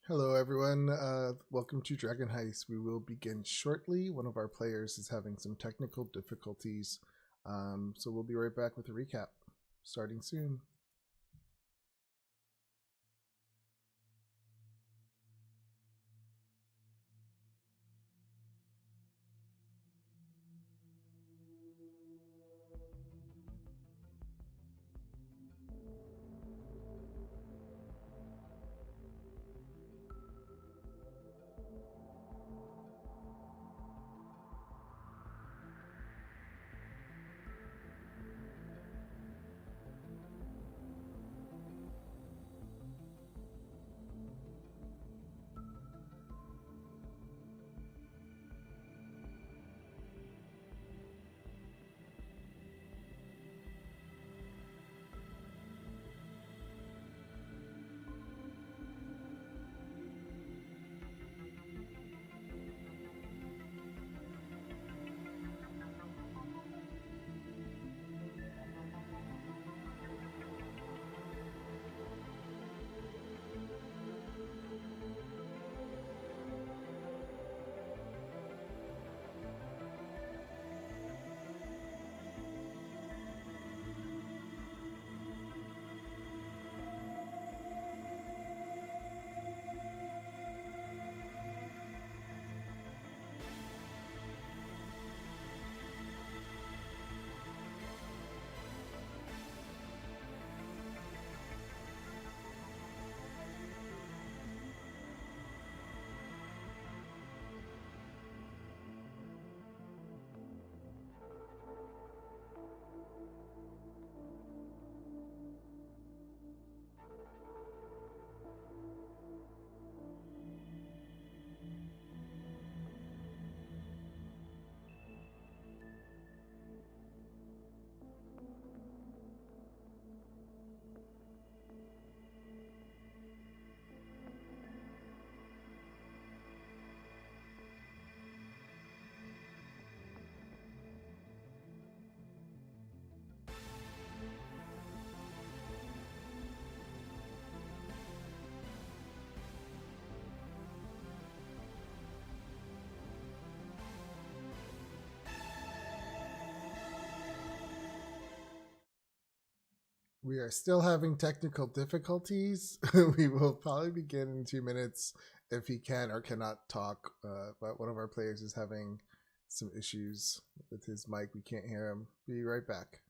Hello, everyone. Welcome to Dragon Heist. We will begin shortly. One of our players is having some technical difficulties, so we'll be right back with a recap. Starting soon. We are still having technical difficulties. We will probably begin in 2 minutes if he can or cannot talk. But one of our players is having some issues with his mic. We can't hear him. Be right back.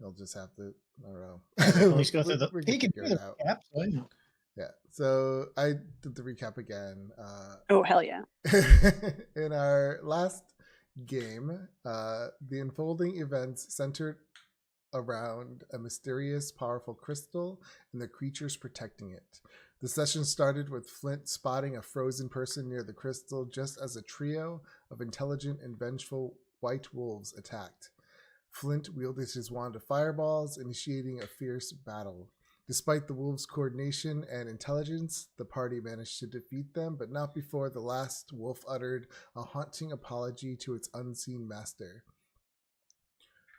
I'll just have to. I don't know. At least go through the. We He can figure do it the out. recap, so I know. Yeah. So I did the recap again. Oh hell yeah! In our last game, the unfolding events centered around a mysterious, powerful crystal and the creatures protecting it. The session started with Flint spotting a frozen person near the crystal just as a trio of intelligent and vengeful white wolves attacked. Flint wielded his wand of fireballs, initiating a fierce battle. Despite the wolves' coordination and intelligence, the party managed to defeat them, but not before the last wolf uttered a haunting apology to its unseen master.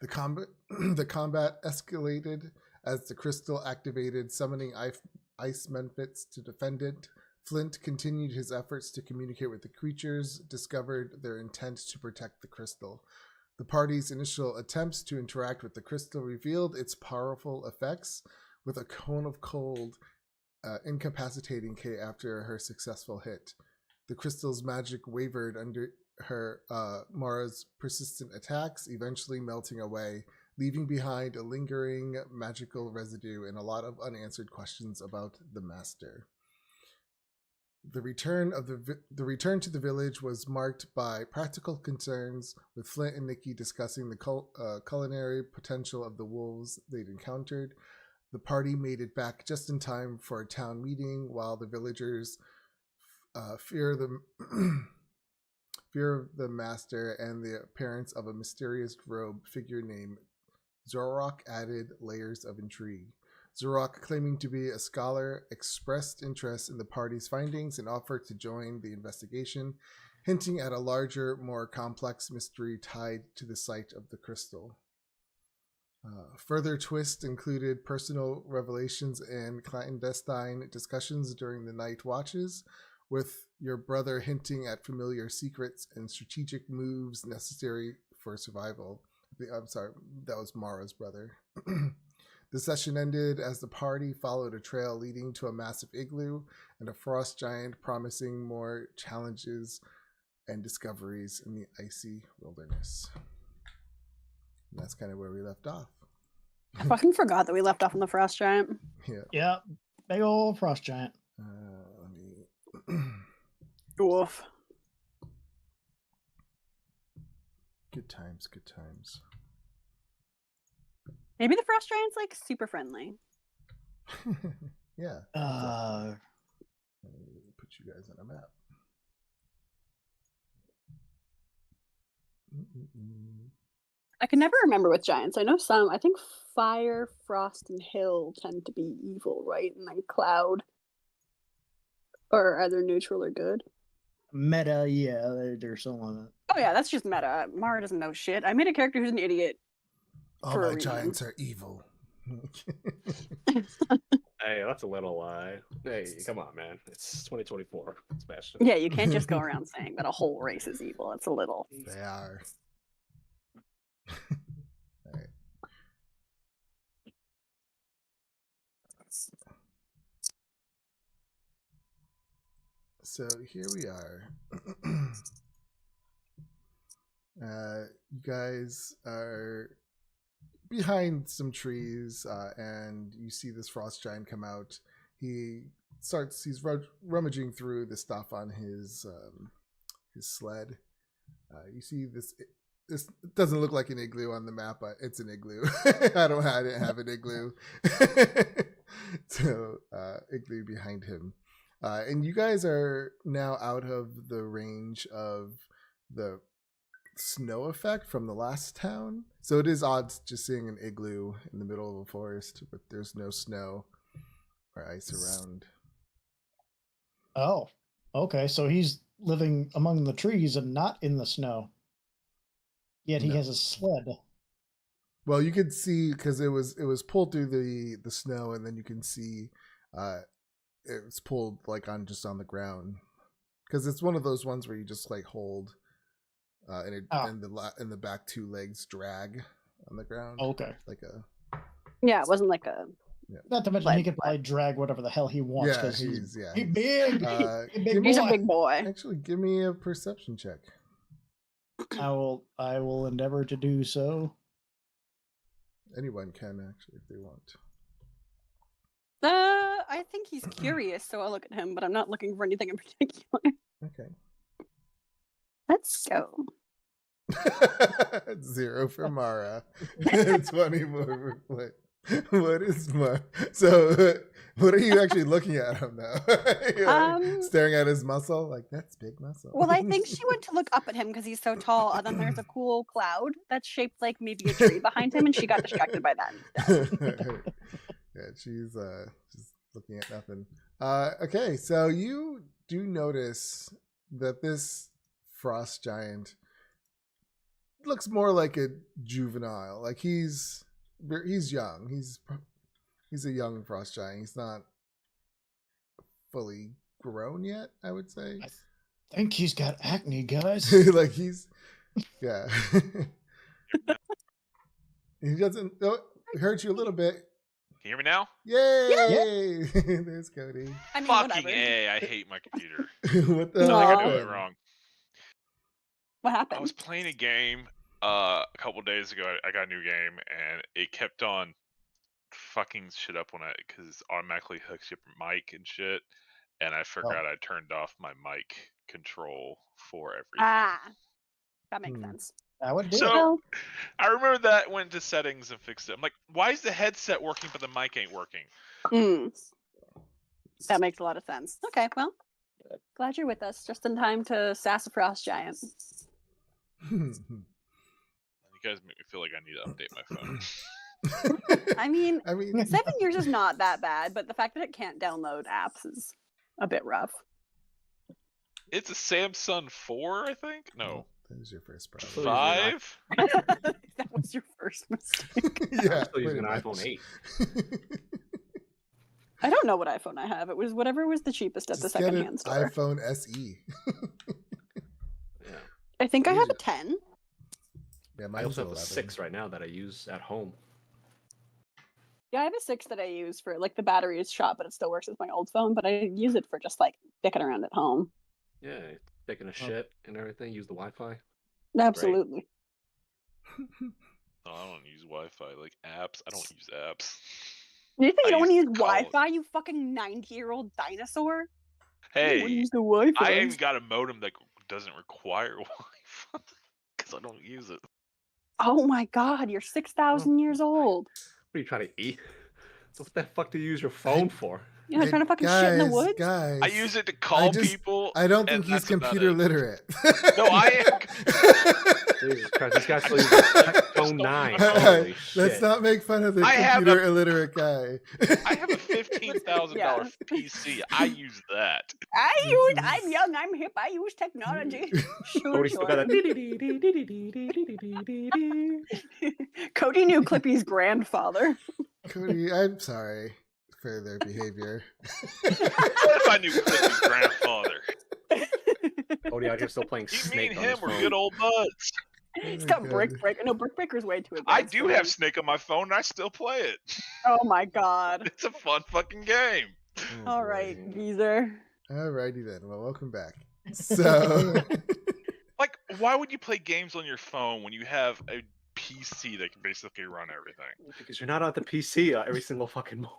The combat escalated as the crystal activated, summoning ice Memphis to defend it. Flint continued his efforts to communicate with the creatures, discovered their intent to protect the crystal. The party's initial attempts to interact with the crystal revealed its powerful effects, with a cone of cold incapacitating Kay after her successful hit. The crystal's magic wavered under her Mara's persistent attacks, eventually melting away, leaving behind a lingering magical residue and a lot of unanswered questions about the master. The return to the village was marked by practical concerns, with Flint and Nikki discussing the culinary potential of the wolves they'd encountered. The party made it back just in time for a town meeting, while the villagers fear of the master and the appearance of a mysterious robed figure named Zorok added layers of intrigue. Zorok, claiming to be a scholar, expressed interest in the party's findings and offered to join the investigation, hinting at a larger, more complex mystery tied to the site of the crystal. Further twists included personal revelations and clandestine discussions during the night watches, with your brother hinting at familiar secrets and strategic moves necessary for survival. I'm sorry, that was Mara's brother. The session ended as the party followed a trail leading to a massive igloo and a frost giant, promising more challenges and discoveries in the icy wilderness. And that's kind of where we left off. I fucking forgot that we left off on the frost giant. Yeah, big old frost giant. Let me. Oof. Good times, good times. Maybe the frost giant's like super friendly. Yeah. Let me put you guys on a map. I can never remember with giants. I know some. I think fire, frost, and hill tend to be evil, right? And then cloud are either neutral or good. Meta, yeah, there's someone. Oh yeah, that's just meta. Mara doesn't know shit. I made a character who's an idiot. All my giants are evil. Hey, that's a little lie. Hey, come on, man. It's 2024. Sebastian. Yeah, you can't just go around saying that a whole race is evil. It's a little. They are. All right. So here we are. You guys are behind some trees, and you see this frost giant come out. He's rummaging through the stuff on his sled. You see this doesn't look like an igloo on the map, but it's an igloo. I didn't have an igloo. So igloo behind him. And you guys are now out of the range of the snow effect from the last town. So it is odd just seeing an igloo in the middle of a forest, but there's no snow or ice around. Oh, okay. So he's living among the trees and not in the snow. Yet he has a sled. Well, you could see because it was pulled through the snow, and then you can see it was pulled like on the ground, because it's one of those ones where you just like hold and the back two legs drag on the ground. Okay. Like a. Yeah, it wasn't like a. Yeah. Not to mention he can probably drag whatever the hell he wants. Yeah, he's big. He's a big boy. Actually, give me a perception check. I will endeavor to do so. Anyone can actually if they want. I think he's curious, so I'll look at him, but I'm not looking for anything in particular. Okay. Let's go. 0 for Mara. 20 more for Flint. What is Mara? So, what are you actually looking at him now? You're like staring at his muscle? Like, that's big muscle. Well, I think she went to look up at him because he's so tall, and then there's a cool cloud that's shaped like maybe a tree behind him, and she got distracted by that instead. Yeah, she's just looking at nothing. Okay, so you do notice that this frost giant looks more like a juvenile. Like he's young. He's a young frost giant. He's not fully grown yet, I would say. I think he's got acne, guys. Like he's yeah. He doesn't it hurts you a little bit. Can you hear me now? Yay! There's Cody. I mean, Fucking whatever. A, I hate my computer. What the I hell think I Aw. did it happened? wrong. What I happened? was playing a game a couple days ago. I got a new game, and it kept on fucking shit up when because it automatically hooks you up your mic and shit. And I forgot I turned off my mic control for everything. Ah, that makes Hmm. sense. That would do it. So Well, I remember that went to settings and fixed it. I'm like, why is the headset working but the mic ain't working? that makes a lot of sense. Okay, well, glad you're with us just in time to sass a frost giant. You guys make me feel like I need to update my phone. I mean, I mean, 7 years is not that bad, but the fact that it can't download apps is a bit rough. It's a Samsung 4, I think. No, that was your first problem. Still using an 5. That was your first mistake. Yeah, I'm still using an pretty iPhone much. 8. I don't know what iPhone I have. It was whatever was the cheapest at the Just get an secondhand store. iPhone SE. Yeah. I think I have a Use 10. Yeah, I mine's also have a 11. 6 right now that I use at home. Yeah, I have a 6 that I use for like the battery is shot, but it still works with my old phone. But I use it for just like dicking around at home. Yeah, taking a shit and everything. Use the Wi-Fi. Absolutely. No, I don't use Wi-Fi. Like apps, I don't use apps. You think I you don't want to use use call- Wi-Fi? You fucking 90-year-old dinosaur. You don't wanna Hey, use the Wi-Fi. I even got a modem that doesn't require Wi-Fi because I don't use it. Oh my god, you're 6,000 years old. What are you trying to eat? So what the fuck do you use your phone for? You know, Hey, trying to fucking shit in the woods. Guys, I use it to call just- people. I don't think and he's that's about computer it. literate. No, I am. Jesus Christ, this guy's still using iPhone 9. Holy shit. Let's not make fun of the I have computer illiterate guy. I have a $15,000 Yeah. PC. I use that. I'm young, I'm hip, I use technology. Sure, Cody still got sure. that. Cody knew Clippy's grandfather. Cody, I'm sorry for their behavior. What if I knew Clippy's grandfather? Cody out here still playing Me Snake and on him his were phone. good old buds. He's Oh got my Brick God. Breaker. No, Brick Breaker's way too advanced. I do for have him. Snake on my phone and I still play it. Oh my god. It's a fun fucking game. Oh, All boy. right, geezer. Alrighty then. Well, welcome back. So, Like, why would you play games on your phone when you have a PC that can basically run everything? Because you're not at the PC every single fucking moment.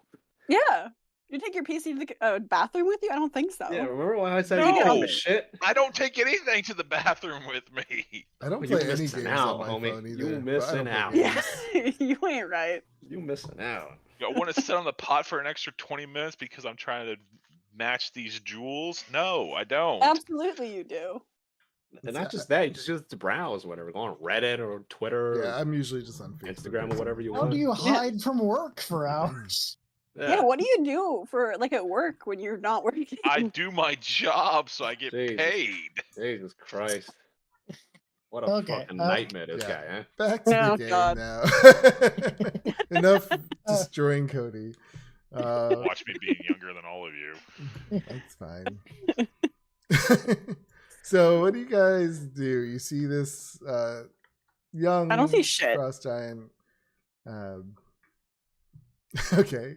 Yeah. You take your PC to the bathroom with you? I don't think so. Yeah, remember when I said No. you come to shit? I don't take anything to the bathroom with me. I don't Well, play you any missing games out, on my homie. phone You either. but I missing don't play out. games. Yeah, you ain't right. You missing out. I want to sit on the pot for an extra 20 minutes because I'm trying to match these jewels. No, I don't. Absolutely, you do. And not just that, you just use it to browse, whatever. Go on Reddit or Twitter Yeah, or I'm usually just on Facebook. Instagram or whatever you How want. do you Yeah. hide from work for hours? Yeah. What do you do for like at work when you're not working? I do my job so I get Jesus. paid. Jesus Christ. What a Okay, fucking uh, nightmare this yeah. guy, huh? Back to Oh, the game God. now. Enough destroying Cody. Watch me being younger than all of you. That's fine. So, what do you guys do? You see this young I don't see shit. frost giant. Okay.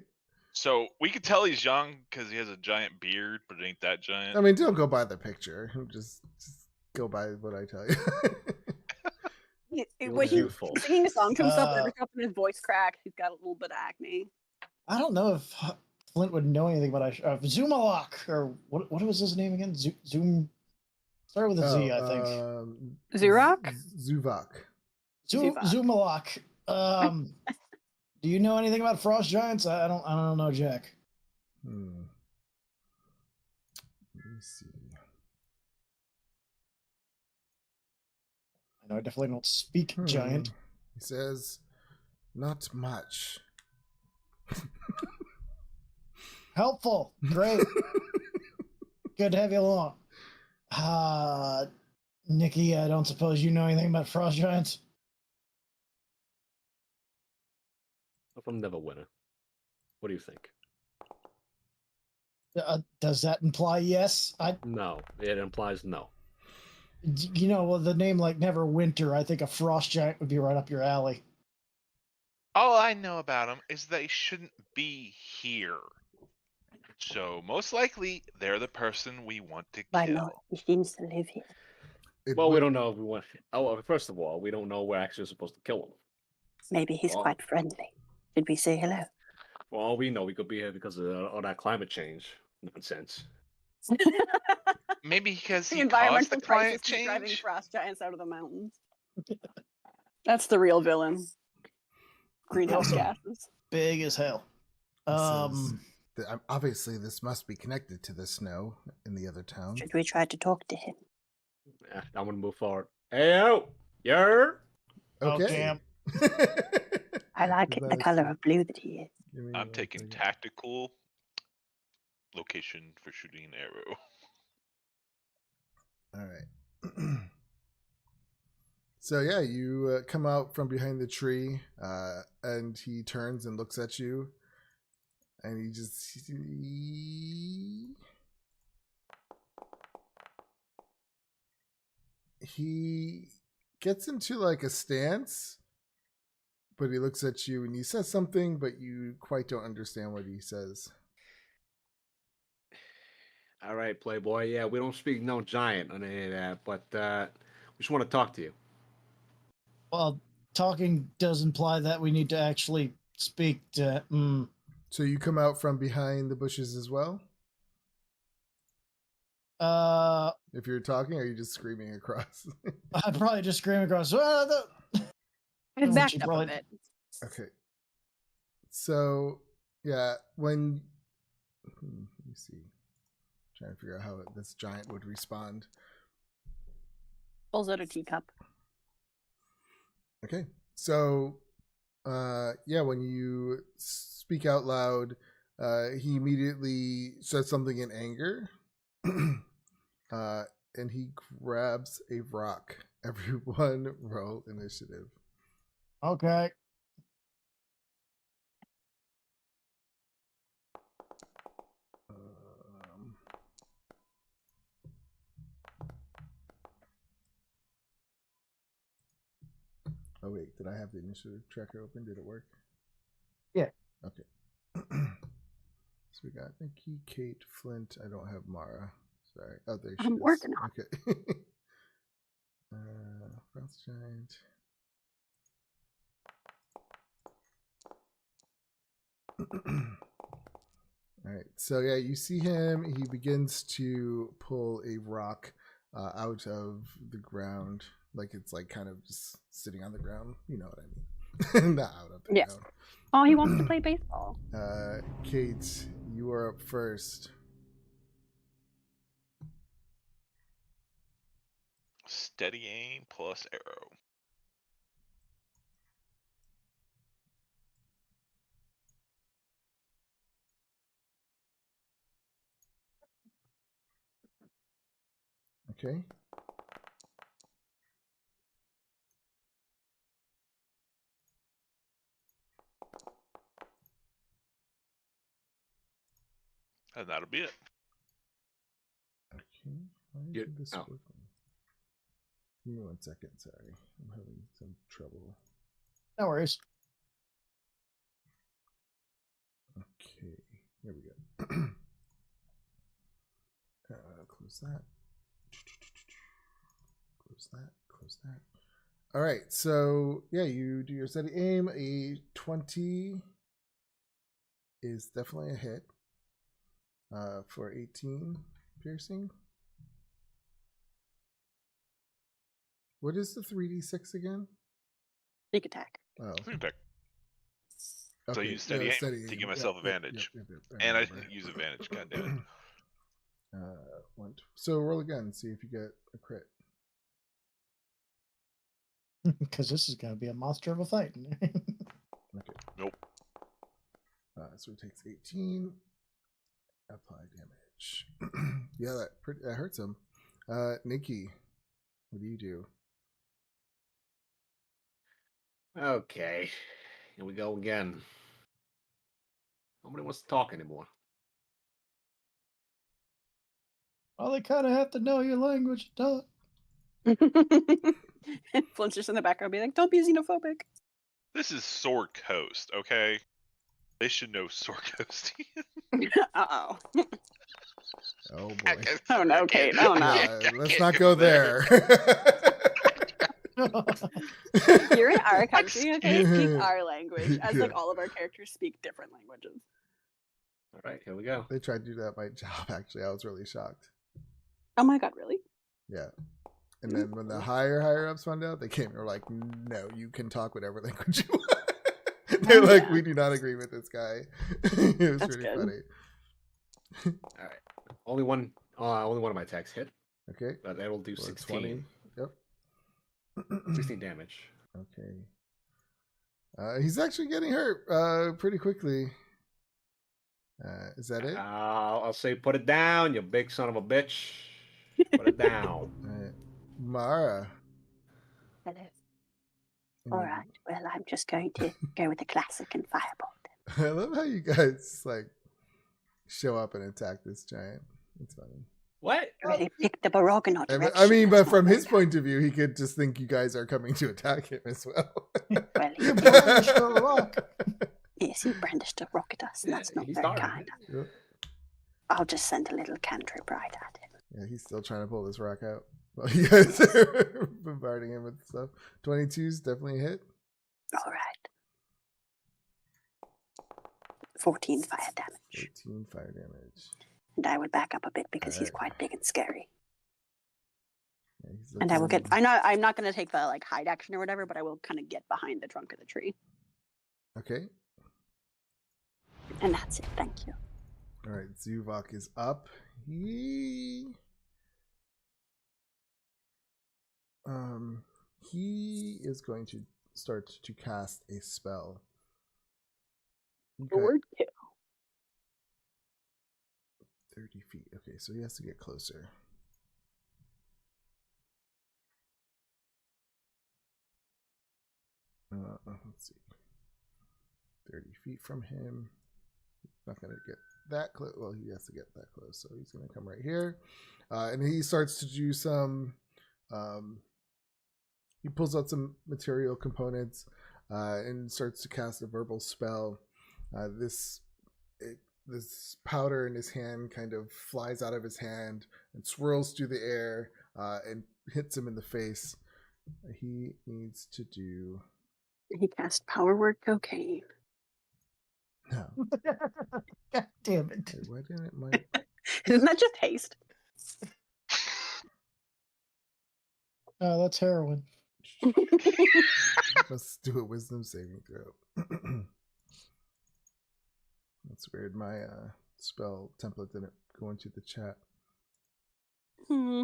So we could tell he's young because he has a giant beard, but it ain't that giant. I mean, don't go by the picture. Just go by what I tell you. He, He when looks he's youthful. singing a song to himself, Uh, every so often his voice cracks. He's got a little bit of acne. I don't know if Flint would know anything about Zumalok, or what was his name again? Zoom. Start with a Z, I think. Zurok? Zuvok. Zuvok. Zumalok. Do you know anything about frost giants? I don't know, Jack. Let me see. I know I definitely don't speak giant. He says, not much. Helpful. Great. Good to have you along. Nikki, I don't suppose you know anything about frost giants? I'm never winner. What do you think? Does that imply yes? No, it implies no. You know, well, the name like Neverwinter, I think a frost giant would be right up your alley. All I know about them is they shouldn't be here. So most likely they're the person we want to Why kill. not? He seems to live here. Well, we don't know if we want. Oh, well, first of all, we don't know we're actually supposed to kill him. Maybe he's Oh. quite friendly. Should we say hello? For all we know, we could be here because of all that climate change nonsense. Maybe because The he caused environmental the crisis climate is driving change. frost giants out of the mountains. That's the real villain. Greenhouse gases. Big as hell. He says that obviously this must be connected to the snow in the other town. Should we try to talk to him? Yeah, I'm gonna move forward. Hey, yo, yer. Okay. damn. I like it, the color of blue that he is. I'm taking tactical location for shooting an arrow. All right. So yeah, you come out from behind the tree, and he turns and looks at you, and he gets into like a stance, but he looks at you and he says something, but you quite don't understand what he says. All right, Playboy. Yeah, we don't speak no giant on any of that, but we just want to talk to you. Well, talking does imply that we need to actually speak to. So you come out from behind the bushes as well? If you're talking, or are you just screaming across? I'd probably just scream across. It's backed up probably- a bit. Okay. So, yeah, when... let me see. Trying to figure out how this giant would respond. Pulls out a teacup. Okay. So, yeah, when you speak out loud, he immediately says something in anger. And he grabs a rock. Everyone roll initiative. Okay. Oh wait, did I have the initiative tracker open? Did it work? Yeah. Okay. So we got Nikki, Kate, Flint. I don't have Mara. Sorry. Oh, there she is. I'm working on Okay. Frost Giant. All right. So yeah, you see him. He begins to pull a rock out of the ground, like it's like kind of just sitting on the ground. You know what I mean? Not out of the Yes. ground. Oh, he wants to play baseball. Kate, you are up first. Steady aim plus arrow. Okay. And that'll be it. Okay. Why You- isn't this oh. working? Give me 1 second. Sorry, I'm having some trouble. No worries. Okay, here we go. Close that. Close that. Close that. All right, so yeah, you do your steady aim. A 20 is definitely a hit for 18 piercing. What is the 3d6 again? Sneak attack. Oh, Feedback. So I okay, use steady aim to aim. give myself advantage. And I use advantage, god damn it. So roll again, see if you get a crit. Because this is going to be a monster of a fight. Okay. Nope. So he takes 18. Apply damage. Yeah, that hurts him. Nikki, what do you do? Okay. Here we go again. Nobody wants to talk anymore. Well, they kind of have to know your language, duh. Flinch just in the background be like, don't be xenophobic. This is Sword Coast, okay? They should know Sword Coast. Uh-oh. Oh boy. Oh no, Kate. Oh no. Yeah, let's not go there. You're in our country, okay? Speak our language. As like all of our characters speak different languages. All right, here we go. They tried to do that at my job, actually. I was really shocked. Oh my god, really? Yeah. And then when the higher ups found out, they came and were like, no, you can talk whatever language you want. They're like, yeah. we do not agree with this guy. It was That's pretty good. funny. All right. Only one of my attacks hit, Okay. but that will do For 16. 20. Yep. 16 damage. Okay. He's actually getting hurt pretty quickly. Is that it? I'll say put it down, you big son of a bitch. Put it down. All right. Mara. Hello. All right. Well, I'm just going to go with the classic and firebolt. I love how you guys like show up and attack this giant. It's funny. What? Really pick the Borogonaut direction. I mean, but That's from not his very point of view, he could just think you guys are coming to attack him as well. Well, You brandished a rock. yes, he brandished a rock at us, and that's not He's very dark. kind. Yep. I'll just send a little cantrip right at him. Yeah, he's still trying to pull this rock out. Well, you guys are bombarding him with stuff. 22 is definitely a hit. All right. 14 fire damage. 18 fire damage. And I will back up a bit because he's Alright. quite big and scary. Yeah, he's And I will get. looking- I'm not going to take the like hide action or whatever, but I will kind of get behind the trunk of the tree. Okay. And that's it. Thank you. All right. Zuvok is up. He is going to start to cast a spell. Okay. Sword kill. 30 feet. Okay, so he has to get closer. Let's see. 30 feet from him. Not going to get that close. Well, he has to get that close, so he's going to come right here. And he starts to do some... he pulls out some material components and starts to cast a verbal spell. This powder in his hand kind of flies out of his hand and swirls through the air and hits him in the face. He needs to do... He cast power word cocaine. No. God damn it. Wait, why didn't my... Isn't that just haste? No, that's heroin. Let's do a wisdom saving throw. That's weird. My spell template didn't go into the chat. Hmm.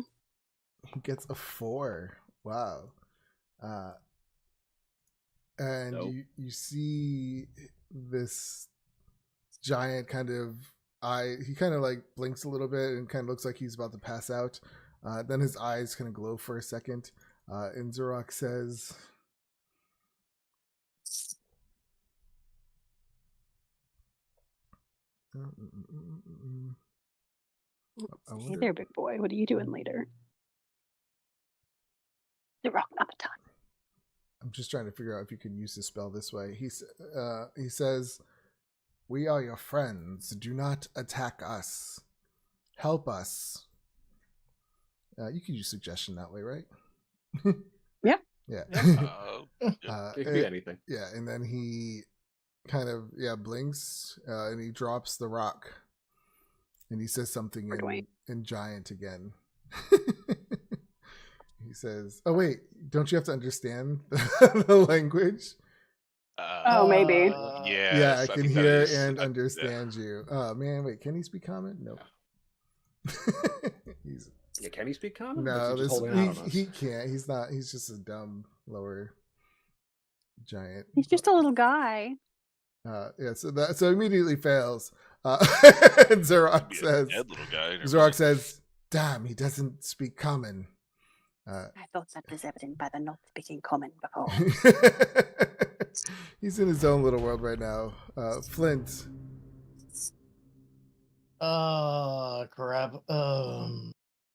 He gets a 4. Wow. And Nope. you see this giant kind of eye. He kind of like blinks a little bit and kind of looks like he's about to pass out. Then his eyes kind of glow for a second. And Zurok says, I Hey wonder- there, big boy. What are you doing later? The rock, not the time. I'm just trying to figure out if you can use the spell this way. He says, "We are your friends. Do not attack us. Help us." You can use suggestion that way, right? Yeah. Yeah. It could be anything. Yeah, and then he kind of blinks and he drops the rock and he says something For Dwayne. in giant again. He says, "Oh wait, don't you have to understand the language?" Oh, maybe. Yes, Yeah, I can think that hear is- and yeah. understand you. Oh man, wait, can he speak common? Nope. He's Yeah, can he speak common? Or no, is he just this holding out on us? he can't. He's not. He's just a dumb lower giant. He's just a little guy. Yeah, so immediately fails. And Zerok Be a says, dead little guy. Zerok says, "Damn, he doesn't speak common." I thought that was evident by the not speaking common before. He's in his own little world right now. Flint. Crap.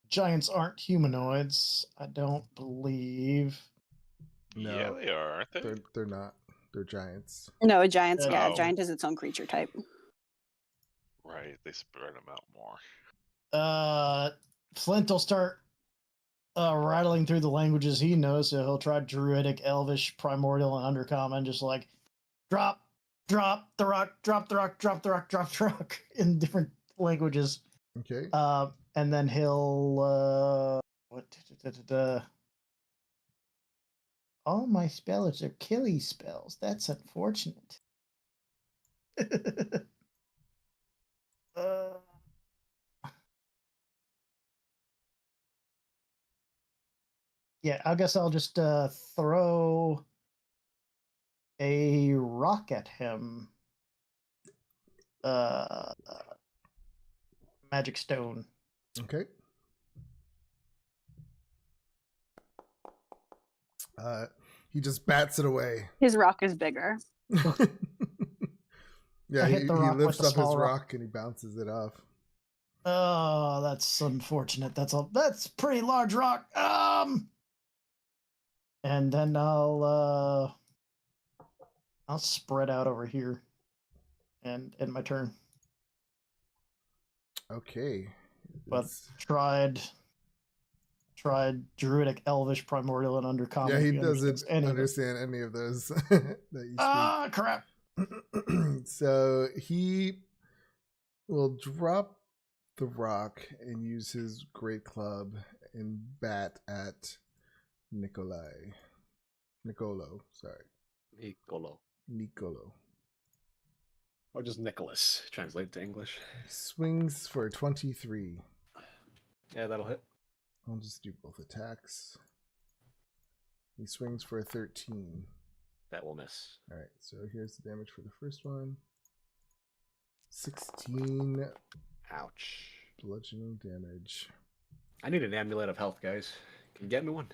Giants aren't humanoids. I don't believe. No, Yeah, they are, aren't they? they're not. They're giants. No, a giant's yeah, Oh. a giant is its own creature type. Right, they spread them out more. Flint will start rattling through the languages he knows, so he'll try Druidic, Elvish, Primordial, and Undercommon, just like drop the rock, drop the rock, drop the rock, drop the rock in different languages. Okay. And then he'll all my spells are killy spells. That's unfortunate. Yeah, I guess I'll just throw a rock at him. Magic stone. Okay. He just bats it away. His rock is bigger. Yeah, I he hit the rock with lifts the up his small rock. rock and he bounces it off. Oh, that's unfortunate. That's pretty large rock. And then I'll spread out over here and end my turn. Okay. But It's- tried Druidic, Elvish, Primordial, and Undercommon. yeah, if he he doesn't understands any of it. understand any of those that you Ah, crap. speak. So he will drop the rock and use his great club and bat at Nicolo, sorry. Nicolo. Or just Nicholas, translate to English. Swings for 23. Yeah, that'll hit. I'll just do both attacks. He swings for a 13. That will miss. Alright, so here's the damage for the first one. 16 Ouch. bludgeoning damage. I need an amulet of health, guys. Can you get me one?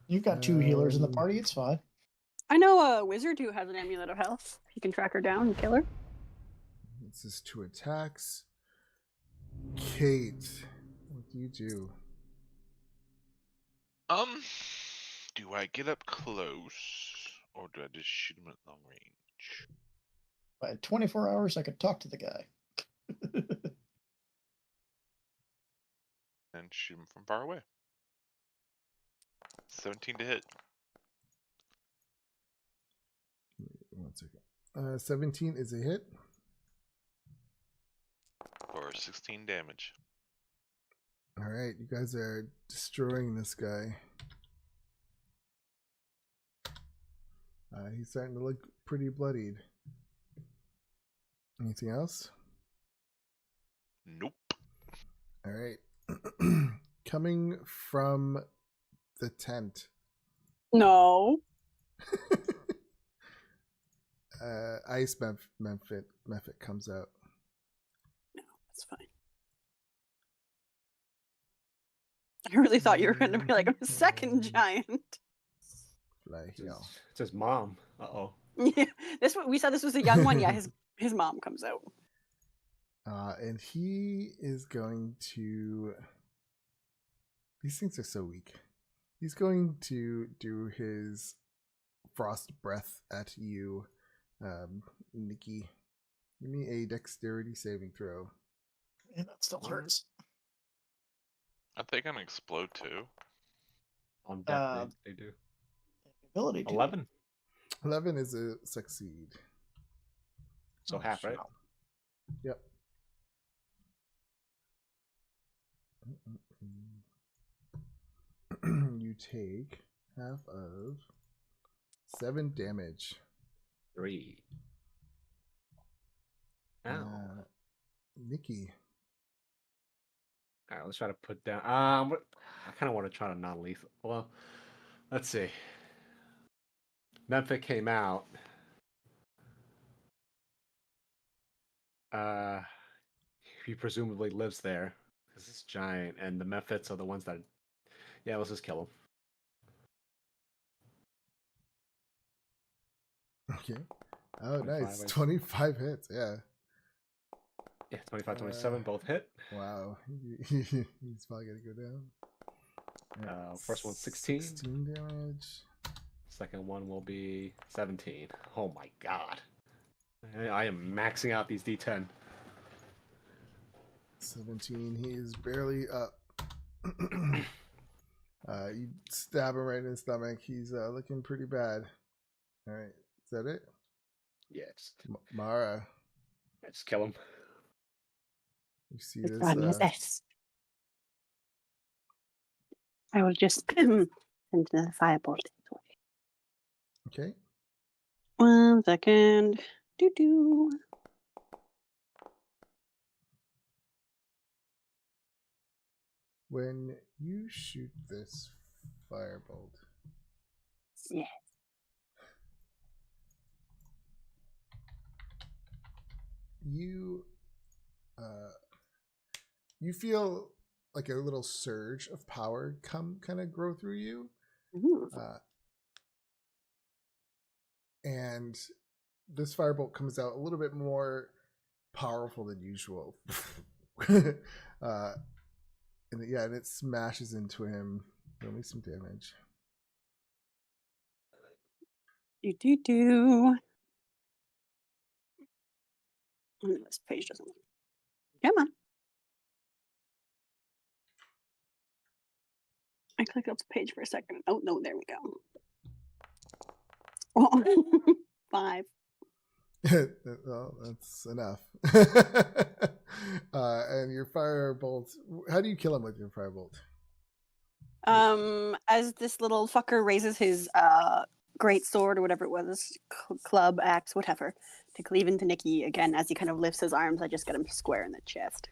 You've got 2 healers in the party. It's fine. I know a wizard who has an amulet of health. He can track her down and kill her. This is 2 attacks. Kate, what do you do? Do I get up close or do I just shoot him at long range? If I had 24 hours, I could talk to the guy. And shoot him from far away. 17 to hit. Wait, 1 second. 17 is a hit. For 16 damage. Alright, you guys are destroying this guy. He's starting to look pretty bloodied. Anything else? Nope. Alright. Coming from the tent. No. Ice Mephit comes out. No, that's fine. I really thought you were going to be like a second giant. Fly It here. says mom. Uh-oh. Yeah, we said this was a young one. Yeah, his mom comes out. And he is going to. These things are so weak. He's going to do his frost breath at you, Nikki. Give me a dexterity saving throw. Yeah, that still hurts. Aren't they gonna explode too? On death, they do. Ability to. 11. 11 is a succeed. So half, right? Yep. You take half of 7 damage. 3. Ow. Nikki. All right, let's try to put down. I kind of want to try to non-lethal. Well, let's see. Memphis came out. He presumably lives there because it's giant, and the Memphis are the ones that. Yeah, let's just kill him. Okay. Oh, 25, nice. 25 hits. Yeah. Yeah, 25, 27, both hit. Wow. He's probably going to go down. Right. First one, 16. 16 damage. Second one will be 17. Oh my god. I am maxing out these D10. 17. He is barely up. You stab him right in his stomach. He's looking pretty bad. All right. Is that it? Yes. Mara. I just kill him. You see Which this? one is this? I will just send the firebolt. Okay. 1 second. Doo-doo. When you shoot this firebolt, Yes. you feel like a little surge of power kind of grow through you. Ooh. And this firebolt comes out a little bit more powerful than usual. And it smashes into him. Roll me some damage. Do. This page doesn't. Come on. I clicked off the page for a second. Oh no, there we go. Oh, 5. Well, that's enough. And your firebolt. How do you kill him with your firebolt? As this little fucker raises his great sword or whatever it was, club, axe, whatever, to cleave into Nikki again. As he kind of lifts his arms, I just get him square in the chest.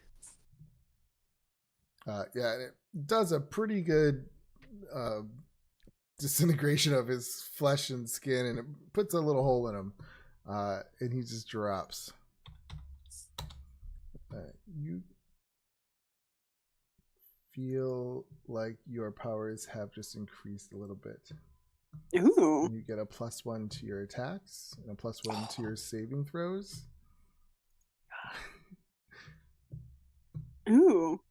Yeah, and it does a pretty good disintegration of his flesh and skin, and it puts a little hole in him, and he just drops. You feel like your powers have just increased a little bit. Ooh. And you get a +1 to your attacks and a +1 to your saving throws. Ooh.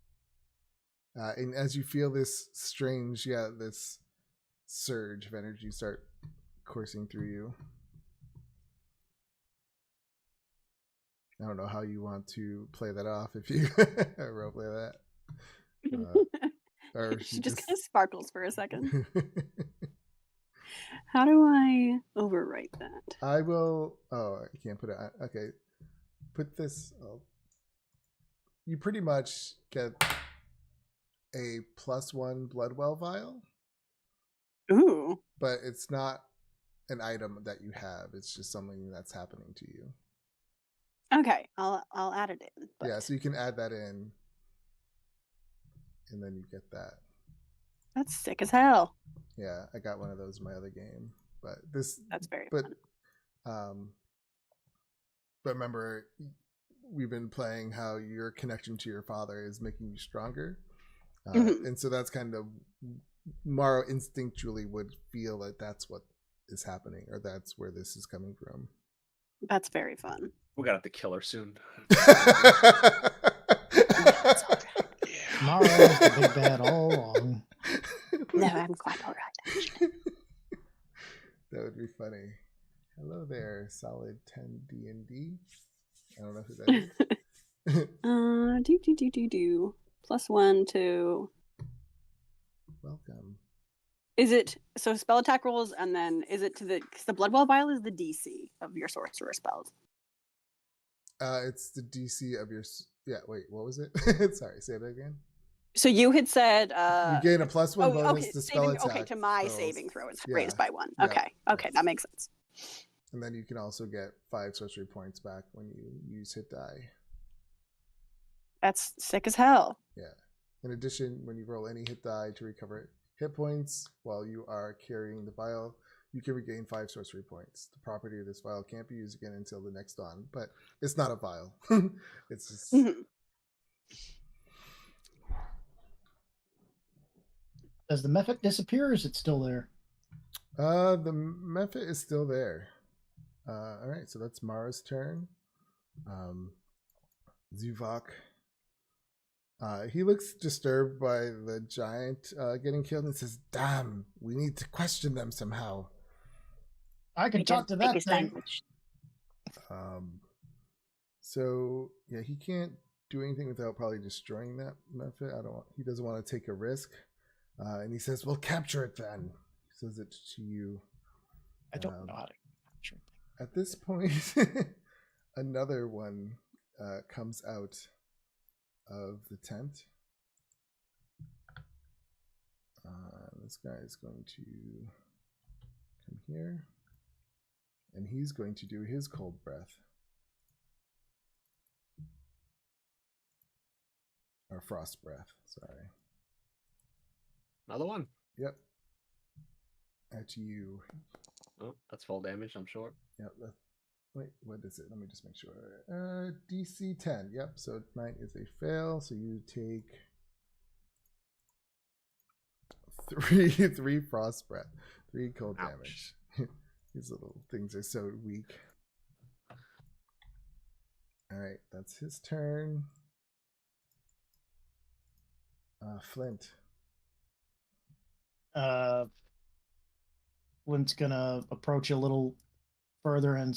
And as you feel this strange, this surge of energy start coursing through you. I don't know how you want to play that off if you roleplay that. Or she just kind of sparkles for a second. How do I overwrite that? I will. Oh, I can't put it on. Okay. Put this. You pretty much get a +1 Bloodwell vial. Ooh. But it's not an item that you have. It's just something that's happening to you. Okay, I'll add it in. But... Yeah, so you can add that in, and then you get that. That's sick as hell. Yeah, I got one of those in my other game, but that's very fun. But remember, we've been playing how your connection to your father is making you stronger, and so that's kind of Morrow instinctually would feel that that's what is happening, or that's where this is coming from. That's very fun. We're gonna have to kill her soon. Morrow is the big bad all along. No, I'm quite all right, actually. That would be funny. Hello there, Solid 10 D&D. I don't know who that is. Do. +1 to... Welcome. Is it so spell attack rolls, and then is it to because the Bloodwell Vial is the DC of your sorcerer spells? It's the DC of your. Yeah, wait, what was it? Sorry, say that again. So you had said You gain a +1 bonus okay, to spell attack. Okay, to my rolls. saving throw is Yeah. raised by 1. Yeah. Okay, that makes sense. And then you can also get 5 sorcery points back when you use hit die. That's sick as hell. Yeah. In addition, when you roll any hit die to recover hit points while you are carrying the vial, you can regain 5 sorcery points. The property of this vial can't be used again until the next dawn, but it's not a vial. It's just. Mhm. Does the Mephit disappear or is it still there? The Mephit is still there. All right, so that's Mara's turn. Zuvok. He looks disturbed by the giant getting killed and says, "Damn, we need to question them somehow." I can talk to that Biggest thing. language. So yeah, he can't do anything without probably destroying that Mephit. He doesn't want to take a risk. And he says, "Well, capture it then." He says it to you. I don't know how to capture it. At this point, another one comes out of the tent. This guy is going to come here. And he's going to do his cold breath. Or frost breath, sorry. Another one. Yep. At you. Oh, that's full damage, I'm sure. Yep. Wait, what is it? Let me just make sure. DC 10. Yep. So 9 is a fail. So you take 3 frost breath, 3 cold damage. These little things are so weak. All right, that's his turn. Flint. Flint's gonna approach a little further and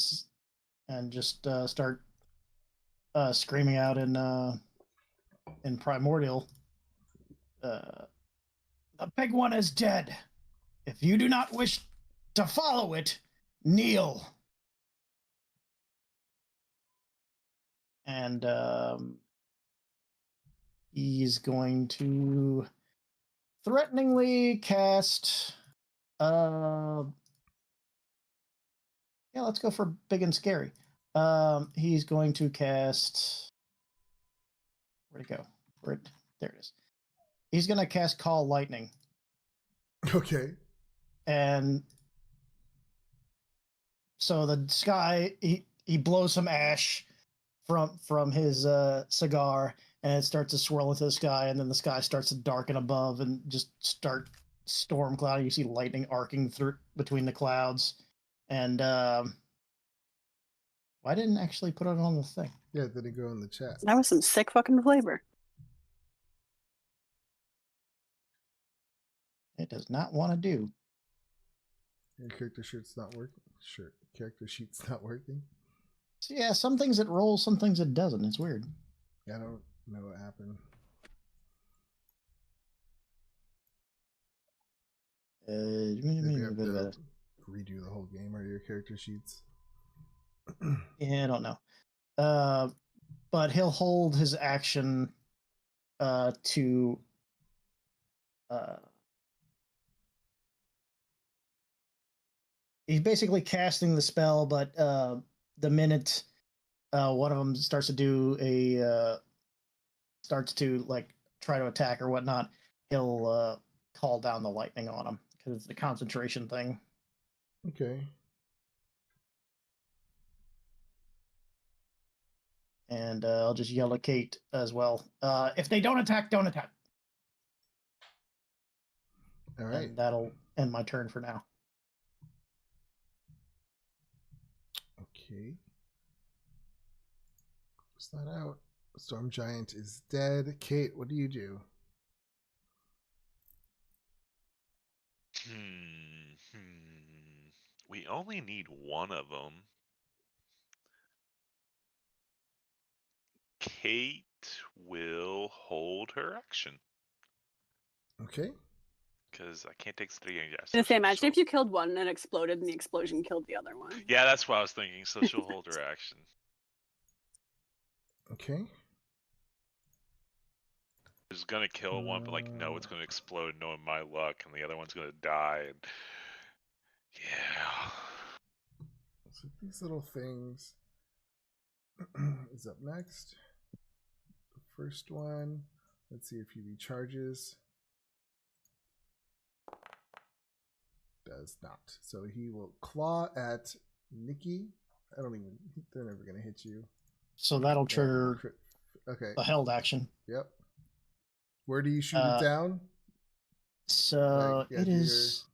just start screaming out in Primordial. The big one is dead. If you do not wish to follow it, kneel. And he's going to threateningly cast. Yeah, let's go for big and scary. He's going to cast. Where'd it go? There it is. He's going to cast Call Lightning. Okay. And so the sky, he blows some ash from his cigar, and it starts to swirl into the sky, and then the sky starts to darken above and just start storm clouding. You see lightning arcing through between the clouds. And I didn't actually put it on the thing. Yeah, did it go in the chat? That was some sick fucking flavor. It does not want to do. Your character sheet's not working. Character sheet's not working. So yeah, some things it rolls, some things it doesn't. It's weird. Yeah, I don't know what happened. Maybe I have to redo the whole game or your character sheets. Yeah, I don't know. But he'll hold his action to he's basically casting the spell, but the minute one of them starts to do starts to like try to attack or whatnot, he'll call down the lightning on him because it's the concentration thing. Okay. And I'll just yell at Kate as well. If they don't attack, don't attack. All right. And that'll end my turn for now. Okay. Close that out. Storm Giant is dead. Kate, what do you do? We only need one of them. Kate will hold her action. Okay. because I can't take 3 and I was gonna say, imagine if you killed one and it exploded, and the explosion killed the other one. Yeah, that's what I was thinking. So she'll hold her action. Okay. She's gonna kill one, but like, no, it's gonna explode, knowing my luck, and the other one's gonna die. And yeah. So these little things is up next. The first one. Let's see if he recharges. Does not. So he will claw at Nikki. They're never gonna hit you. So that'll trigger Okay. the held action. Yep. Where do you shoot it down? So Like, yeah, it is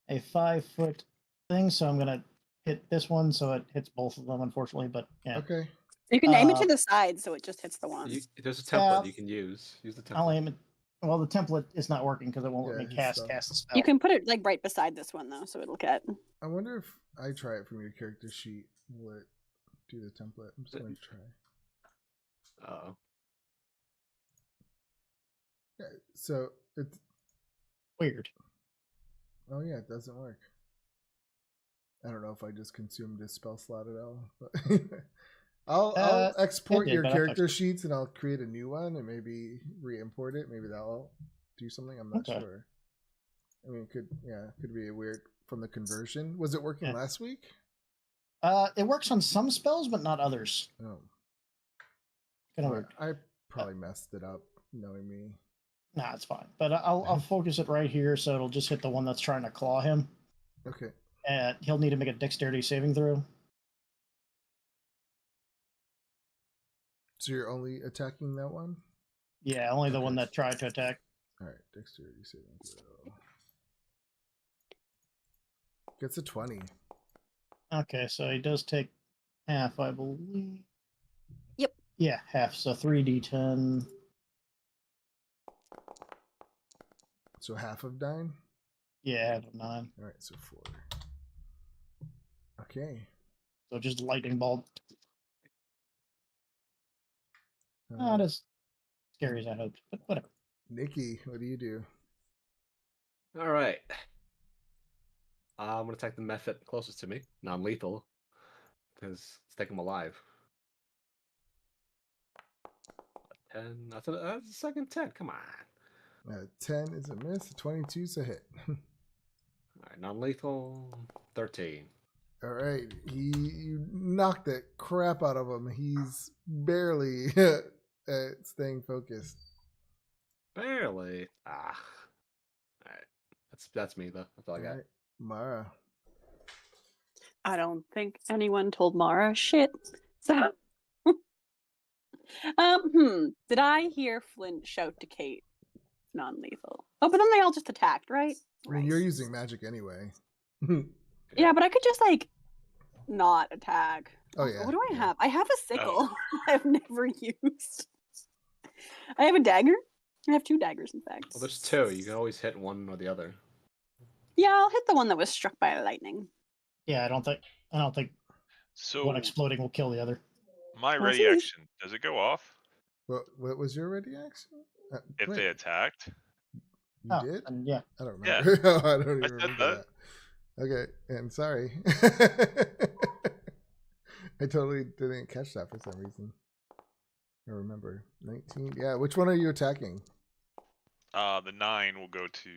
a 5-foot thing. So I'm gonna hit this one, so it hits both of them, unfortunately. But yeah, Okay. You can aim it to the side, so it just hits the one. There's a template you can use. Use the template. I'll aim it. Well, the template is not working because it won't let me his cast stuff. a spell. You can put it like right beside this one though, so it'll get. I wonder if I try it from your character sheet. Will it do the template? I'm just going to try. Oh. Yeah, so it's Weird. Oh yeah, it doesn't work. I don't know if I just consumed a spell slot at all, but I'll export did, your but I character fixed sheets and I'll create a new one and maybe re-import it. Maybe that'll do something. I'm not Okay. sure. I mean, it could be a weird from the conversion. Was it working last week? It works on some spells, but not others. Oh, Kind of weird. I probably messed it up, knowing me. Nah, it's fine. But I'll focus it right here, so it'll just hit the one that's trying to claw him. Okay. And he'll need to make a dexterity saving throw. So you're only attacking that one? Yeah, only the Okay. one that tried to attack. All right, dexterity saving throw. Gets a 20. Okay, so he does take half, I believe. Yep. Yeah, half. So 3d10. So half of 9? Yeah, half of 9. All right, so 4. Okay. So just lightning bolt. Uh, Not as scary as I hoped, but whatever. Nikki, what do you do? All right. I'm gonna attack the method closest to me, non-lethal, because it's taking him alive. 10. That's a second 10. Come on. 10 is a miss. 22 is a hit. All right, non-lethal. 13. All right, you knocked the crap out of him. He's barely staying focused. Barely. All right. That's me though. That's all I got. All right, Mara. I don't think anyone told Mara shit. So, did I hear Flint shout to Kate, non-lethal? Oh, but then they all just attacked, right? I mean, you're using magic anyway. Yeah, but I could just like not attack. Oh yeah. What do I have? I have a sickle. Oh. I've never used. I have a dagger. I have 2 daggers, in fact. Well, there's 2. You can always hit one or the other. Yeah, I'll hit the one that was struck by lightning. Yeah, I don't think So one exploding will kill the other. my We'll ready see. action, does it go off What was your ready action? if Wait, they attacked? you did? And yeah. I don't Yeah. remember. I don't even said remember that. that. Okay, and sorry. I totally didn't catch that for some reason. I remember. 19. Yeah, which one are you attacking? The 9 will go to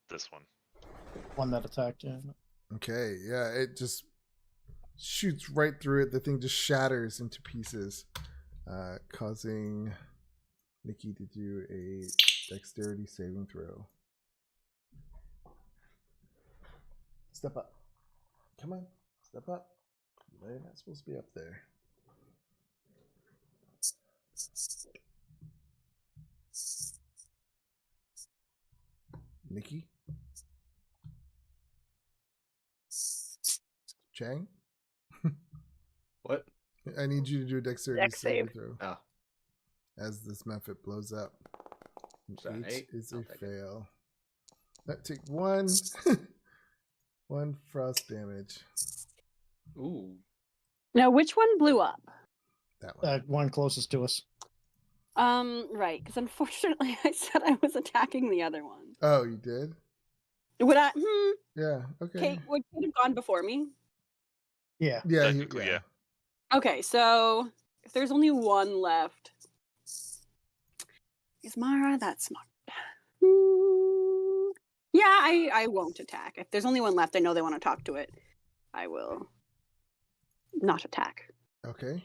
this one. One that attacked. Yeah. Okay, yeah, it just shoots right through it. The thing just shatters into pieces, causing Nikki to do a dexterity saving throw. Step up. Come on, step up. You're not supposed to be up there. Nikki? Chang? What? I need you to do a dexterity Dex saving save. throw Oh. as this method blows up. Is that an 8 8? is I'll a take it. fail. That take 1 1 frost damage. Ooh. Now, which one blew up? That one. One closest to us. Right, because unfortunately I said I was attacking the other one. Oh, you did? Would I? Yeah. Okay. Kate would Kate have gone before me? Yeah. Yeah. Technically, yeah. Okay, so if there's only one left, is Mara that smart? Yeah, I won't attack. If there's only one left, I know they want to talk to it. I will not attack. Okay.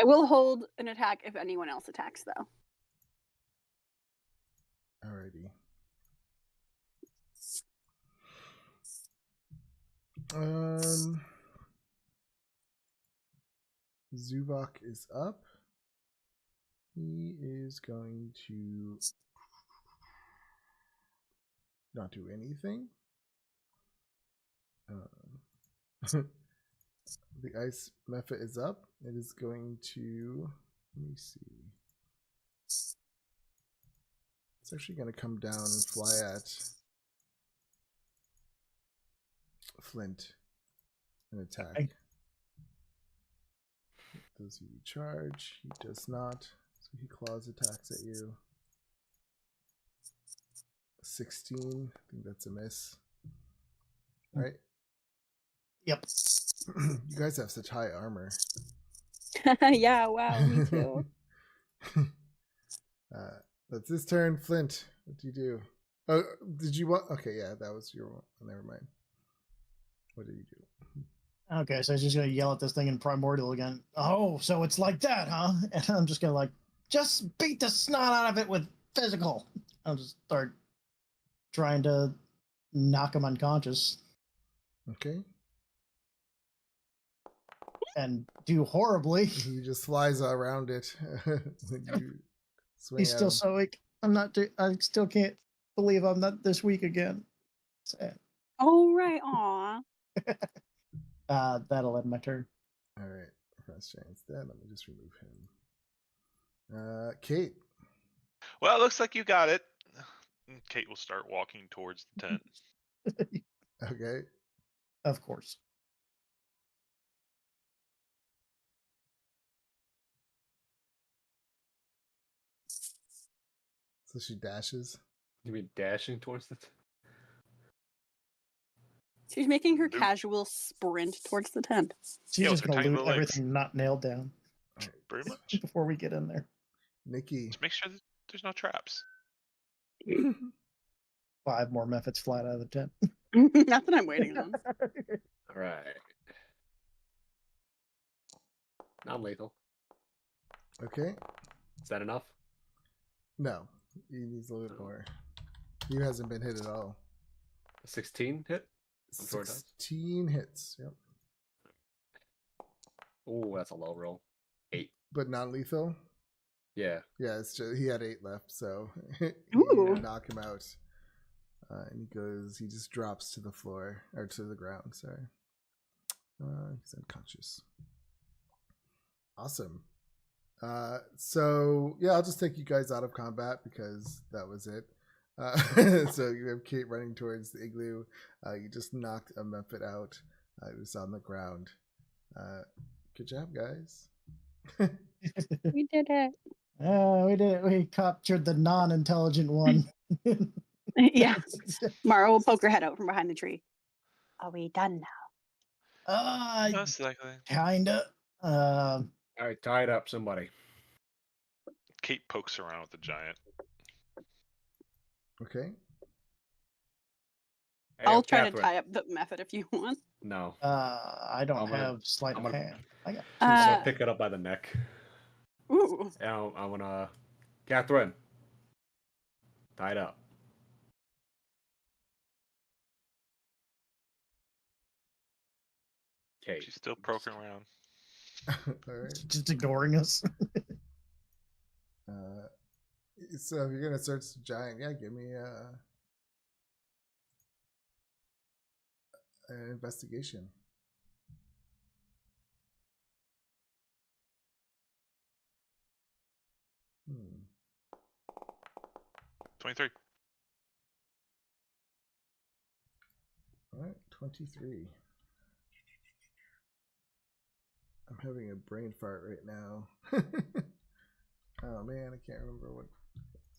I will hold an attack if anyone else attacks, though. Alrighty. Zuvok is up. He is going to not do anything. The ice method is up. It is going to, let me see. It's actually going to come down and fly at Flint and attack. Does he recharge? He does not. So he claws attacks at you. 16. I think that's a miss. Right? Yep. You guys have such high armor. Yeah, wow, me too. That's his turn. Flint, what do you do? Oh, did you want? Okay, yeah, that was your one. Never mind. What did you do? Okay, so I was just gonna yell at this thing in Primordial again. Oh, so it's like that, huh? And I'm just gonna like, just beat the snot out of it with physical. I'll just start trying to knock him unconscious Okay. and do horribly. He just flies around it when you swing He's at still him. so weak. I still can't believe I'm not this weak again. Sad. Oh, right, aw. That'll end my turn. All right. Frost Giant's dead. Let me just remove him. Kate. Well, it looks like you got it. Kate will start walking towards the tent. Okay. Of course. So she dashes. You mean dashing towards the? She's making her Nope. casual sprint towards the tent. She's Yeah, just with her gonna tiny loot little legs. everything not nailed down All right. Pretty much. before we get in there. Nikki. Just make sure that there's no traps. 5 more methods flat out of the tent. That's what I'm waiting on. All right. Non-lethal. Okay. Is that enough? No. He needs a little more. He hasn't been hit at all. A 16 hit? I'm sure it does. 16 hits. Yep. Oh, that's a low roll. 8. But non-lethal. Yeah. Yeah, it's just, he had 8 left, so you Ooh. knock him out. And he just drops to the floor, or to the ground, sorry. He's unconscious. Awesome. So, yeah, I'll just take you guys out of combat because that was it. So you have Kate running towards the igloo. You just knocked a Mephit out. It was on the ground. Good job, guys. We did it. We did it. We captured the non-intelligent one. Yeah. Mara will poke her head out from behind the tree. Are we done now? Most likely. Kinda. All right, tie it up, somebody. Kate pokes around with the giant. Okay. Hey, I'll try to Catherine. tie up the method if you want. No. I don't I'm gonna- have sleight I'm of gonna- hand. I got I'm Uh, gonna pick it up by the neck. Ooh. And I'm gonna, Catherine, tie it up. Okay. She's still poking around. All right. just ignoring us. So if you're gonna search the giant, yeah, give me an investigation. Hmm. 23. All right, 23. I'm having a brain fart right now. Oh man, I can't remember what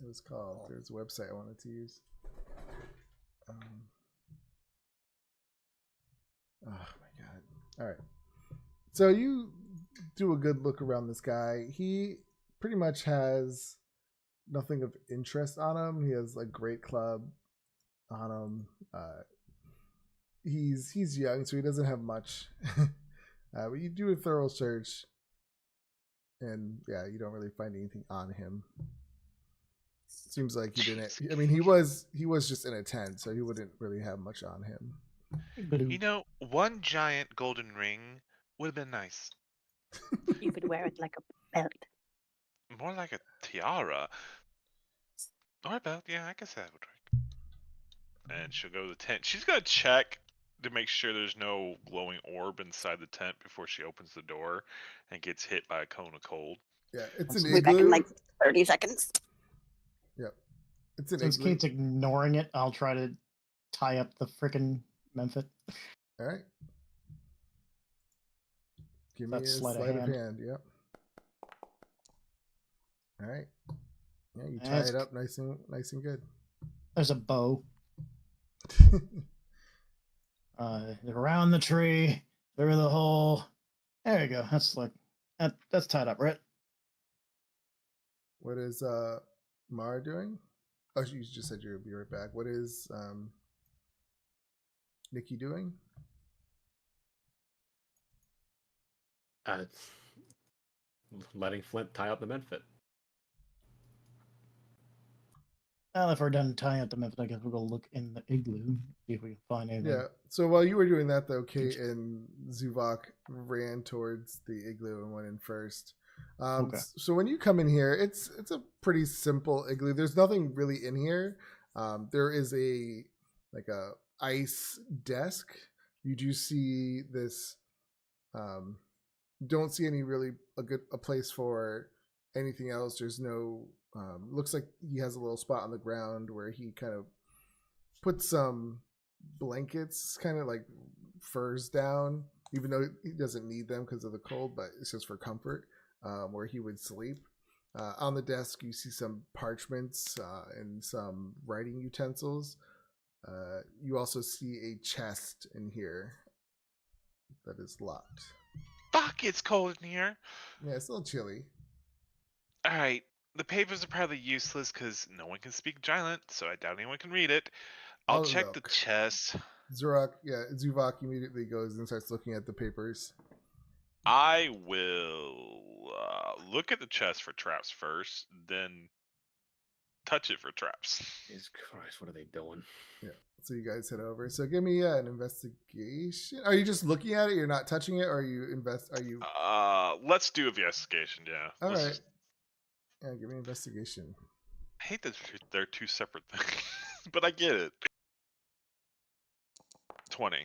it was called. There's a website I wanted to use. Oh my god. All right. So you do a good look around this guy. He pretty much has nothing of interest on him. He has a great club on him. He's young, so he doesn't have much. But you do a thorough search, and yeah, you don't really find anything on him. Seems like he didn't. I mean, he was just in a tent, so he wouldn't really have much on him. You know, one giant golden ring would have been nice. You could wear it like a belt. More like a tiara. Or a belt, yeah, I guess that would work. And she'll go to the tent. She's gonna check to make sure there's no glowing orb inside the tent before she opens the door and gets hit by a cone of cold. Yeah, it's an We'll be back in igloo. like 30 seconds. Yep, it's an Since igloo. Kate's ignoring it, I'll try to tie up the frickin' Memphis. All right. Give me a That's sleight sleight of of hand. hand. Yep. All right. Yeah, you tie That's- it up nice and good. There's a bow. Around the tree, through the hole. There you go. That's like that's tied up, right? What is Mara doing? Oh, you just said you'll be right back. What is Nikki doing? Letting Flint tie up the Medfit. Well, if we're done tying up the Memphis, I guess we'll go look in the igloo, see if we can find anything. Yeah. So while you were doing that, though, Kate and Zuvok ran towards the igloo and went in first. Okay. So when you come in here, it's a pretty simple igloo. There's nothing really in here. There is a ice desk. You do see this. Don't see any really a place for anything else. There's no. Looks like he has a little spot on the ground where he kind of puts some blankets, kind of like furs down, even though he doesn't need them because of the cold, but it's just for comfort, where he would sleep. On the desk, you see some parchments and some writing utensils. You also see a chest in here that is locked. Fuck, it's cold in here. Yeah, it's a little chilly. Alright, the papers are probably useless because no one can speak Giant, so I doubt anyone can read it. I'll check the look. chest. Zuvok immediately goes and starts looking at the papers. I will look at the chest for traps first, then touch it for traps. Jesus Christ, what are they doing? Yeah. So you guys head over. So give me an investigation. Are you just looking at it? You're not touching it, or are you Are you? Let's do investigation. Yeah. All Let's right. just- Yeah, give me investigation. I hate that they're two separate things, but I get it. 20.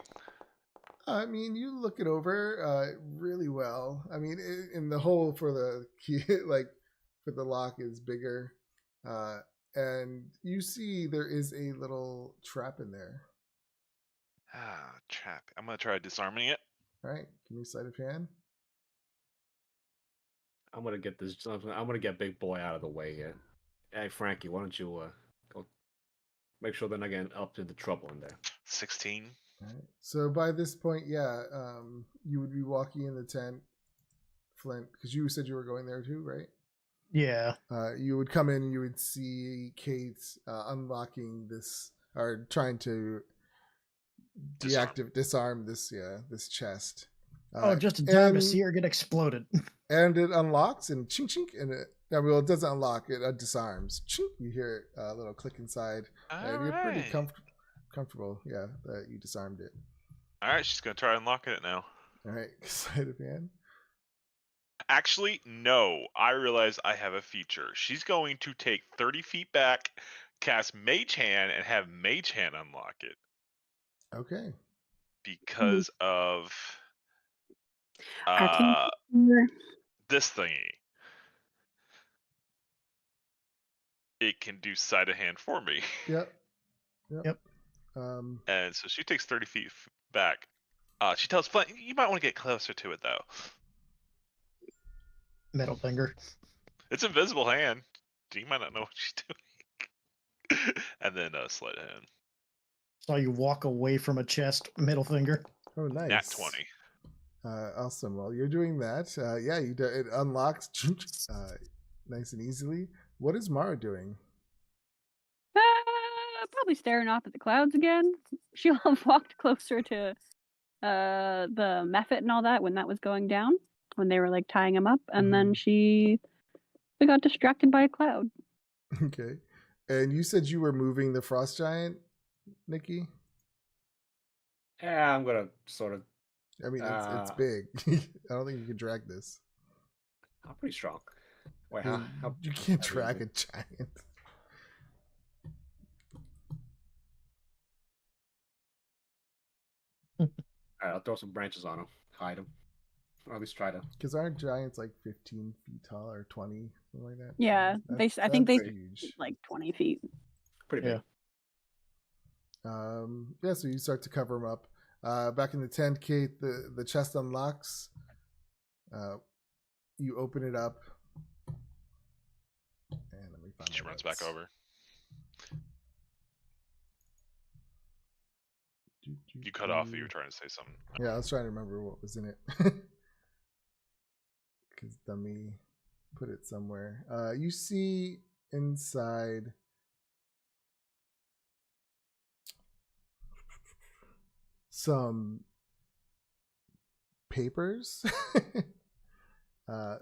I mean, you look it over really well. I mean, in the hole for the key, for the lock is bigger, and you see there is a little trap in there. Ah, trap. I'm gonna try disarming it. All right, give me sleight of hand. I'm gonna get this. I'm gonna get Big Boy out of the way here. Hey, Frankie, why don't you go make sure they're not getting up into trouble in there? 16. All right. So by this point, yeah, you would be walking in the tent, Flint, because you said you were going there too, right? Yeah. You would come in and you would see Kate unlocking this, or trying to disarm this chest. Just in time to and- see her get exploded. And it unlocks and chink chink, and it doesn't unlock, it disarms. Chink, you hear a little click inside, and you're pretty comfortable, yeah, that you disarmed it. Alright, she's gonna try unlocking it now. All right, sleight of hand. Actually, no. I realize I have a feature. She's going to take 30 feet back, cast Mage Hand, and have Mage Hand unlock it. Okay. Because of Arcane- this thingy. It can do sleight of hand for me. Yep. And so she takes 30 feet back. She tells Flint, you might want to get closer to it, though. Metal finger. It's invisible hand. You might not know what she's doing. And then sleight of hand. So you walk away from a chest, middle finger. Oh, nice. Nat 20. Awesome. While you're doing that, yeah, it unlocks nice and easily. What is Mara doing? Probably staring off at the clouds again. She'll have walked closer to the Mephit and all that when that was going down, when they were like tying him up, and then she got distracted by a cloud. Okay. And you said you were moving the frost giant, Nikki? Yeah, I'm gonna sort of. I mean, it's big. I don't think you can drag this. I'm pretty strong. Wait, I mean, how you can't heavy drag is a it? giant. All right, I'll throw some branches on him, hide him, or at least try to. Because aren't giants like 15 feet tall or 20, something like that? Yeah, I think that's they huge. like 20 feet. Pretty big. Yeah, so you start to cover them up. Back in the tent, Kate, the chest unlocks. You open it up. And let me find She my runs notes. back over. You cut off. You were trying to say something. Yeah, I was trying to remember what was in it. Because Dummy put it somewhere. You see inside some papers,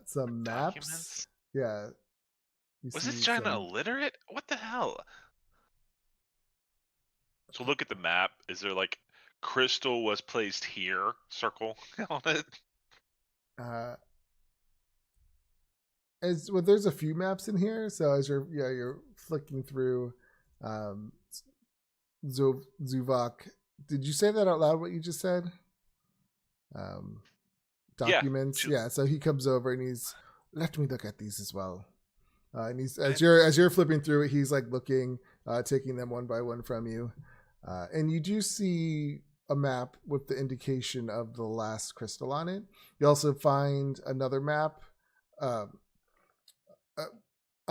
some maps. Documents? Yeah. Was this giant illiterate? What the hell? So look at the map. Is there like crystal was placed here circle on it? There's a few maps in here. So as you're flicking through, Zuvok. Did you say that out loud? What you just said? Documents. Yeah. So he comes over and he's let me look at these as well. And he's as you're flipping through it, he's like looking, taking them one by one from you, and you do see a map with the indication of the last crystal on it. You also find another map. On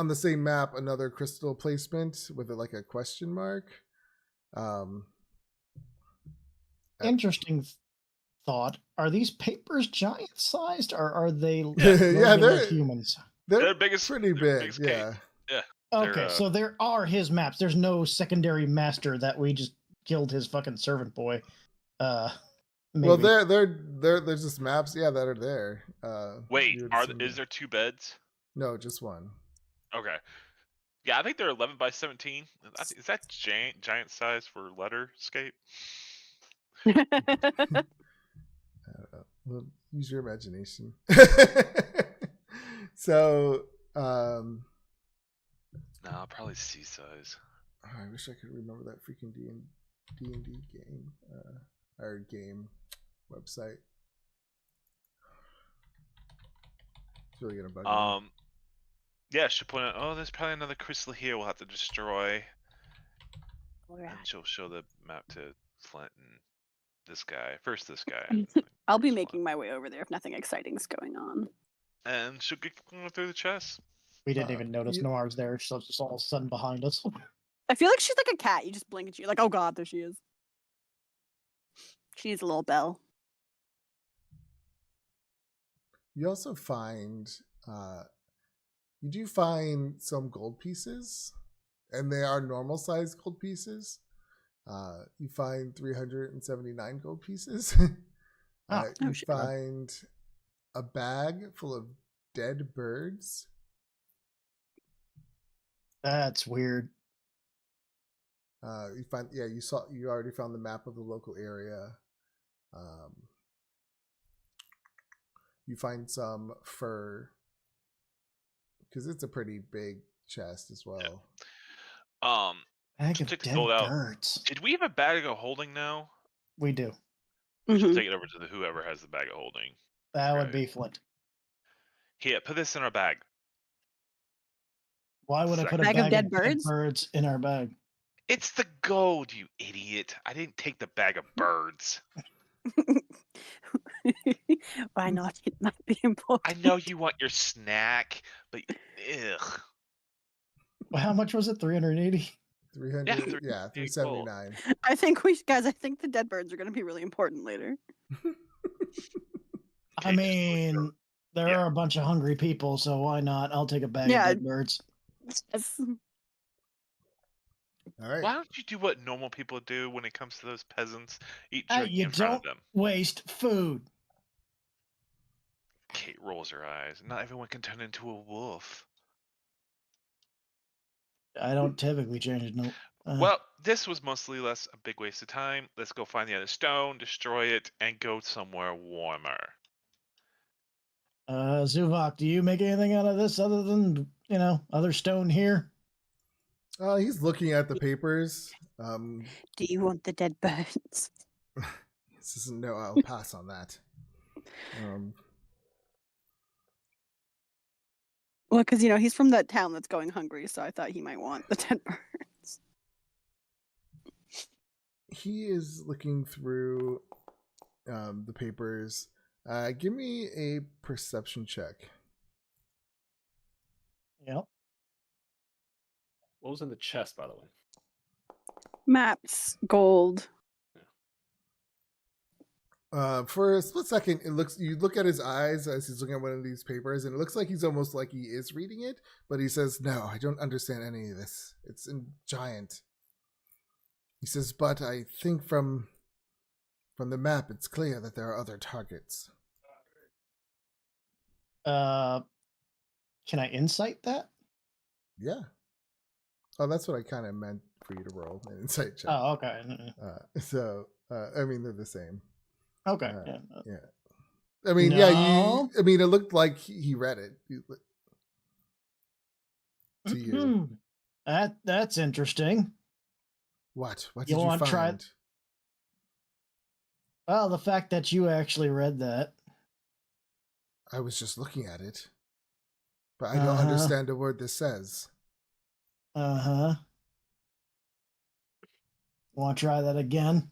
the same map, another crystal placement with like a question mark. Interesting thought. Are these papers giant sized, or are they Yeah, regular humans? They're biggest, pretty they're big. biggest Yeah. Okay, so there are his maps. There's no secondary master that we just killed his fucking servant boy. Maybe. Well, there's just maps. Yeah, that are there. Wait, you would assume is there 2 beds? No, just one. Okay. Yeah, I think they're 11 by 17. Is that giant size for Letterscape? Well, use your imagination. So, No, probably C size. I wish I could remember that freaking D&D game or game website. It's really gonna bug me. Yeah, she'll point out. Oh, there's probably another crystal here. We'll have to destroy. Alright. And she'll show the map to Flint and this guy. First, this guy. I'll be making my way over there if nothing exciting's going on. And she'll get going through the chest. We didn't even notice Noir's there, so it's just all of a sudden behind us. I feel like she's like a cat. You just blink at you, like, oh god, there she is. She needs a little bell. You also find you do find some gold pieces, and they are normal size gold pieces. You find 379 gold pieces. You shit. find a bag full of dead birds. That's weird. You already found the map of the local area. You find some fur, because it's a pretty big chest as well. Bag of take the dead gold out. birds. Did we have a bag of holding now? We do. She'll Mhm. take it over to whoever has the bag of holding. That would Right. be Flint. Here, put this in our bag. Why would I put a Bag bag of dead birds? birds in our bag? It's the gold, you idiot. I didn't take the bag of birds. Why not? It might be important. I know you want your snack, but But ugh. Well, how much was it? 380. 300, yeah, 379. I think I think the dead birds are going to be really important later. I Okay, just mean, there yeah. are a bunch of hungry people, so why not? I'll take a bag Yeah. of dead birds. Yes. All right. Why don't you do what normal people do when it comes to those peasants? Eat Hey, jerky you in front don't of them. waste food. Kate rolls her eyes. Not everyone can turn into a wolf. I don't typically change no. Well, this was mostly less a big waste of time. Let's go find the other stone, destroy it, and go somewhere warmer. Zuvok, do you make anything out of this other than, other stone here? He's looking at the papers. Do you want the dead birds? He says, no, I'll pass on that. Well, because he's from that town that's going hungry, so I thought he might want the dead birds. He is looking through the papers. Give me a perception check. Yep. What was in the chest, by the way? Maps, gold. For a split second, you look at his eyes as he's looking at one of these papers, and it looks like he's almost like he is reading it, but he says, no, I don't understand any of this. It's in giant. He says, but I think from the map, it's clear that there are other targets. Can I insight that? Yeah. Oh, that's what I kind of meant for you to roll an insight check. Oh, okay. I mean, they're the same. Okay. Yeah. I mean, No. it looked like he read it to you. That's interesting. What did You you wanna find? try it? Well, the fact that you actually read that. I was just looking at it, but I don't understand a word this says. Uh-huh. Want to try that again?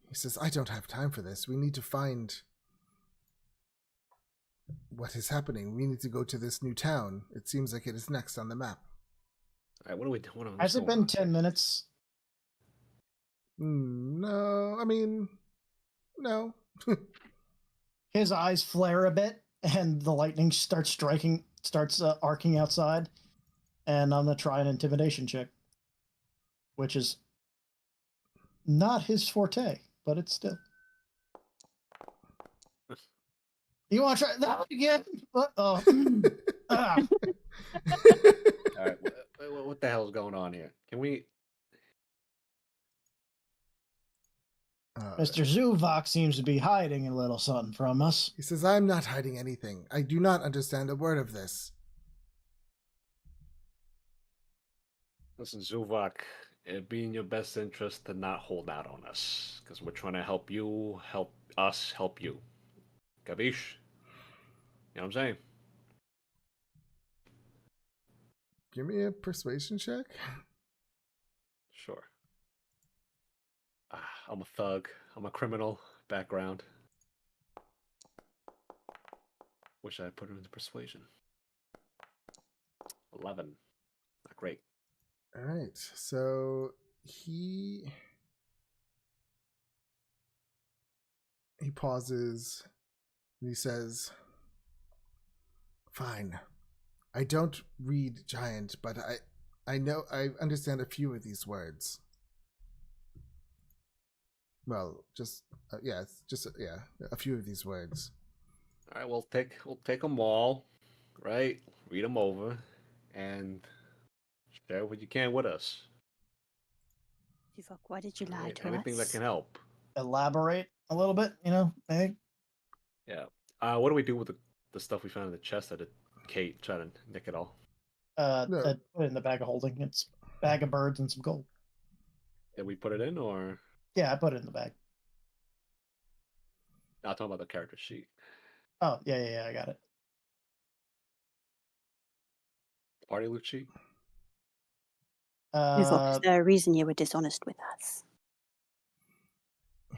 He says, I don't have time for this. We need to find what is happening. We need to go to this new town. It seems like it is next on the map. All right, what are we doing? Has it been 10 minutes? No, I mean, no. His eyes flare a bit, and the lightning starts arcing outside. And I'm going to try an intimidation check, which is not his forte, but it's still. You want to try that again? All right, what the hell is going on here? Can we? Mr. Zuvok seems to be hiding a little something from us. He says, I'm not hiding anything. I do not understand a word of this. Listen, Zuvok, it'd be in your best interest to not hold out on us, because we're trying to help you, help us, help you. Gabish? You know what I'm saying? Give me a persuasion check. Sure. I'm a thug. I'm a criminal background. Wish I had put it into persuasion. 11. Not great. All right. So he pauses and he says, fine. I don't read giant, but I understand a few of these words. Well, just a few of these words. All right, we'll take them all, right? Read them over, and share what you can with us. Zuvok, why did you lie Right? to Anything us? that can help. Elaborate a little bit, maybe. Yeah. What do we do with the stuff we found in the chest that Kate tried to nick it all? No. Put it in the bag of holding. It's a bag of birds and some gold. Did we put it in, or? Yeah, I put it in the bag. I'll talk about the character sheet. Oh, yeah, I got it. Party loot sheet? Zuvok, is there a reason you were dishonest with us?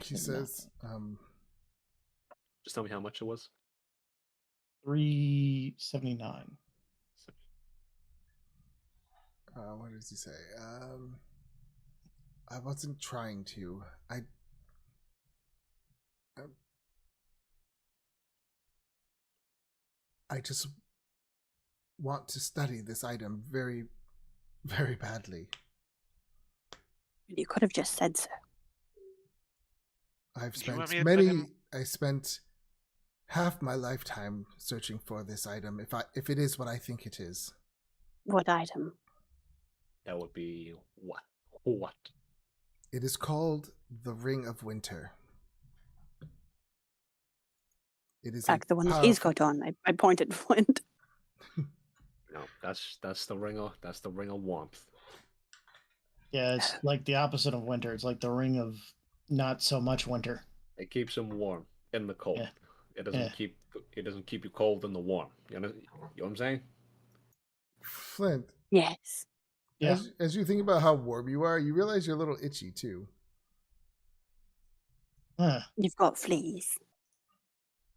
He says, Just tell me how much it was. 379. What does he say? I wasn't trying to. I just want to study this item very, very badly. You could have just said so. I've You want spent me to put him- I spent half my lifetime searching for this item. If it is what I think it is, What item? That would be what? What? it is called the Ring of Winter. It is Like the one that he's got on. I pointed Flint. No, that's the ring of warmth. Yeah, it's like the opposite of winter. It's like the ring of not so much winter. It keeps him warm in the cold. Yeah. It doesn't keep you cold in the warm. You know what I'm saying? Flint, Yes. Yeah. as you think about how warm you are, you realize you're a little itchy too. Huh. You've got fleas.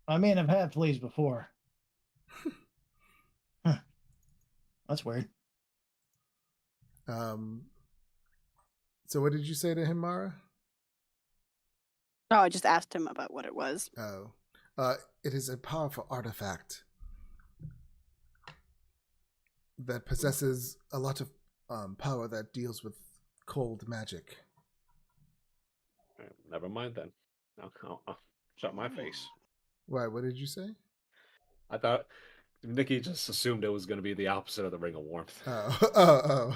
I mean, I've had fleas before. Huh. That's weird. So what did you say to him, Mara? Oh, I just asked him about what it was. Oh, it is a powerful artifact that possesses a lot of power that deals with cold magic. Never mind then. I'll shut my face. Why? What did you say? I thought Nikki just assumed it was going to be the opposite of the ring of warmth. Oh.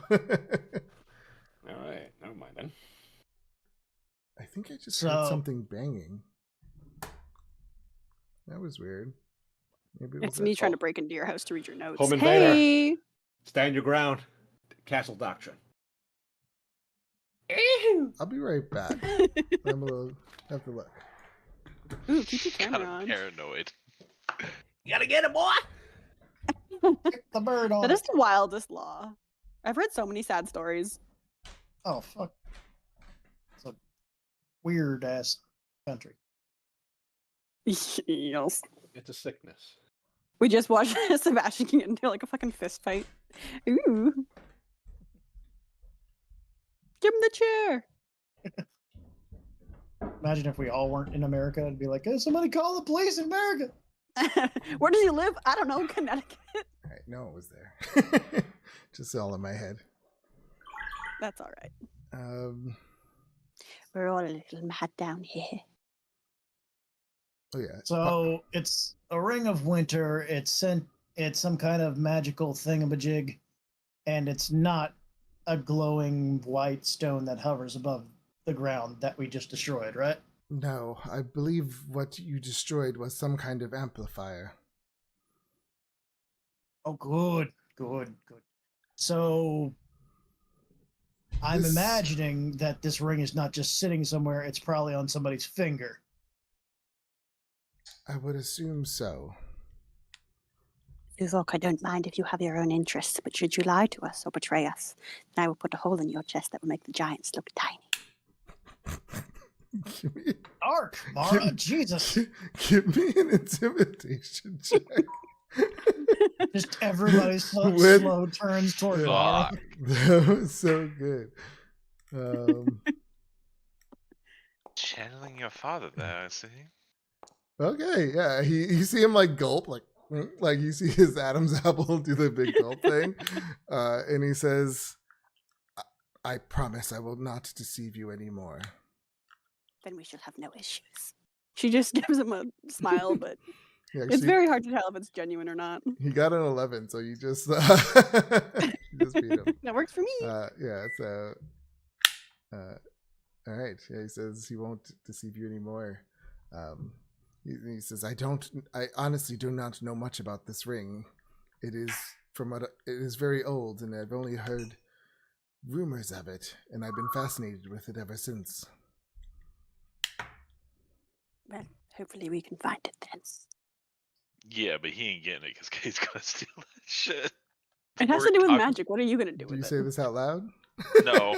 All right, never mind then. I think I just heard something banging. That was weird. Maybe It's me trying to break into your house to read your notes. Home invader. Hey! Stand your ground. Castle doctrine. I'll be right back. I'm a little have to look. Ooh, keep your Kind camera of on. paranoid. You gotta get it, boy. Kick the bird on. That is the wildest law. I've read so many sad stories. Oh, fuck. It's a weird ass country. Yes. It's a sickness. We just watched Sebastian get into like a fucking fist fight. Ooh. Give him the chair. Imagine if we all weren't in America. It'd be like, hey, somebody call the police in America. Where does he live? I don't know. Connecticut. All right, no, it was there. Just all in my head. That's all right. We're all a little mad down here. Oh yeah. So it's a ring of winter. It's some kind of magical thingamajig, and it's not a glowing white stone that hovers above the ground that we just destroyed, right? No, I believe what you destroyed was some kind of amplifier. Oh, good. So I'm This- imagining that this ring is not just sitting somewhere, it's probably on somebody's finger. I would assume so. Look, I don't mind if you have your own interests, but should you lie to us or betray us, then I will put a hole in your chest that will make the giants look tiny. Give me, Ark, Mara, Jesus. give me an intimidation check. Just everybody slow With- turns toward Mara. Fuck. That was so good. Channeling your father there, I see. Okay, yeah. You see him like gulp, like you see his Adam's apple do the big gulp thing, and he says, "I promise I will not deceive you anymore." Then we shall have no issues. She just gives him a smile, but He it's actually- very hard to tell if it's genuine or not. He got an 11, so you just you just beat him. That works for me. Yeah. So, all right. Yeah, he says he won't deceive you anymore. He says, I honestly do not know much about this ring. It is very old, and I've only heard rumors of it, and I've been fascinated with it ever since. Well, hopefully we can find it then. Yeah, but he ain't getting it because Kate's gonna steal that shit. It has to We're do with talking- magic. What are you gonna do Do with you it? say this out loud? No,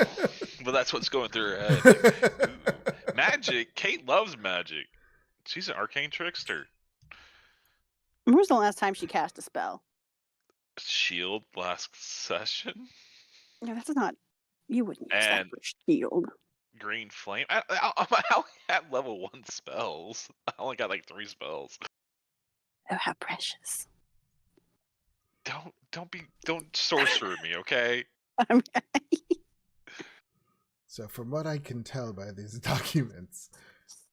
but that's what's going through her head. Like, ooh, magic. Kate loves magic. She's an arcane trickster. When was the last time she cast a spell? Shield last session. No, that's not. You wouldn't use that And for shield. Green Flame. I only had level 1 spells. I only got like 3 spells. Oh, how precious. Don't sorcerer me, okay? I'm- So from what I can tell by these documents,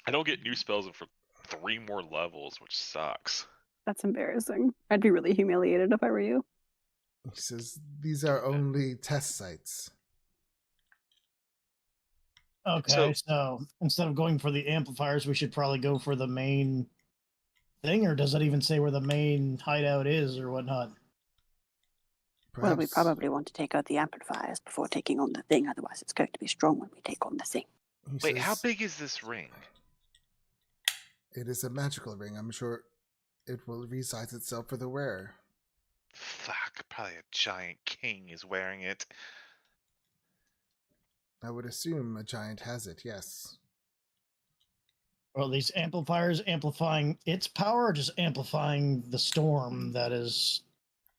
I don't get new spells for 3 more levels, which sucks. That's embarrassing. I'd be really humiliated if I were you. he says these are only test sites. Okay, so instead of going for the amplifiers, we should probably go for the main thing, or does it even say where the main hideout is or whatnot? Well, we Perhaps probably want to take out the amplifiers before taking on the thing, otherwise it's going to be strong when we take on the thing. he Wait, how says big is this ring? it is a magical ring. I'm sure it will resize itself for the wearer. Fuck, probably a giant king is wearing it. I would assume a giant has it, yes. Well, these amplifiers amplifying its power, or just amplifying the storm that is.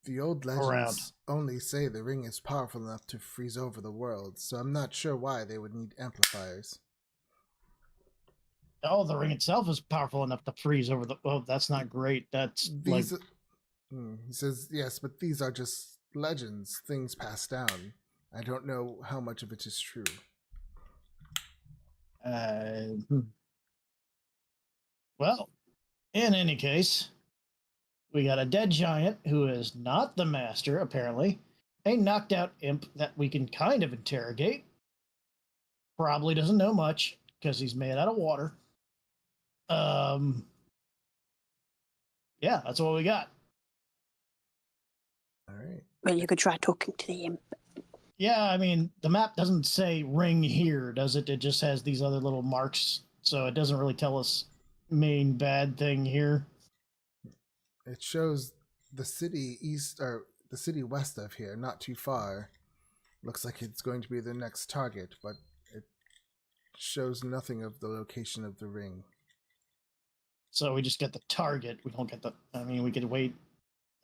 The old Around. legends only say the ring is powerful enough to freeze over the world, so I'm not sure why they would need amplifiers. Oh, the ring itself is powerful enough to freeze over the. Oh, that's not great. That's like. These, he says, yes, but these are just legends, things passed down. I don't know how much of it is true. Well, in any case, we got a dead giant who is not the master, apparently. A knocked out imp that we can kind of interrogate. Probably doesn't know much because he's made out of water. Yeah, that's what we got. All right. Well, you could try talking to the imp. Yeah, I mean, the map doesn't say ring here, does it? It just has these other little marks, so it doesn't really tell us main bad thing here. It shows the city east or the city west of here, not too far. Looks like it's going to be the next target, but it shows nothing of the location of the ring. So we just get the target. We don't get the. I mean, we could wait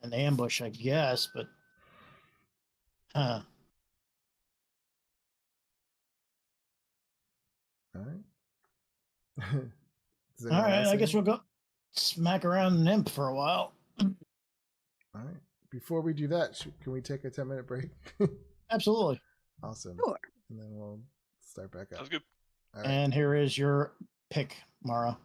an ambush, I guess, but. Huh. All right. Does All anyone right, else I have guess any- we'll go smack around an imp for a while. All right. Before we do that, can we take a 10-minute break? Absolutely. Awesome. Sure. And then we'll start back up. Sounds good. All right. And here is your pick, Mara.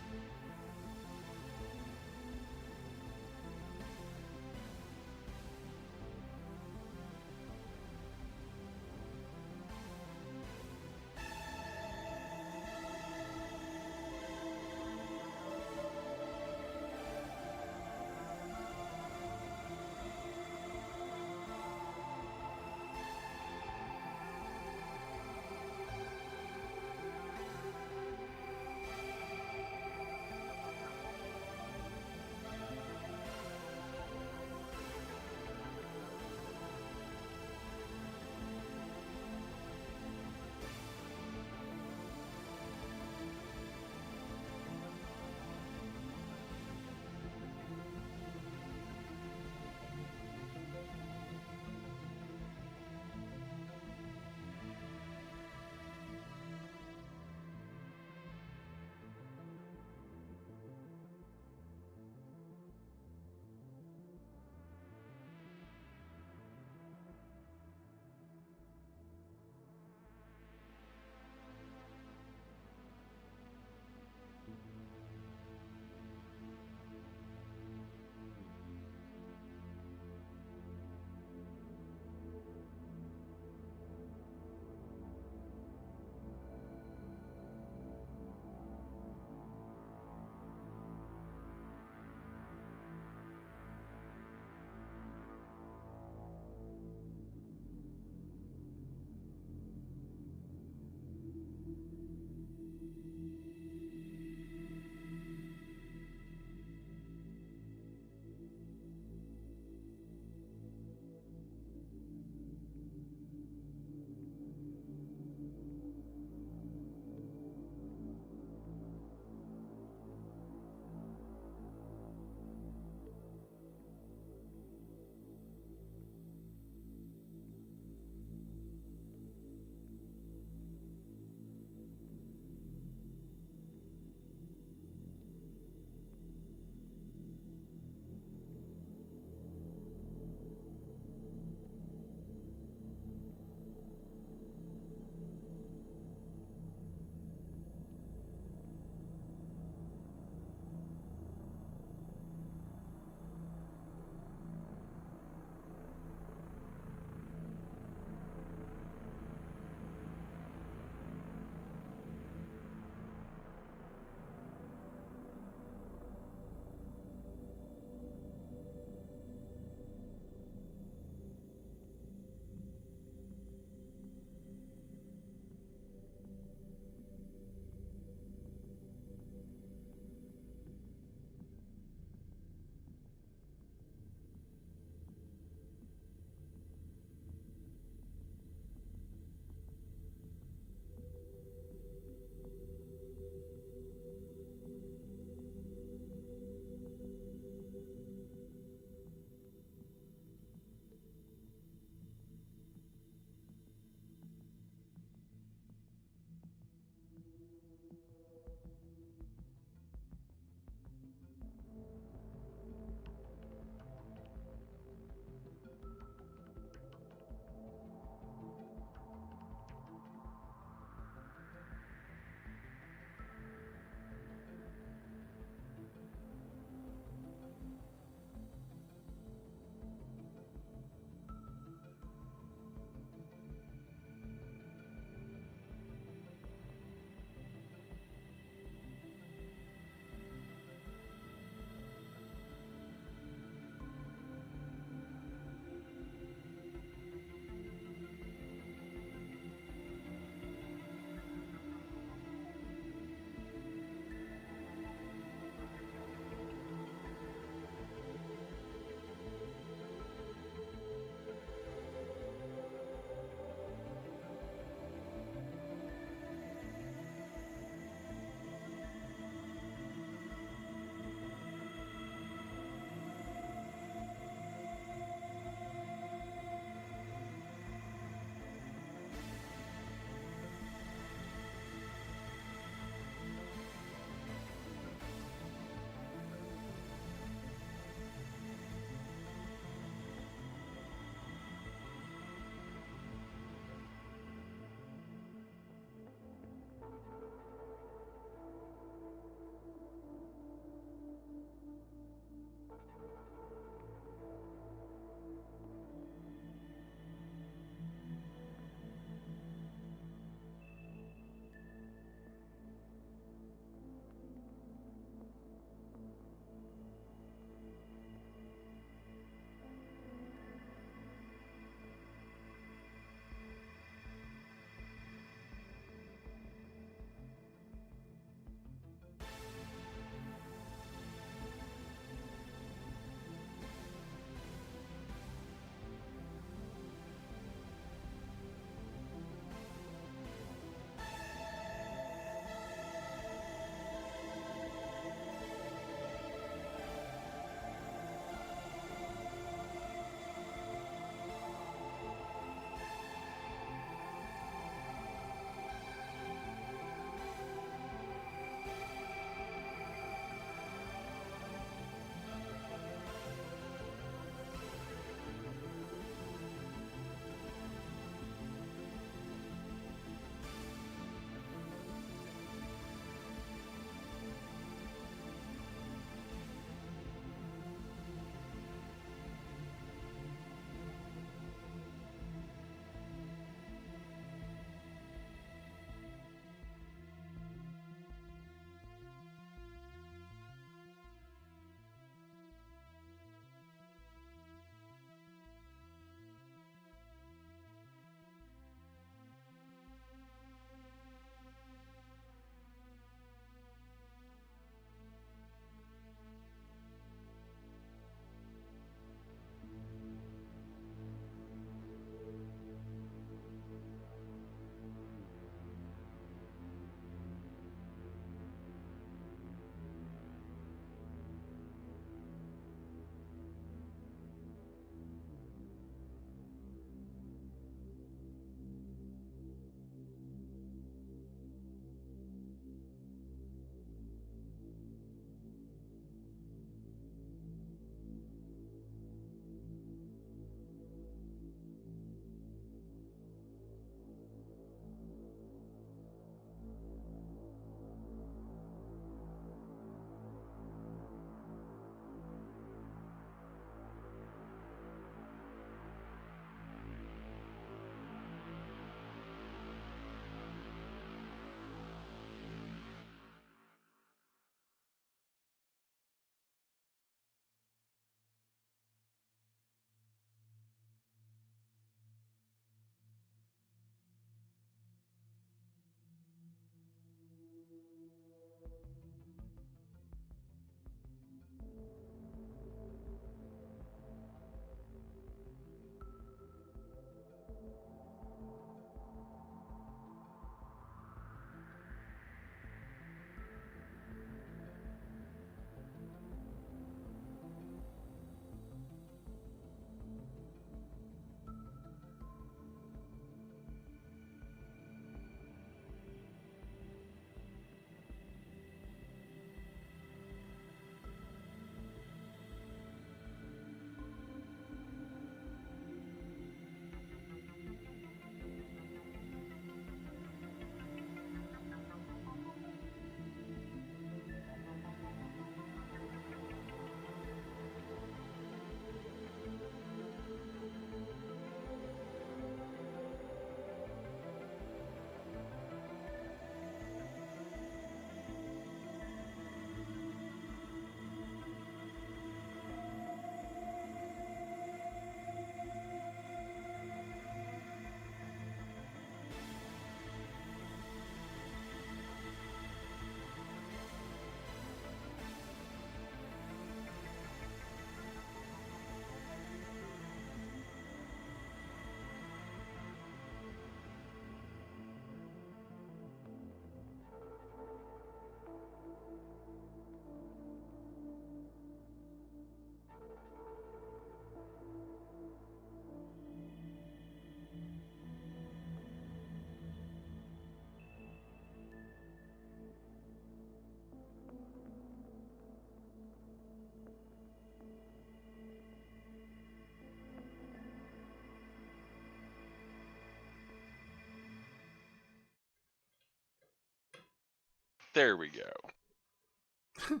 There we go.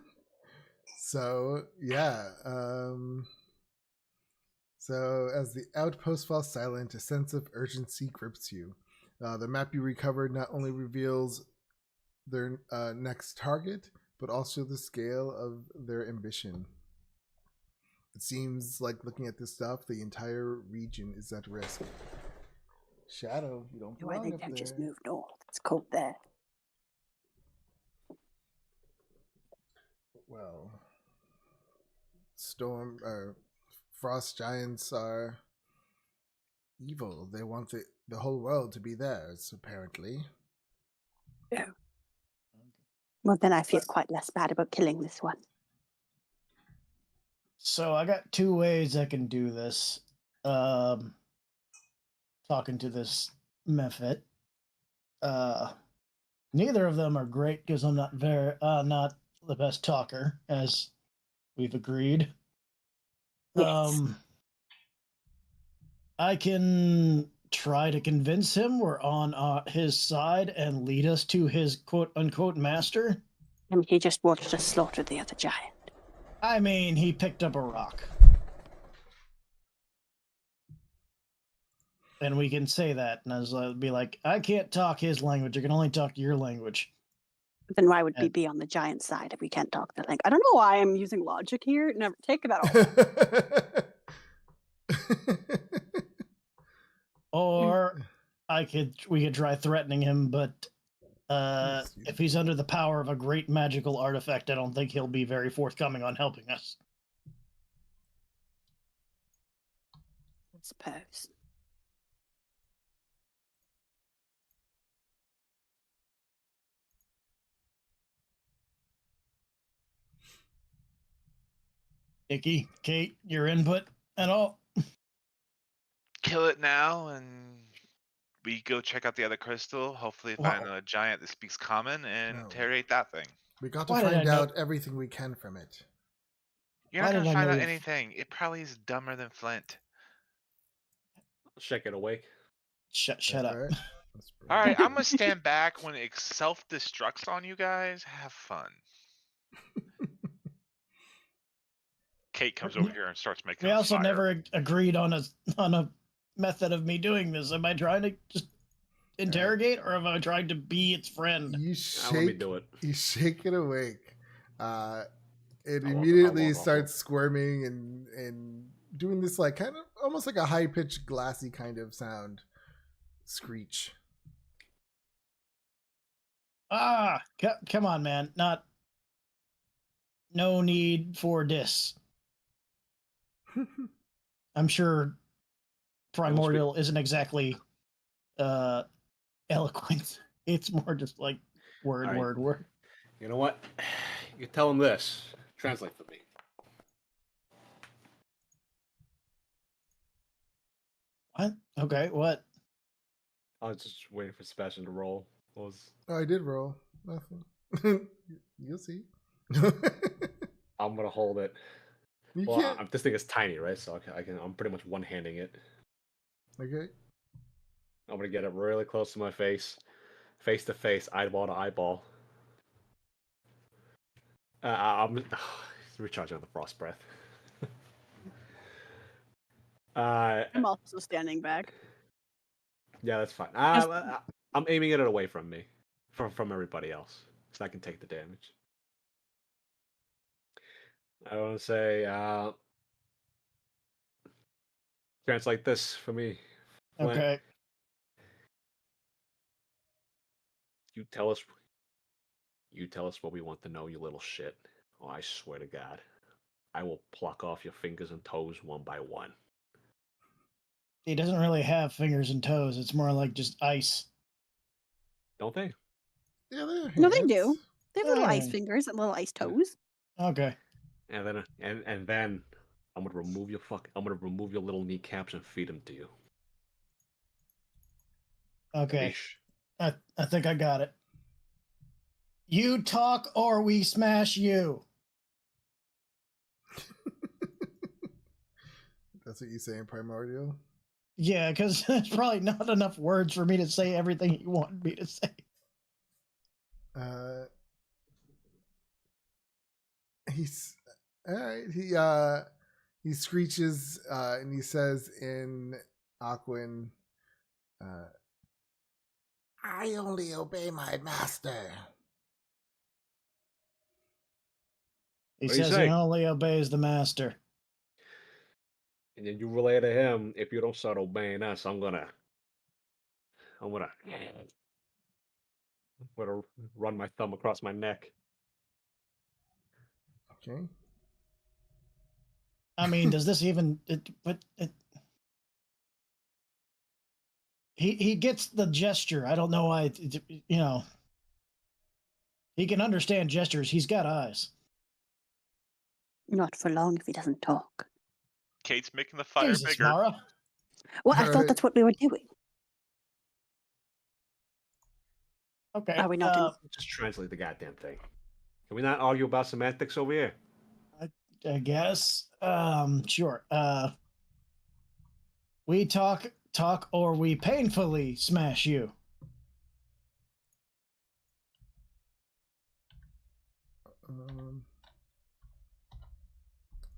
So yeah, so as the outpost falls silent, a sense of urgency grips you. The map you recovered not only reveals their next target, but also the scale of their ambition. It seems like, looking at this stuff, the entire region is at risk. Shadow, you don't Do I belong think up they've there. just moved north? It's cold there. Well, frost giants are evil. They want the whole world to be theirs, apparently. Well, then I feel quite less bad about killing this one. So I got two ways I can do this. Talking to this Mephit. Neither of them are great because I'm not not the best talker, as we've agreed. Yes. I can try to convince him we're on his side and lead us to his quote-unquote master. And he just watched us slaughter the other giant. I mean, he picked up a rock. And we can say that, and I'll be like, I can't talk his language, I can only talk your language. Then why would we And- be on the giant side if we can't talk the language? I don't know why I'm using logic here. Never take that all. Or we could try threatening him, but if he's under the power of a great magical artifact, I don't think he'll be very forthcoming on helping us. I suppose. Icky, Kate, your input at all? Kill it now, and we go check out the other crystal. Hopefully, find Wow. a giant that speaks common and No. interrogate that thing. We got to Why did I find know- out everything we can from it. You're Why not did gonna I find know out if- anything. It probably is dumber than Flint. Shake it awake. Shut up. Alright. That's pretty All right, good. I'm gonna stand back when it self-destructs on you guys. Have fun. Kate comes over here and starts making. We a also fire. never agreed on a method of me doing this. Am I trying to just interrogate, or am I trying to be its friend? You Now let me shake. do it. You shake it awake. It I immediately won't starts squirming and doing this, like, kind of almost like a high pitched glassy kind of sound screech. Come on, man. No need for this. I'm sure Primordial isn't exactly eloquent. It's more just like word, All right. word. You know what? You tell him this. Translate for me. What? Okay, what? I was just waiting for Sebastian to roll. What was? Oh, I did roll. Nothing. You'll see. I'm gonna hold it. You Well, can't. this thing is tiny, right? So I'm pretty much one-handing it. Okay. I'm gonna get it really close to my face to face, eyeball to eyeball. I'm recharging on the frost breath. I'm also standing back. Yeah, that's fine. I'm aiming it away from me, from everybody else, so I can take the damage. I want to say, translate this for me. Flint. Okay. You tell us what we want to know, you little shit. Oh, I swear to God, I will pluck off your fingers and toes one by one. He doesn't really have fingers and toes. It's more like just ice. Don't they? Yeah, they're No, they hands. do. They have little ice Oh. fingers and little ice toes. Okay. And then I'm gonna remove your little kneecaps and feed them to you. Okay. Yeesh. I think I got it. You talk or we smash you. That's what you say in Primordial. Yeah, because there's probably not enough words for me to say everything you wanted me to say. He's all right. He screeches and he says in Aquan, I only obey my master. He What do you says he say? only obeys the master. And then you relay to him, if you don't start obeying us, I'm gonna run my thumb across my neck. Okay. I mean, does this even? He gets the gesture. I don't know why. You know, he can understand gestures. He's got eyes. Not for long if he doesn't talk. Kate's making the fire Jesus, bigger. Mara. Well, I Alright. thought that's what we were doing. Okay. Are we not in? Just translate the goddamn thing. Can we not argue about semantics over here? I guess. Sure. We talk, or we painfully smash you.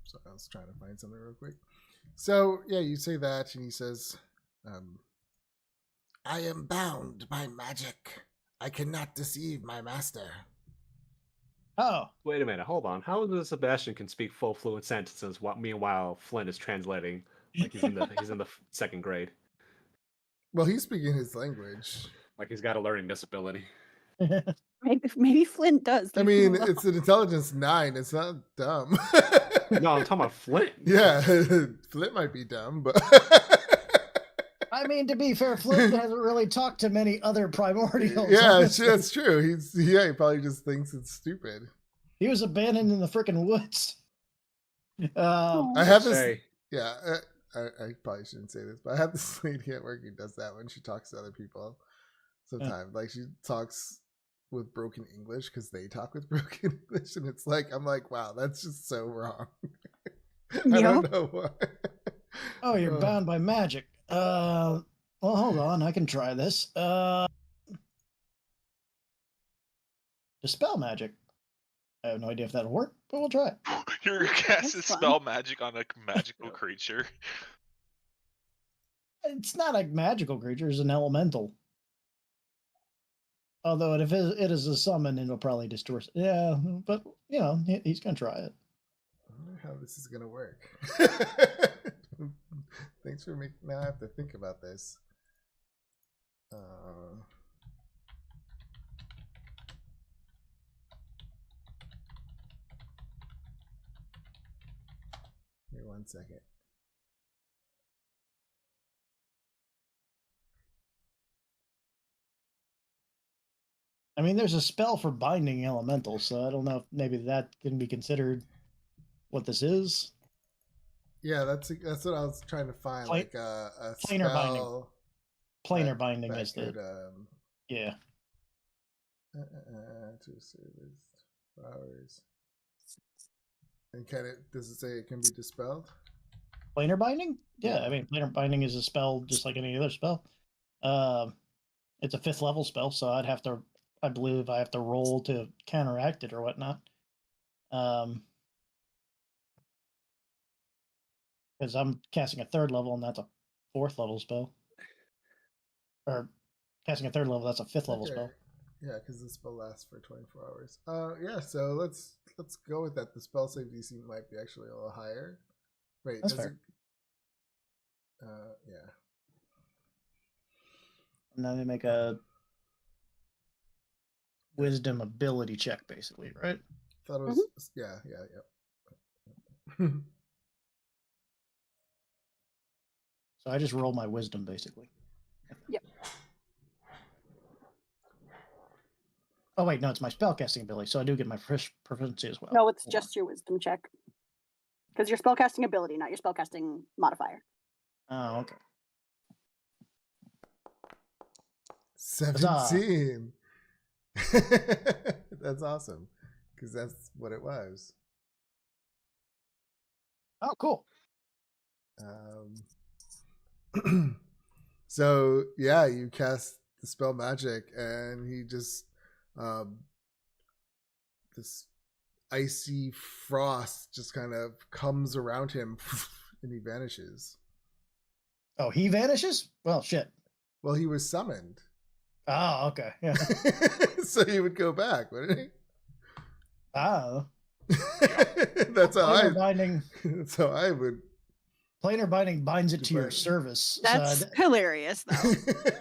So I was trying to find something real quick. So yeah, you say that, and he says, I am bound by magic. I cannot deceive my master. Oh, Wait a minute, hold on. How is it Sebastian can speak full fluent sentences meanwhile Flynn is translating like he's in the second grade? Well, he's speaking his language. Like he's got a learning disability. Maybe Flint does. I Leave him mean, alone. it's an intelligence 9. It's not dumb. No, I'm talking about Flint. Yeah, Flint might be dumb, but I mean, to be fair, Flint hasn't really talked to many other primordials. yeah, honestly. that's true. He probably just thinks it's stupid. He was abandoned in the freaking woods. I have this. Say, Yeah, I probably shouldn't say this, but I have this lady at work who does that when she talks to other people. Sometimes, like she talks with broken English because they talk with broken English, and it's like I'm like, wow, that's just so wrong. I don't know why. Oh, you're bound by magic. Well, hold on. I can try this. Dispel magic. I have no idea if that'll work, but we'll try it. You're gonna cast a That's fun. spell magic on a magical creature. It's not a magical creature; it's an elemental. Although if it is a summon, it'll probably distort. Yeah, but you know he's gonna try it. I wonder how this is gonna work. Thanks for making. Now I have to think about this. Give me 1 second. I mean, there's a spell for binding elementals, so I don't know if maybe that can be considered what this is. Yeah, that's what I was trying to find. Pla- Like a planar binding. spell. Planar binding that is the could, yeah. to service flowers. And does it say it can be dispelled? Planar binding? Yeah, Yeah. I mean, planar binding is a spell just like any other spell. It's a 5th level spell, so I believe I have to roll to counteract it or whatnot. Because I'm casting a 3rd level and that's a 4th level spell. Or casting a 3rd level, that's a 5th level spell. Yeah, because the spell lasts for 24 hours. Yeah, so let's go with that. The spell save DC might be actually a little higher. Wait, That's does fair. it? Yeah. And then they make a wisdom ability check, basically, right? Thought it was. Yeah. So I just roll my wisdom, basically. Yep. Oh wait, no, it's my spellcasting ability, so I do get my proficiency as well. No, it's Hold just your wisdom check. Because your spellcasting ability, not your spellcasting modifier. on. Oh, okay. 17. That's awesome, because that's what it was. Oh, cool. So yeah, you cast the spell magic, and he just this icy frost just kind of comes around him and he vanishes. Oh, he vanishes? Well, shit. Well, he was summoned. Oh, okay. Yeah. So he would go back, wouldn't he? Oh. That's how Planar binding. that's how I would. Planar binding binds it to your Right. service. That's So hilarious, though.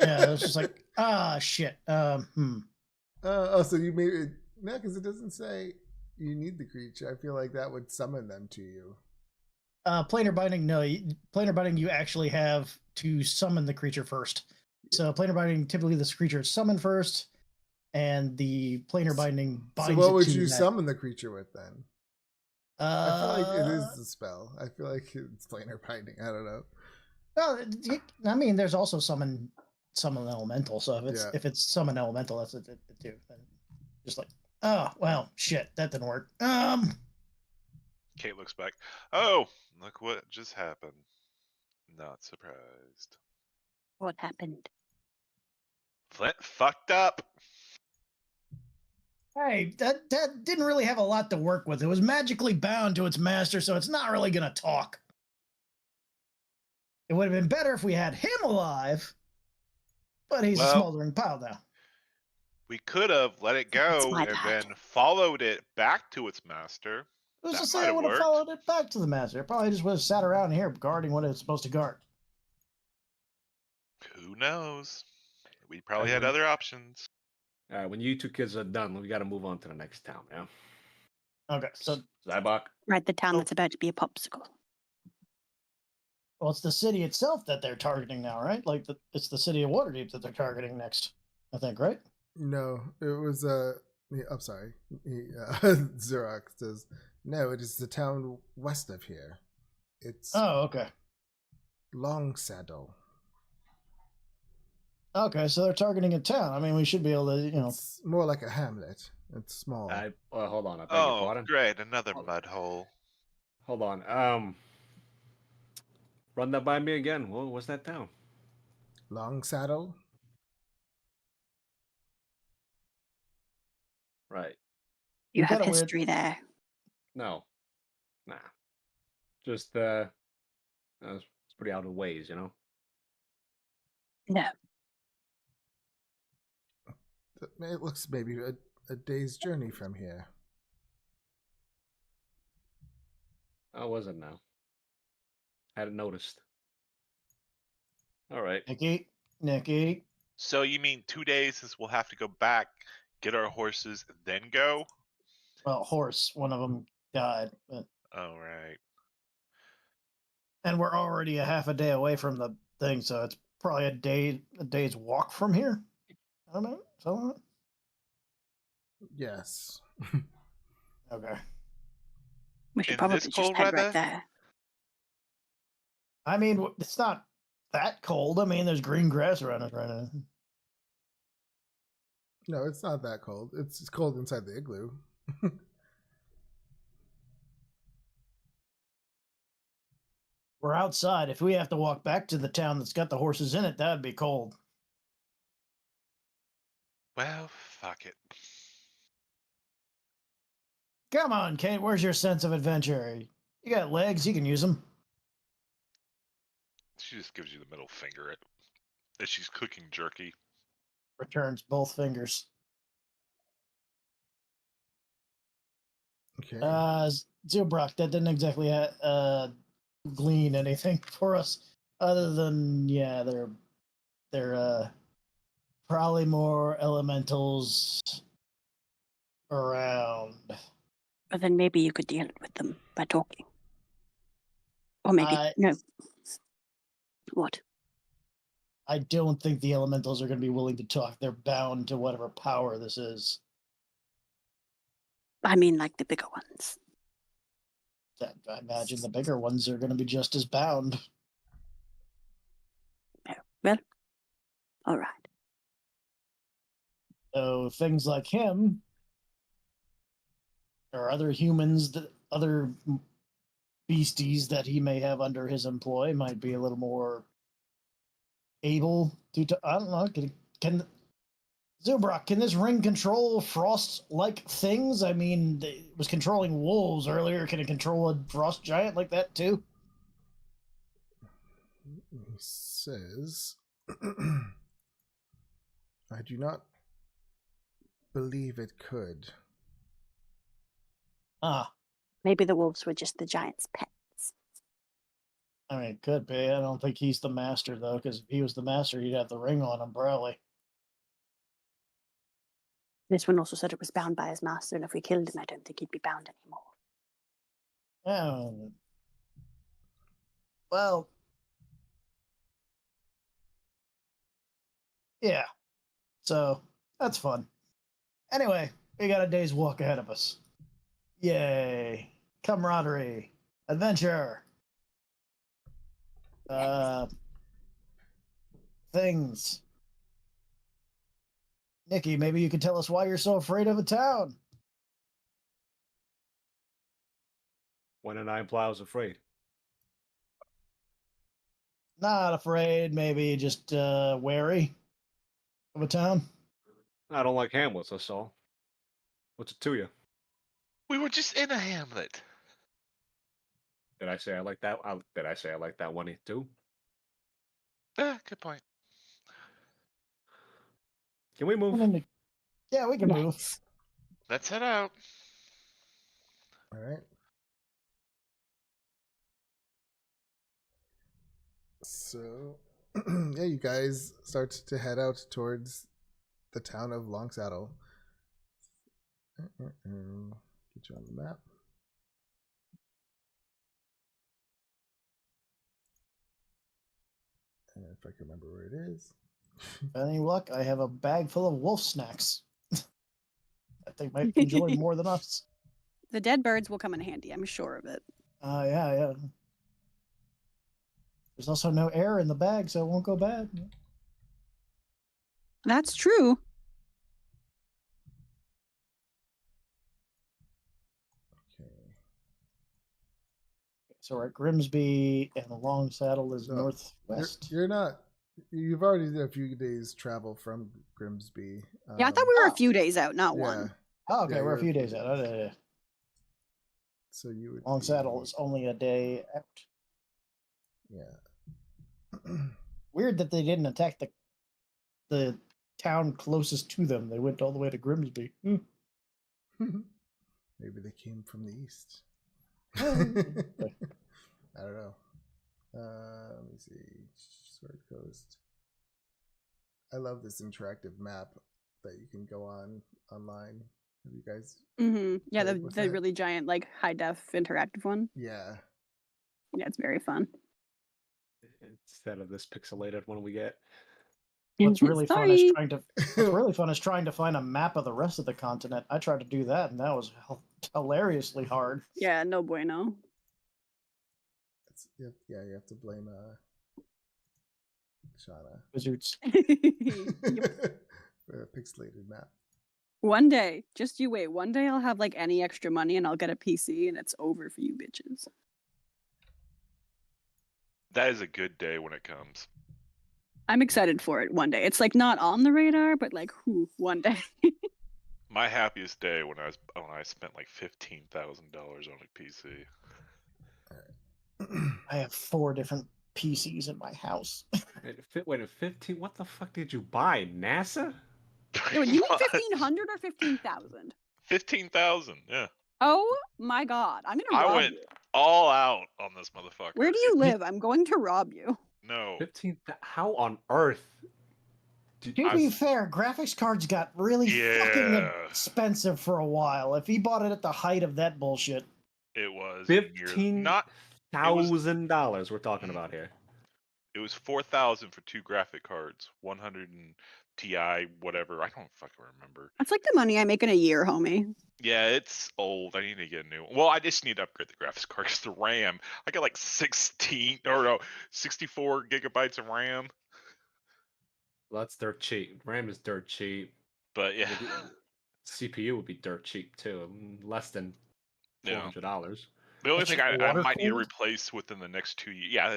yeah, it's just like, shit. Oh, so you made it. No, because it doesn't say you need the creature. I feel like that would summon them to you. Planar binding, no. Planar binding, you actually have to summon the creature first. So planar binding, typically this creature is summoned first, and the planar binding binds So what it would to you that. summon the creature with then? I feel like it is the spell. I feel like it's planar binding. I don't know. Well, I mean, there's also summon elemental. So Yeah. if it's summon elemental, that's it too. Then just like, oh well, shit, that didn't work. Kate looks back. Oh, look what just happened. Not surprised. What happened? Flint fucked up. Hey, that didn't really have a lot to work with. It was magically bound to its master, so it's not really gonna talk. It would have been better if we had him alive, but he's a Well, smoldering pile now. We could have let it That's go my and bad. then followed it back to its master. Who's That to say might I have would have worked. followed it back to the master? It probably just would have sat around here guarding what it's supposed to guard. Who knows? We probably I had would- other options. All right, when you two kids are done, we got to move on to the next town. Yeah. Okay, so Zybok. Right, the town Oh. that's about to be a popsicle. well, it's the city itself that they're targeting now, right? Like it's the city of Waterdeep that they're targeting next, I think, right? No, it was I'm sorry. Xerox says no. It is the town west of here. It's Oh, okay. Long Saddle. Okay, so they're targeting a town. I mean, we should be able to, It's more like a hamlet. It's small. Hold on. I beg your Oh, pardon. great. Another Hold- mud hole. Hold on. Run that by me again. What's that town? Long Saddle. Right. You You've have got a weird- history there. No. Nah. Just it's pretty out of the ways, you know. No. It looks maybe a day's journey from here. How was it now? Hadn't noticed. All right. Nikki. So you mean 2 days since we'll have to go back, get our horses, then go? Well, horse, one of them died, Oh, right. and we're already a half a day away from the thing, so it's probably a day's walk from here. I don't know. So Yes. okay. We should In probably this just cold head weather? right there. I mean, it's not that cold. I mean, there's green grass around us right now. No, it's not that cold. It's cold inside the igloo. We're outside. If we have to walk back to the town that's got the horses in it, that'd be cold. Well, fuck it. Come on, Kate. Where's your sense of adventure? You got legs. You can use them. She just gives you the middle finger as she's cooking jerky. Returns both fingers. Okay. Zubrak, that didn't exactly glean anything for us, other than they're probably more elementals around. But then maybe you could deal with them by talking. Or maybe no. What? I don't think the elementals are going to be willing to talk. They're bound to whatever power this is. I mean, like the bigger ones. I imagine the bigger ones are going to be just as bound. Well, all right. So things like him or other humans, other beasties that he may have under his employ might be a little more able to. I don't know. Can Zubrak, can this ring control frost-like things? I mean, it was controlling wolves earlier. Can it control a frost giant like that too? He says, I do not believe it could. Ah, Maybe the wolves were just the giant's pets. I mean, it could be. I don't think he's the master though, because if he was the master, he'd have the ring on him, probably. This one also said it was bound by his master, and if we killed him, I don't think he'd be bound anymore. Oh, well, yeah. So that's fun. Anyway, we got a day's walk ahead of us. Yay! Camaraderie, adventure, things. Nikki, maybe you could tell us why you're so afraid of a town. When an iron plow is afraid. Not afraid, maybe just wary of a town. I don't like Hamlets, that's all. What's it to you? We were just in a hamlet. Did I say I like that? Did I say I like that one too? Good point. Can we move? Yeah, we can move. Yes. Let's head out. All right. So, yeah, you guys start to head out towards the town of Longsaddle. Get you on the map. And if I can remember where it is. Any luck? I have a bag full of wolf snacks. That they might enjoy more than us. The dead birds will come in handy, I'm sure of it. Yeah. There's also no air in the bag, so it won't go bad. That's true. Okay. So we're at Grimsby, and the Long Saddle is No, northwest. You're not. You've already did a few days travel from Grimsby. Yeah, I thought we were Oh. a few days out, not Yeah. one. Oh, okay, Yeah, we're a you're few days out. So you would. Long be- Saddle is only a day out. Yeah. Weird that they didn't attack the town closest to them. They went all the way to Grimsby. Maybe they came from the east. I don't know. Let me see. Sword Coast. I love this interactive map that you can go on online. Have you guys? Yeah, played with the that? really giant, like, high def interactive one. Yeah. Yeah, it's very fun. Instead of this pixelated one we get. What's really fun is Sorry. trying to find a map of the rest of the continent. I tried to do that, and that was hilariously hard. Yeah, no bueno. You have to blame Shauna Wizards. for a pixelated map. One day, just you wait. One day I'll have like any extra money and I'll get a PC and it's over for you bitches. That is a good day when it comes. I'm excited for it one day. It's like not on the radar, but like one day. My happiest day when I spent like $15,000 on a PC. I have 4 different PCs in my house. Wait, a 15? What the fuck did you buy? NASA? You mean What? 1,500 or 15,000? 15,000. Yeah. Oh my god! I'm gonna I rob went you. all out on this motherfucker. Where do you live? I'm going to rob you. No. 15? How on earth? To be fair, graphics cards got really fucking Yeah. expensive for a while. If he bought it at the height of that bullshit. It was $15,000 we're talking about here. It was 4,000 for 2 graphic cards, 100 and Ti, whatever. I don't fucking remember. That's like the money I make in a year, homie. Yeah, it's old. I need to get a new one. Well, I just need to upgrade the graphics card because the RAM. I got like 64 gigabytes of RAM. Well, that's dirt cheap. RAM is dirt cheap. But yeah, CPU would be dirt cheap too. Less than $400. The only That's thing just I water might need to cooled? replace within the next 2 years. Yeah,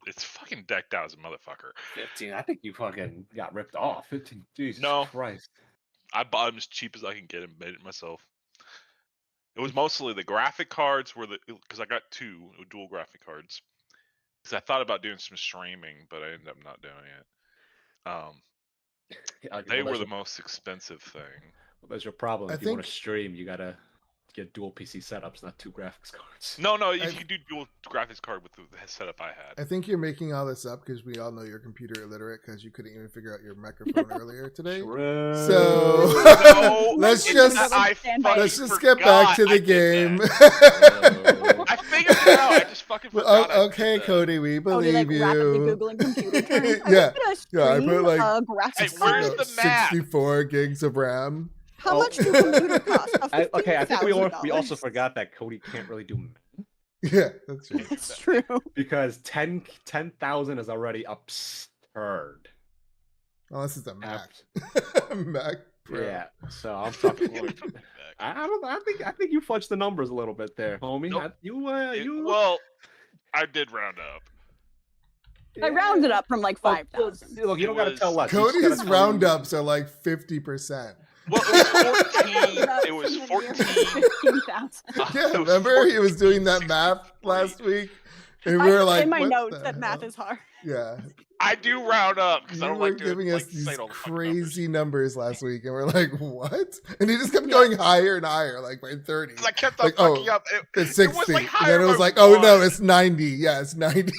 it's fucking decked out as a motherfucker. 15. I think you fucking got ripped off. 15. Jesus No. Christ. I bought them as cheap as I can get and made it myself. It was mostly the graphic cards because I got 2 dual graphic cards. Because I thought about doing some streaming, but I ended up not doing it. Yeah, They well, were the most expensive thing. that's your problem. I If you want to think- stream, you gotta get dual PC setups, not 2 graphics cards. No, I- if you do dual graphics card with the setup I had. I think you're making all this up because we all know you're computer illiterate because you couldn't even figure out your microphone earlier today. True. So No, let's it's just not- I stand by fucking let's just get back forgot to I the did game. that. I figured it out. I just fucking Well, forgot. I did okay, that. Cody, we Cody, believe like, rapidly you. Googling computer terms. Yeah, Yeah, I put, like, graphics Hey, where's card. the math? 64 gigs of RAM. How Oh. much do computer cost? Okay, I think we $15,000. also forgot that Cody can't really do math Yeah, that's right. That's true. because 10,000 is already absurd. Oh, this is a Mac. Abs- Mac Pro. Yeah, so I'm talking. Back. I think you fudged the numbers a little bit there, homie. Nope. You I did round up. I rounded up from like Oh, 5,000. Look, you don't gotta was- tell us. You just Cody's gotta tell roundups are like 50%. Well, it was 14. 15,000. Yeah, It was remember he was doing that 14, math 63. last week? And I we were put like, in my what notes the that math hell? is hard. Yeah. I do round up because I You don't were like doing giving us like these saying all the fucking numbers. crazy numbers last week, and we're like, what? And he just kept going higher and higher, like by 30. 'Cause I kept on Like, oh, fucking up. It's it was 60. like and higher then it was by like, oh no, 1. it's 90. Yeah, it's 90.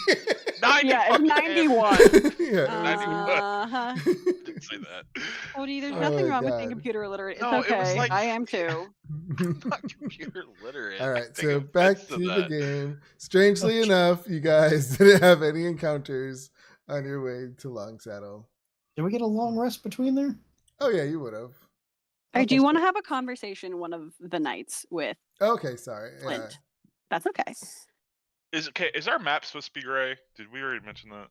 90 Yeah, it's fucking 91. yeah. 91. Uh-huh. Didn't say that. Cody, there's Oh, nothing wrong with being God. computer illiterate. It's No, it was okay. like- I am too. I'm not computer literate. All I right, take so back offense to the that. game. Strangely enough, you guys didn't have any encounters on your way to Long Saddle. Did we get a long rest between there? Oh yeah, you would have. I Okay, do want to so- have a conversation one of the nights with Okay, sorry. Yeah. Flint. That's okay. Is our map supposed to be gray? Did we already mention that?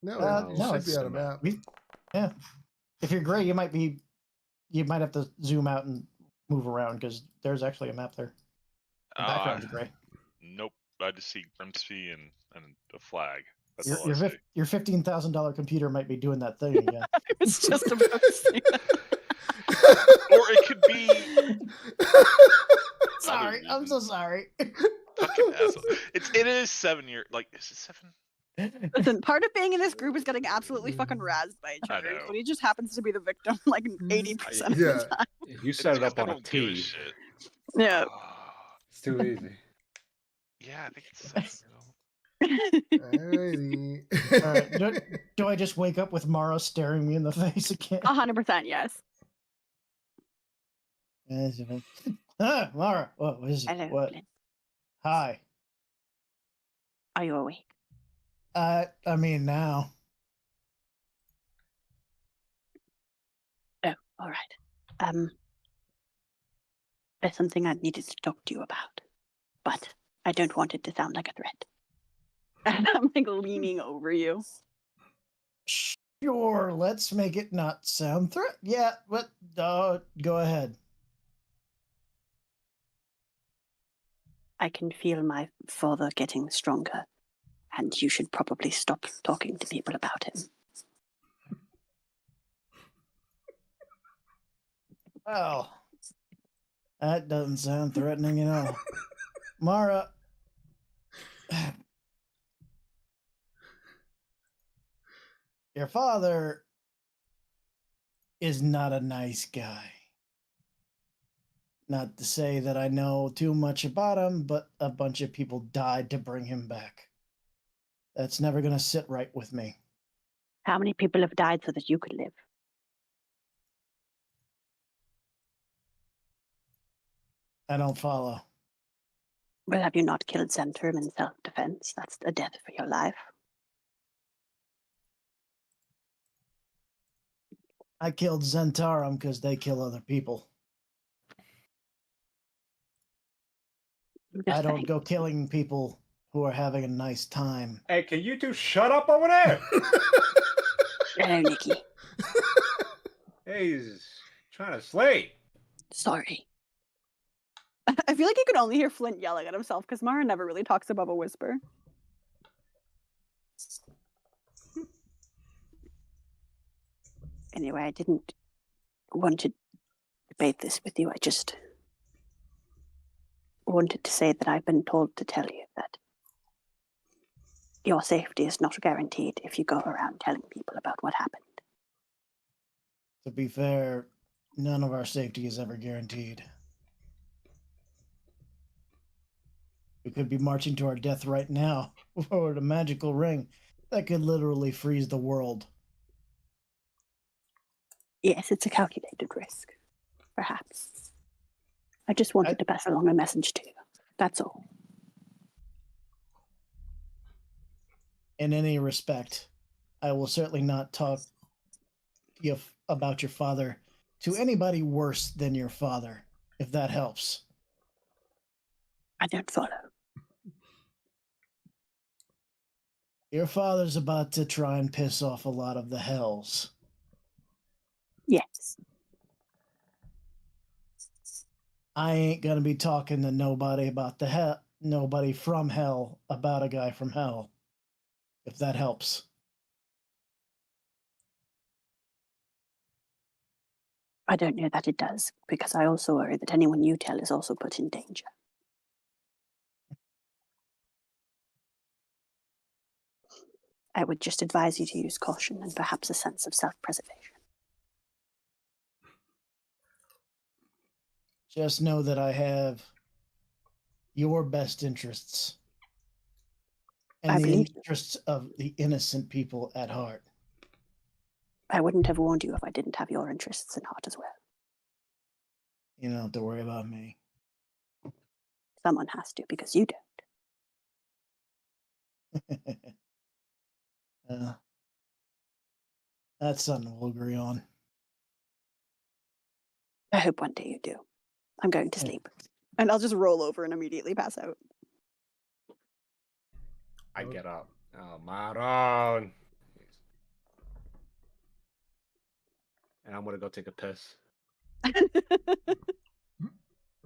No, No, it should it's be on a map. Yeah. If you're gray, you might have to zoom out and move around because there's actually a map there. The background's gray. Nope. I just see Grimsby and a flag. That's Your all I your, see. fif- your $15,000 computer might be doing that thing again. It's just about to say that. Or it could be Sorry, I'm so sorry. fucking asshole. It is 7 years. Like, is it 7? Listen, part of being in this group is getting absolutely fucking razzed by each I other. know. But he just happens to be the victim like 80% of Yeah. the time. You set it It's up because on I a don't give T. shit. Yeah. It's too easy. Yeah, I think it's 7 years old. Alrighty. All right, do I just wake up with Mara staring me in the face again? 100% yes. Ah, Mara, what is Hello, what? Flint. Hi. Are you awake? I mean now. Oh, all right. There's something I needed to talk to you about, but I don't want it to sound like a threat. And I'm like leaning over you. Sure, let's make it not sound threat. Yeah, but go ahead. I can feel my father getting stronger, and you should probably stop talking to people about him. Well, that doesn't sound threatening at all. Mara, your father is not a nice guy. Not to say that I know too much about him, but a bunch of people died to bring him back. That's never going to sit right with me. How many people have died so that you could live? I don't follow. Well, have you not killed Zentrum in self-defense? That's a death for your life. I killed Zentarum because they kill other people. I'm just I don't saying. go killing people who are having a nice time. Hey, can you two shut up over there? Hello, Nikki. Hey, he's trying to slay. Sorry. I feel like you could only hear Flint yelling at himself because Mara never really talks above a whisper. Anyway, I didn't want to debate this with you. I just wanted to say that I've been told to tell you that your safety is not guaranteed if you go around telling people about what happened. To be fair, none of our safety is ever guaranteed. We could be marching to our death right now without a magical ring that could literally freeze the world. Yes, it's a calculated risk, perhaps. I just wanted to pass along a message to you. That's all. In any respect, I will certainly not talk about your father to anybody worse than your father, if that helps. I don't follow. Your father's about to try and piss off a lot of the hells. Yes. I ain't gonna be talking to nobody about nobody from hell about a guy from hell, if that helps. I don't know that it does, because I also worry that anyone you tell is also put in danger. I would just advise you to use caution and perhaps a sense of self-preservation. Just know that I have your best interests and the interests of the innocent people at heart. I wouldn't have warned you if I didn't have your interests in heart as well. You don't have to worry about me. Someone has to, because you don't. That's something we'll agree on. I hope one day you do. I'm going to sleep. And I'll just roll over and immediately pass out. I get up. Oh, Maron. And I'm gonna go take a piss. Okay.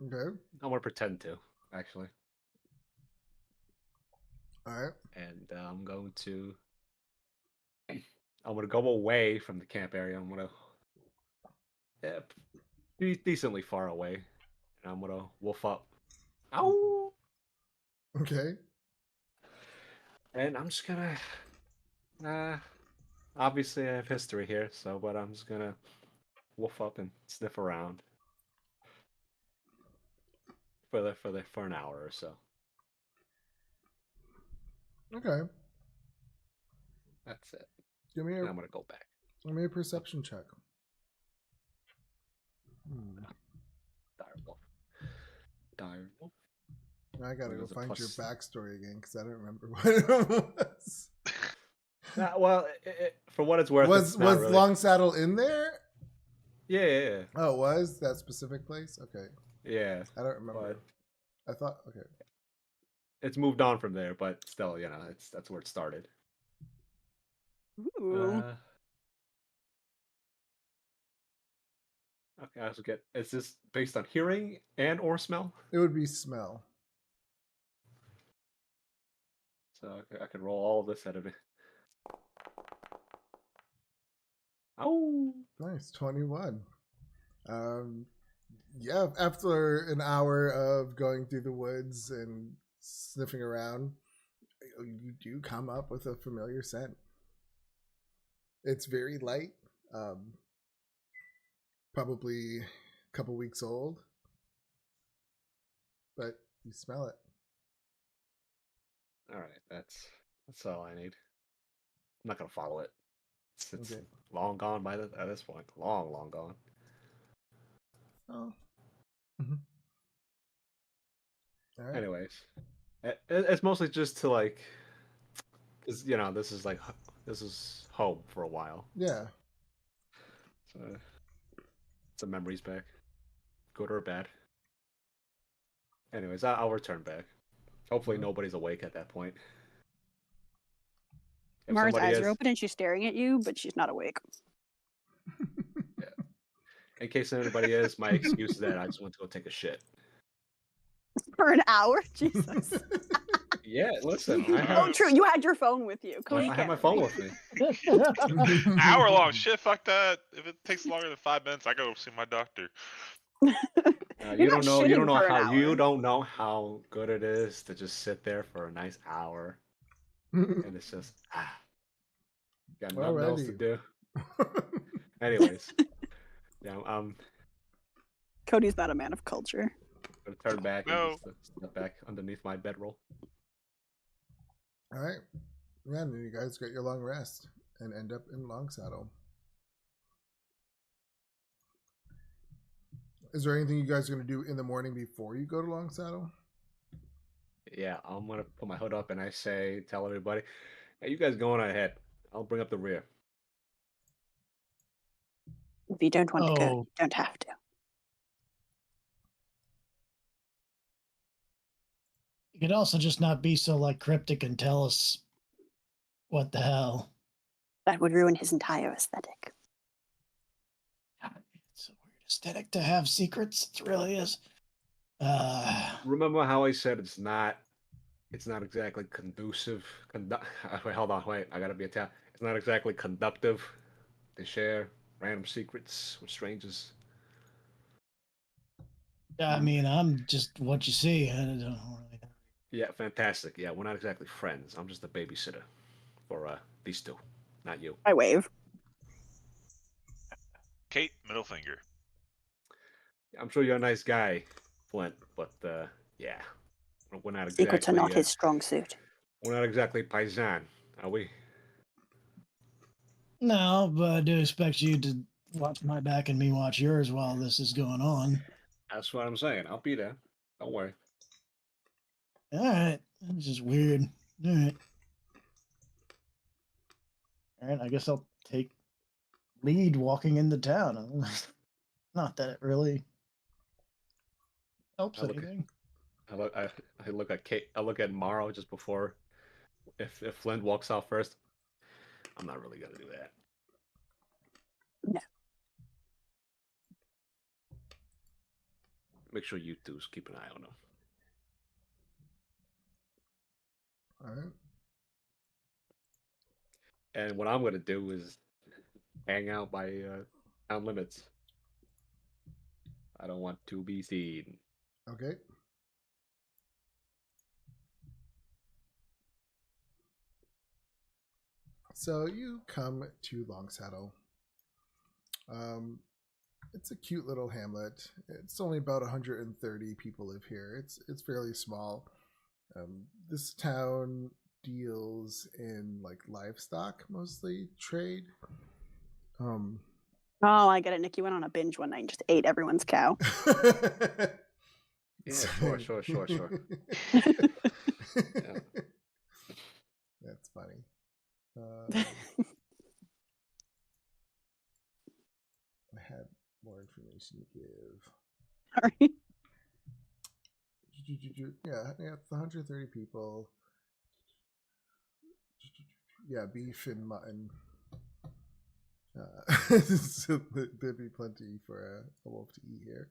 I'm gonna pretend to, actually. Alright. And I'm gonna go away from the camp area. I'm gonna be decently far away. And I'm gonna wolf up. Ow! Okay. And I'm just gonna obviously I have history here, but I'm just gonna wolf up and sniff around for an hour or so. Okay. That's it. Give me I'm gonna go back. Give me a perception check. Dire wolf. I gotta go find your plus... backstory again because I don't remember what it was. Well, for what it's worth, was really... Long Saddle in there? Yeah. Oh, it was that specific place? Okay. Yeah. I don't remember. I thought okay. It's moved on from there, but still, that's where it started. Ooh. Okay, I also get. Is this based on hearing and or smell? It would be smell. So I could roll all of this out of it. Oh, nice 21. Yeah, after an hour of going through the woods and sniffing around, you do come up with a familiar scent. It's very light, probably a couple weeks old, but you smell it. All right, that's all I need. I'm not gonna follow it. It's Okay. long gone at this point. Long gone. Oh. Mm-hmm. All right. Anyways, it's mostly just to like, cause this is home for a while. Yeah. So some memories back, good or bad. Anyways, I'll return back. Hopefully nobody's awake at that point. Mara's eyes are open and she's staring at you, but she's not awake. Yeah. In case anybody is, my excuse is that I just went to go take a shit. For an hour? Jesus. Yeah, listen. Oh, true. You had your phone with you. I Cody have can't my phone relate. with me. Hour long shit. Fuck that. If it takes longer than 5 minutes, I go see my doctor. You You're don't not know. You don't shitting know for an how. You hour. don't know how good it is to just sit there for a nice hour, and it's just got nothing else to Alrighty. do. Anyways, yeah, I'm Cody's not a man of culture. gonna turn back No. and just step back underneath my bedroll. All right. Yeah, and then you guys get your long rest and end up in Long Saddle. Is there anything you guys are going to do in the morning before you go to Long Saddle? Yeah, I'm gonna put my hood up and I say, tell everybody, hey, you guys go on ahead. I'll bring up the rear. If you don't want to go, Oh. you don't have to. You could also just not be so like cryptic and tell us what the hell. That would ruin his entire aesthetic. It's a weird aesthetic to have secrets. It really is. Remember how I said it's not exactly conducive. Wait, hold on, wait, I gotta be Italian. It's not exactly conductive to share random secrets with strangers. I mean, I'm just what you see. I don't really. Yeah, fantastic. Yeah, we're not exactly friends. I'm just a babysitter for these two, not you. I wave. Kate, middle finger. I'm sure you're a nice guy, Flint, but yeah, we're not exactly. Secrets are not his strong suit. We're not exactly paisan, are we? No, but I do expect you to watch my back and me watch yours while this is going on. That's what I'm saying. I'll be there. Don't worry. All right, it's just weird. All right. All right, I guess I'll take lead walking into town. Not that it really helps I look- anything. I look at Kate. I look at Morrow just before. If Flint walks out first, I'm not really gonna do that. No. Make sure you two keep an eye on him. All right. And what I'm gonna do is hang out by town limits. I don't want to be seen. Okay. So you come to Long Saddle. It's a cute little hamlet. It's only about 130 people live here. It's fairly small. This town deals in like livestock, mostly trade. Oh, I get it. Nikki went on a binge one night and just ate everyone's cow. Yeah, sure. Yeah. That's funny. I had more information to give. Sorry. Yeah, it's 130 people. Yeah, beef and mutton. So there'd be plenty for a wolf to eat here.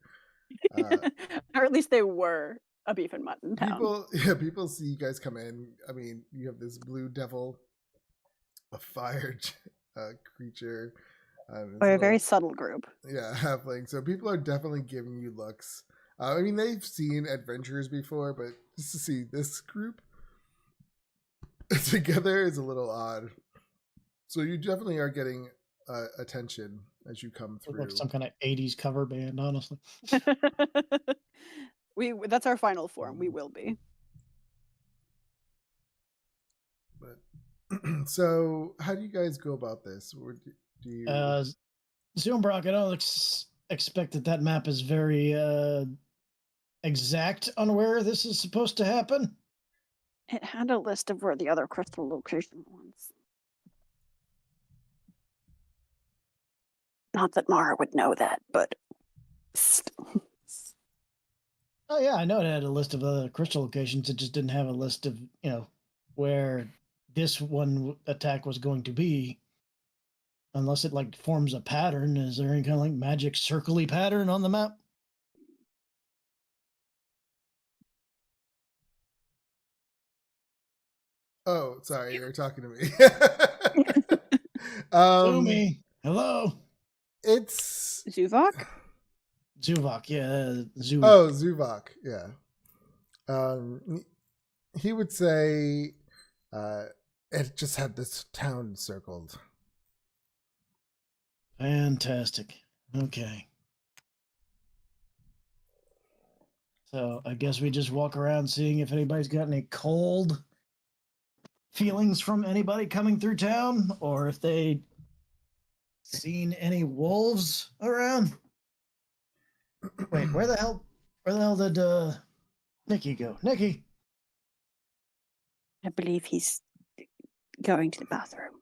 Or at least they were a beef and mutton town. People see you guys come in. I mean, you have this blue devil, a fire creature. We're a very subtle group. Yeah, halfling. So people are definitely giving you looks. I mean, they've seen adventurers before, but just to see this group together is a little odd. So you definitely are getting attention as you come Look through. like some kind of 80s cover band, honestly. That's our final form. We will be. But so, how do you guys go about this? Or do you? Zoombrock, I don't expect that map is very exact on where this is supposed to happen. It had a list of where the other crystal location was. Not that Mara would know that, but Oh yeah, I know it had a list of other crystal locations. It just didn't have a list of where this one attack was going to be. Unless it like forms a pattern. Is there any kind of like magic circle-y pattern on the map? Oh, sorry, you're talking to me. Zumi. Hello. It's Zuvok? Zuvok, yeah. Zooey. oh Zuvok, yeah. He would say, it just had this town circled. Fantastic. Okay. So I guess we just walk around seeing if anybody's got any cold feelings from anybody coming through town, or if they seen any wolves around. Wait, where the hell did Nikki go? Nikki. I believe he's going to the bathroom.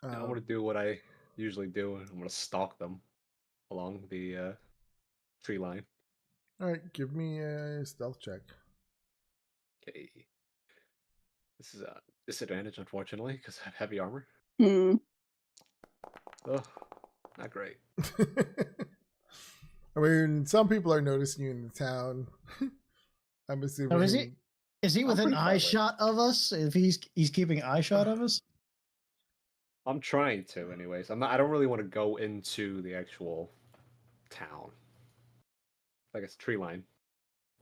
I'm gonna do what I usually do. I'm gonna stalk them along the tree line. All right, give me a stealth check. Okay. This is a disadvantage, unfortunately, because I have heavy armor. Hmm. Oh, not great. I mean, some people are noticing you in the town. I'm assuming. Oh, is he I'm within pretty far eye away. shot of us? If he's keeping eye shot of us? I'm trying to, anyways. I'm not. I don't really want to go into the actual town. Like it's tree line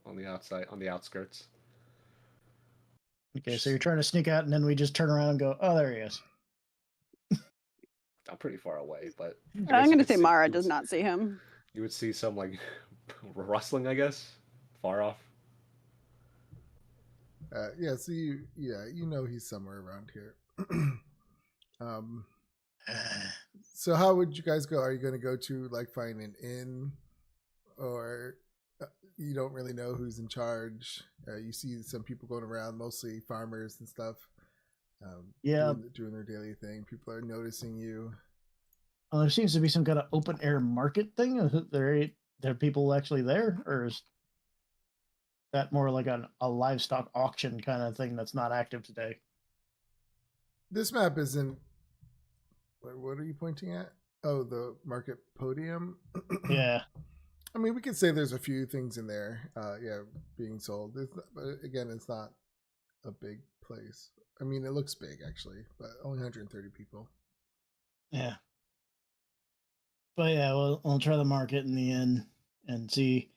on the outside, on the outskirts. Okay, so you're trying to sneak out, and then we just turn around and go, "Oh, there he is." I'm pretty far away, but I guess I'm you going to could say see- Mara you does would- not see him. You would see some like rustling, I guess, far off. Yeah, so you know he's somewhere around here. So how would you guys go? Are you going to go to like find an inn, or you don't really know who's in charge? You see some people going around, mostly farmers and stuff. Yeah. doing their daily thing. People are noticing you. There seems to be some kind of open air market thing. There are people actually there, or is that more like a livestock auction kind of thing that's not active today? This map isn't. What are you pointing at? Oh, the market podium. Yeah. I mean, we could say there's a few things in there. Yeah, being sold. But again, it's not a big place. I mean, it looks big actually, but only 130 people. Yeah. But yeah, we'll try the market in the end and see.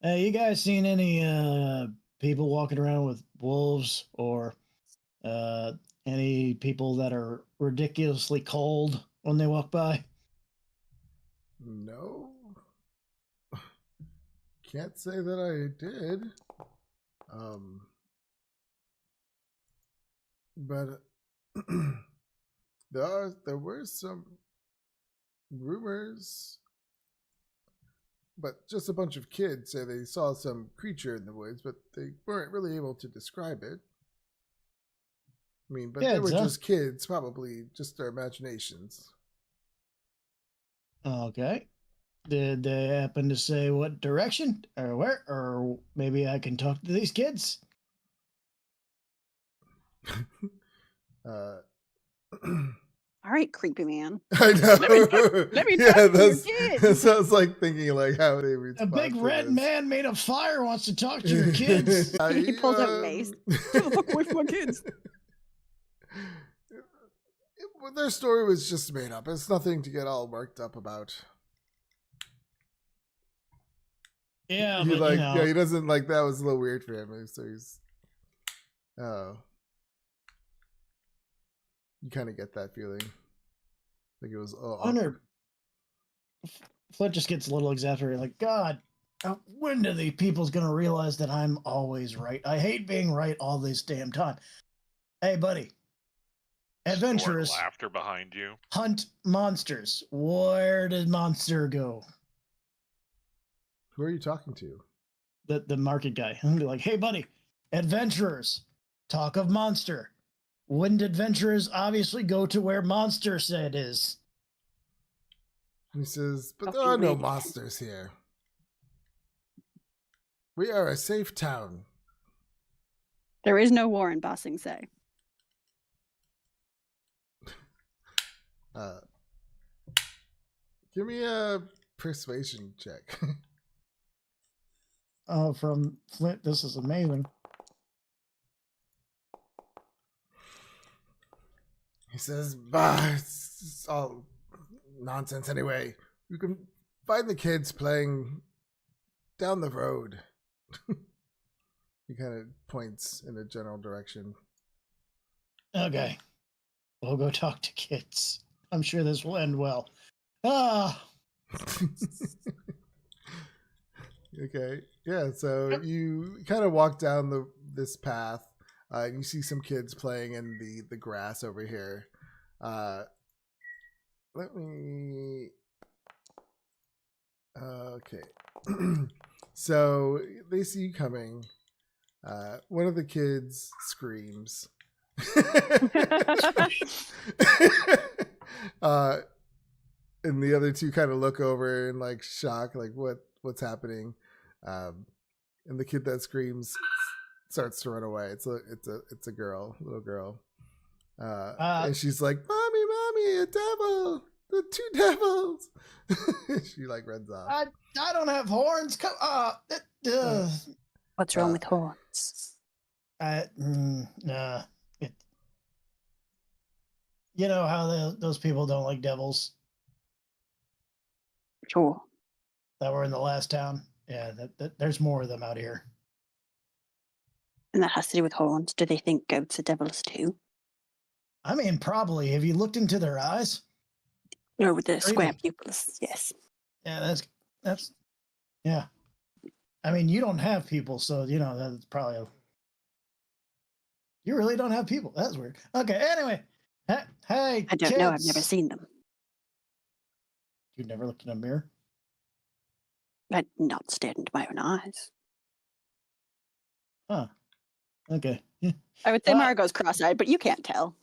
Hey, you guys seen any people walking around with wolves, or any people that are ridiculously cold when they walk by? No, can't say that I did. But there were some rumors, but just a bunch of kids say they saw some creature in the woods, but they weren't really able to describe it. I mean, but they were Kids, huh? just kids, probably just their imaginations. Okay. Did they happen to say what direction or where? Or maybe I can talk to these kids? uh, All right, creepy man. I know. Let me talk to your that's, kids. that sounds like thinking like how they A respond big to red this. man made of fire wants to talk to your kids. He pulls out mace. Get the fuck away from my kids. Their story was just made up. It's nothing to get all worked up about. Yeah, He but like, you know, yeah, he doesn't like that was a little weird for him. So he's, oh, you kind of get that feeling, like it was. Oh, Hunter, Flint just gets a little exasperated. Like, God, when do the people's gonna realize that I'm always right? I hate being right all this damn time. Hey, buddy, Snort adventurous, laughter behind you. hunt monsters. Where did monster go? who are you talking to? The market guy. I'm gonna be like, hey, buddy, adventurers, talk of monster. Wouldn't adventurers obviously go to where monster said is? He says, but Fucking there are no weak. monsters here. We are a safe town. There is no war in Ba Sing Se. Give me a persuasion check. from Flint. This is amazing. He says, bah, it's all nonsense anyway. You can find the kids playing down the road. He kind of points in a general direction. Okay. We'll go talk to kids. I'm sure this will end well. Ah, Okay. Yeah, so you kind of walk down this path. You see some kids playing in the grass over here. Let me. Okay. So they see you coming. One of the kids screams. And the other two kind of look over in like shock, like what's happening. And the kid that screams starts to run away. It's a girl, little girl. And she's like, "Mommy, a devil! The two devils!" She like runs off. I don't have horns. Come What's wrong with horns? You know how those people don't like devils Sure. that were in the last town? Yeah, there's more of them out here. And that has to do with horns. Do they think goats are devils too? I mean, probably. Have you looked into their eyes? No, with the square Really? pupils. Yes. Yeah, that's yeah. I mean, you don't have people, so you know that's probably you really don't have people. That's weird. Okay, anyway. Hey, I don't know. I've kids. never seen them. You've never looked in a mirror? I've not stared into my own eyes. Huh. Okay. Yeah. I would say Uh, Margot's cross-eyed, but you can't tell.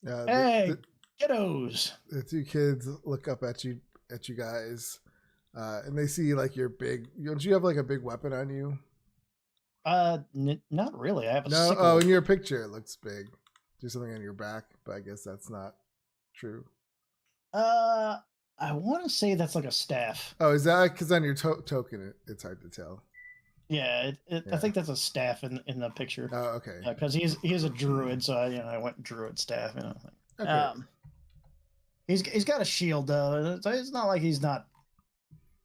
Hey, kiddos. The two kids look up at you guys, and they see like your big. Don't you have like a big weapon on you? Not really. I have a No. sickle. Oh, in your picture it looks big. Do something on your back, but I guess that's not true. I want to say that's like a staff. Oh, is that because on your token it's hard to tell? Yeah, Yeah. I think that's a staff in the picture. Oh, okay. Because he's a druid, so I went druid staff. Okay. He's got a shield though. It's not like he's not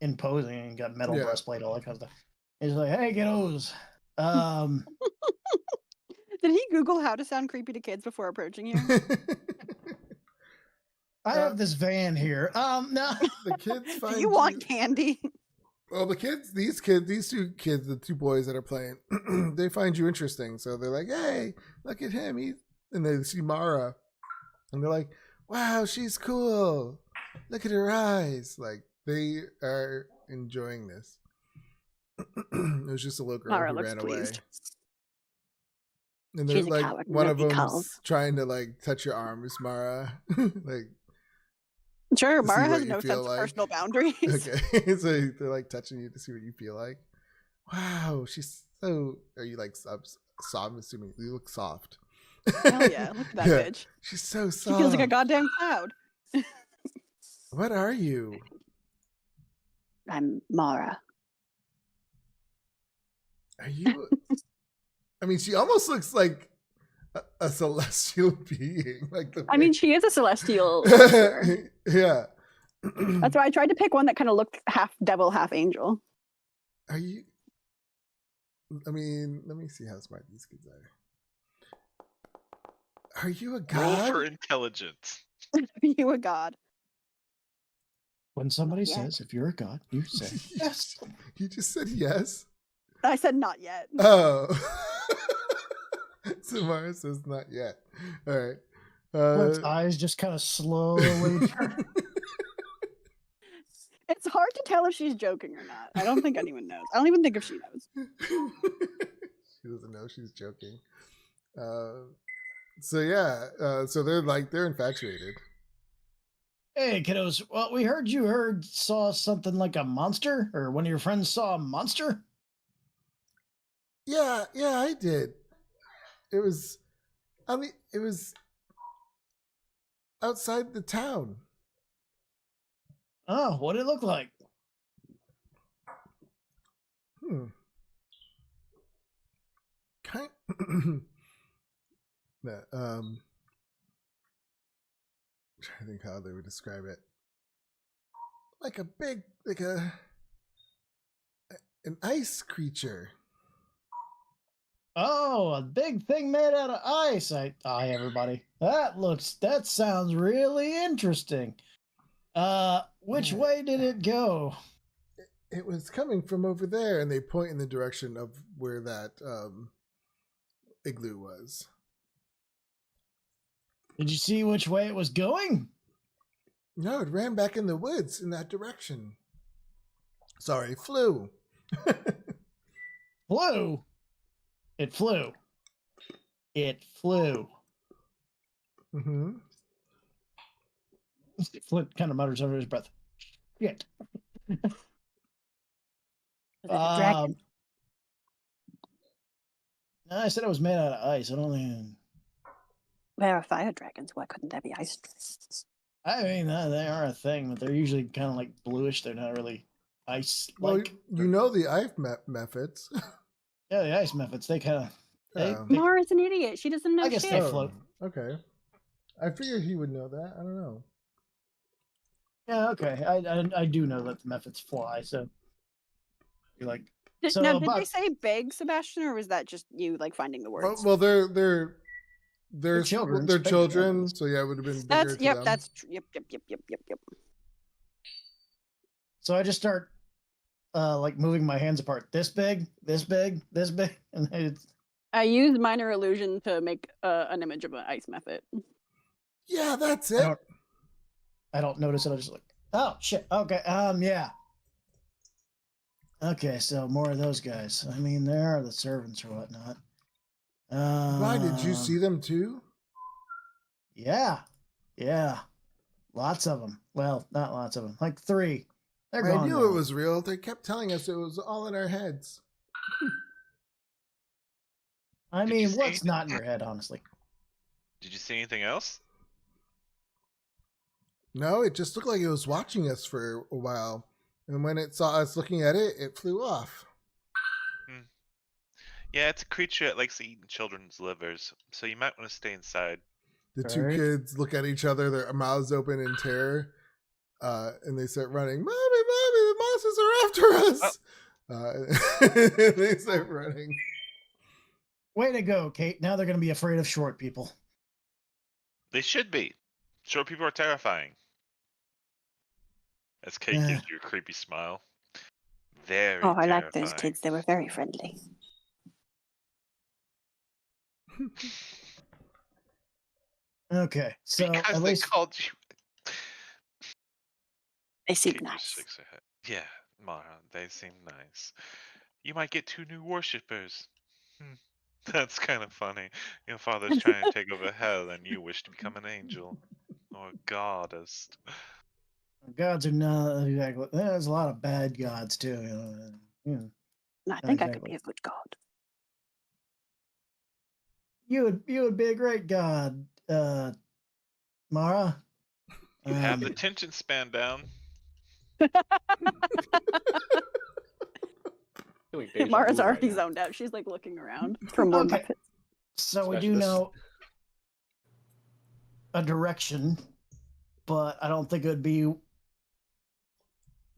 imposing and got metal Yeah. breastplate, all that kind of stuff. He's like, hey, kiddos. Did he Google how to sound creepy to kids before approaching you? I have this van here. No. The kids find Do you want candy? Well, these two kids, the two boys that are playing, they find you interesting. So they're like, "Hey, look at him!" And they see Mara, and they're like, "Wow, she's cool. Look at her eyes." Like they are enjoying this. It was just a little girl Mara who looks ran away, pleased. and they're She's a like, coward, one of nobody them's calls. trying to like touch your arms, Mara. Like, Sure, to see Mara what has you no feel sense like. of personal boundaries. okay, so they're like touching you to see what you feel like. Wow, she's so. Are you like soft? I'm assuming you look soft. Hell yeah, look at that Yeah, bitch. she's so She soft. feels like a goddamn cloud. What are you? I'm Mara. Are you? I mean, she almost looks like a celestial being. Like the. I mean, way- she is a celestial. sorcerer. Yeah. That's why I tried to pick one that kind of looked half devil, half angel. Are you? I mean, let me see how smart these kids are. Are you a Roll god? for intelligence. Are you a god? When somebody yet. says, if you're a god, you say, yes. You just said yes. I said not yet. Oh. Samara says not yet. All right. Flint's eyes just kind of slowly turn. It's hard to tell if she's joking or not. I don't think anyone knows. I don't even think if she knows. She doesn't know she's joking. So yeah, so they're infatuated. Hey, kiddos. Well, we heard you saw something like a monster, or one of your friends saw a monster. Yeah, I did. It was outside the town. Oh, what did it look like? Kind. That trying to think how they would describe it. Like a big, like an ice creature. Oh, a big thing made out of ice. Hi, everybody. That sounds really interesting. Which way did it go? It was coming from over there, and they point in the direction of where that igloo was. Did you see which way it was going? No, it ran back in the woods in that direction. Sorry, flew. Flew. It flew. It flew. Mm-hmm. Flint kind of mutters under his breath. Shit. Was it a dragon? No, I said it was made out of ice. I don't think. There are fire dragons. Why couldn't there be ice dragons? I mean, they are a thing, but they're usually kind of like bluish. They're not really ice. Well, you know the ice methods. Yeah, the ice methods. They kind of. They, Mara's an idiot. She doesn't know I guess shit. they float. Okay. I figured he would know that. I don't know. Yeah, okay. I do know that the methods fly, so you're like. So Now, did they say big, Sebastian, or was that just you like finding the words? Well, they're children. They're It's big children, dragons. so yeah, it would have been bigger. That's to yep. them. That's yep. So I just start like moving my hands apart. This big, this big, this big, and it's. I used minor illusion to make an image of an ice method. Yeah, that's it. I don't notice it. I just like, oh shit. Okay. Yeah. Okay, so more of those guys. I mean, there are the servants or whatnot. Why did you see them too? Yeah. Lots of them. Well, not lots of them. Like 3. They're I gone. knew now. it was real. They kept telling us it was all in our heads. I Did you mean, see what's anything? not in your head, honestly? Did you see anything else? No, it just looked like it was watching us for a while. And when it saw us looking at it, it flew off. Yeah, it's a creature that likes eating children's livers, so you might want to stay inside. The two Alright. kids look at each other, their mouths open in terror, and they start running. Mommy, the monsters are after us! And they start running. Way to go, Kate. Now they're going to be afraid of short people. They should be. Short people are terrifying. As Kate Yeah. gives you a creepy smile. Very Oh, I like those terrifying. kids. They were very friendly. Okay, so Because at they least called you. They seem Kate just nice. shakes her head. Yeah, Mara, they seem nice. You might get 2 new worshippers. That's kind of funny. Your father's trying to take over hell, and you wish to become an angel or a goddess. gods are not exactly. There's a lot of bad gods too. No, I think I could exactly. be a good god. You would be a great god, Mara. You have the attention span down. Doing deja Mara's vu right already now. zoned out. She's like looking around for more Okay. methods. So we Especially do this- know a direction, but I don't think it would be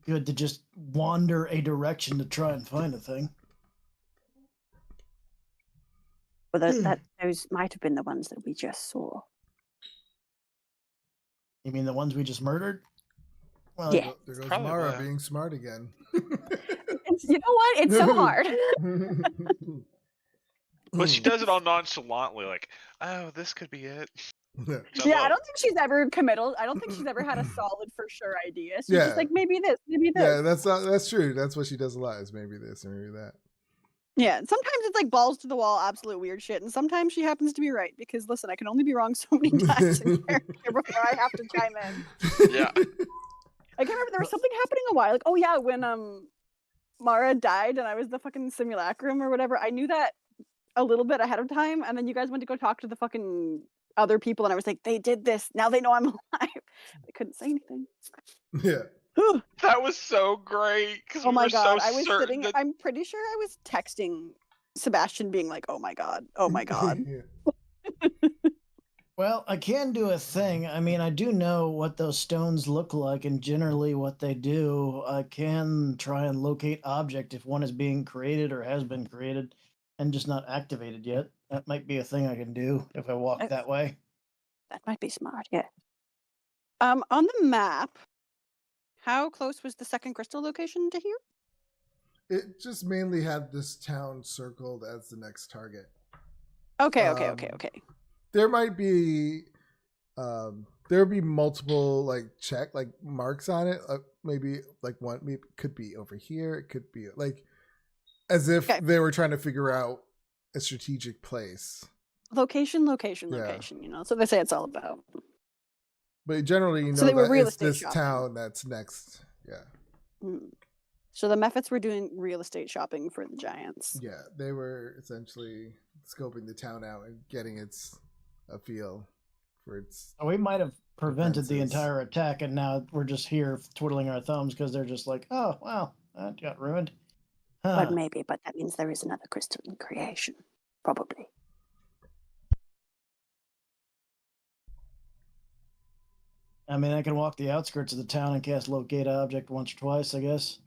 good to just wander a direction to try and find a thing. Well, those might have been the ones that we just saw. You mean the ones we just murdered? Well, Yeah. There goes Probably Mara will. being smart again. You know what? It's so hard. But she does it all nonchalantly, like, oh, this could be it. So Yeah, I look, don't think she's ever committal. I don't think she's ever had a solid for sure idea. She's Yeah. just like maybe this, maybe this. Yeah, that's true. That's what she does a lot. Is maybe this or maybe that. Yeah, sometimes it's like balls to the wall, absolute weird shit, and sometimes she happens to be right because listen, I can only be wrong so many times in character before I have to chime in. Yeah. I can't remember there was something happening a while. Like, oh yeah, when Mara died and I was the fucking simulacrum or whatever. I knew that a little bit ahead of time, and then you guys went to go talk to the fucking other people, and I was like, they did this. Now they know I'm alive. I couldn't say anything. Yeah. That was so great because Oh we my were god, so I was certain sitting. that I'm pretty sure I was texting Sebastian, being like, "Oh my god, oh my god." Yeah. Well, I can do a thing. I mean, I do know what those stones look like and generally what they do. I can try and locate object if one is being created or has been created and just not activated yet. That might be a thing I can do if I walk Oh. that way. That might be smart. Yeah. On the map, how close was the second crystal location to here? It just mainly had this town circled as the next target. Okay. Um, There might be there'll be multiple like marks on it. Maybe like one maybe could be over here. It could be like as if Okay. they were trying to figure out a strategic place. Location. Yeah. You know, so they say it's all about. But generally, you So know they were that real it's estate this shopping. town that's next. Yeah. Mm. So the Mephits were doing real estate shopping for the Giants. Yeah. They were essentially scoping the town out and getting a feel for its. We might have prevented the Defenses. entire attack, and now we're just here twiddling our thumbs because they're just like, oh, wow, that got ruined. Huh. But that means there is another crystal in creation. Probably. I mean, I can walk the outskirts of the town and cast locate object once or twice, I guess.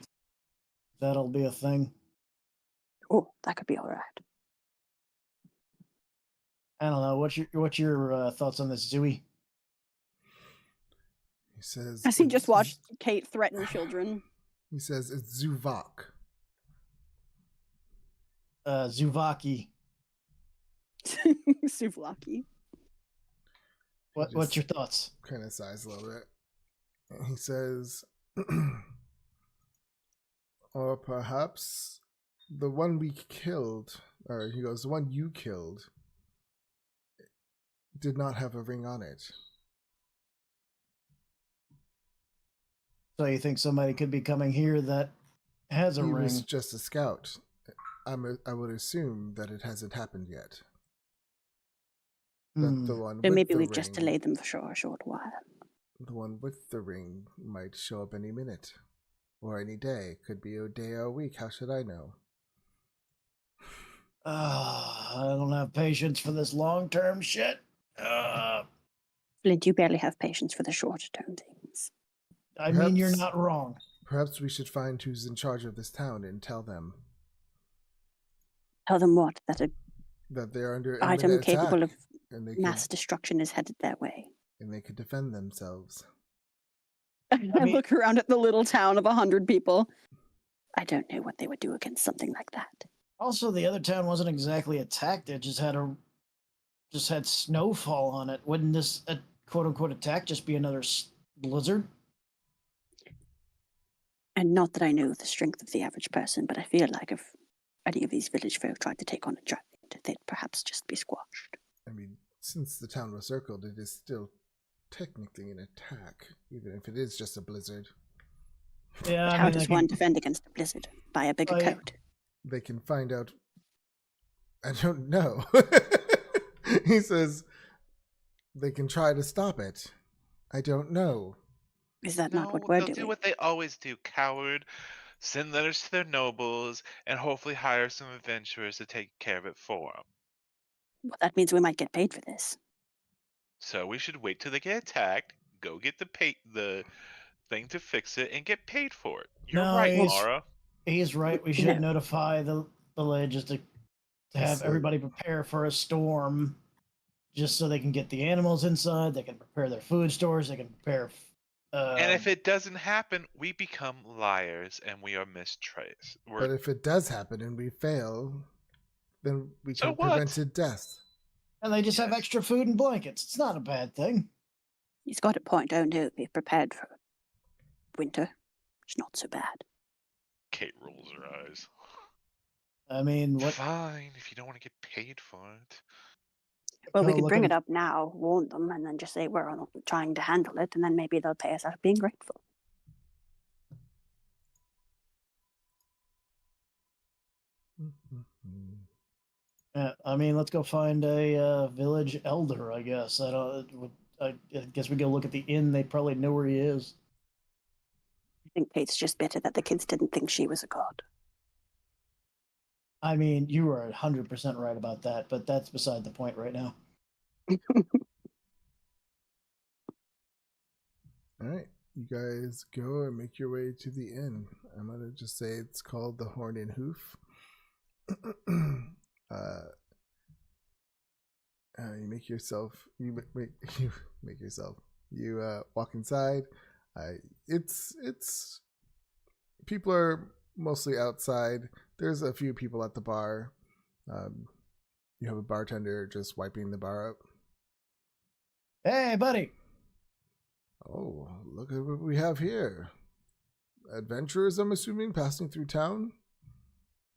That'll be a thing. Oh, that could be all right. I don't know. What's your thoughts on this, Zooey? He says. As he just watched Kate threaten children. He says it's Zuvok. Zuvaki. Souvlaki. What's your thoughts? Kind of sighs a little bit. And he says, or perhaps the one we killed, or he goes, the one you killed, did not have a ring on it. So you think somebody could be coming here that has a He ring? was just a scout. I would assume that it hasn't happened yet. That the one Then with maybe the we've just ring- delayed them for a short while. The one with the ring might show up any minute. Or any day. Could be a day or a week. How should I know? I don't have patience for this long-term shit. Flint, you barely have patience for the shorter term things. I mean, you're Perhaps- not wrong. Perhaps we should find who's in charge of this town and tell them Tell them what? That an that they're under item imminent capable attack, of and they mass destruction is headed their way. could defend themselves. I mean- look around at the little town of 100 people. I don't know what they would do against something like that. Also, the other town wasn't exactly attacked. It just had snowfall on it. Wouldn't this quote unquote attack just be another blizzard? And not that I know the strength of the average person, but I feel like if any of these village folk tried to take on a giant, they'd perhaps just be squashed. I mean, since the town was circled, it is still technically an attack, even if it is just a blizzard. Yeah, I How mean, does one defend against a blizzard? By a bigger coat? They can find out. I don't know. He says they can try to stop it. I don't know. Is that not no, what we're they'll doing? do what they always do, coward. Send letters to their nobles and hopefully hire some adventurers to take care of it for them. Well, that means we might get paid for this. So we should wait till they get attacked, go get the thing to fix it, and get paid for it. You're No, right, he's- Mara. He's right. We should notify the village just to have So- everybody prepare for a storm, just so they can get the animals inside. They can prepare their food stores. They can prepare. And if it doesn't happen, we become liars and we are mistraced. But if it does happen and we fail, then we So can what? prevented death. and they just have Yes. extra food and blankets. It's not a bad thing. He's got a point. Oh no, be prepared for winter. It's not so bad. Kate rolls her eyes. I mean, what? Fine, if you don't want to get paid for it. Well, we Go could bring looking- it up now, warn them, and then just say we're trying to handle it, and then maybe they'll pay us out of being grateful. I mean, let's go find a village elder. I guess. I guess we go look at the inn. They probably know where he is. think Kate's just bitter that the kids didn't think she was a god. I mean, you were 100% right about that, but that's beside the point right now. All right, you guys go and make your way to the inn. I'm gonna just say it's called the Horn and Hoof. You make yourself. You make yourself. You walk inside. It's people are mostly outside. There's a few people at the bar. You have a bartender just wiping the bar up. Hey, buddy. Oh, look at what we have here. Adventurers, I'm assuming, passing through town?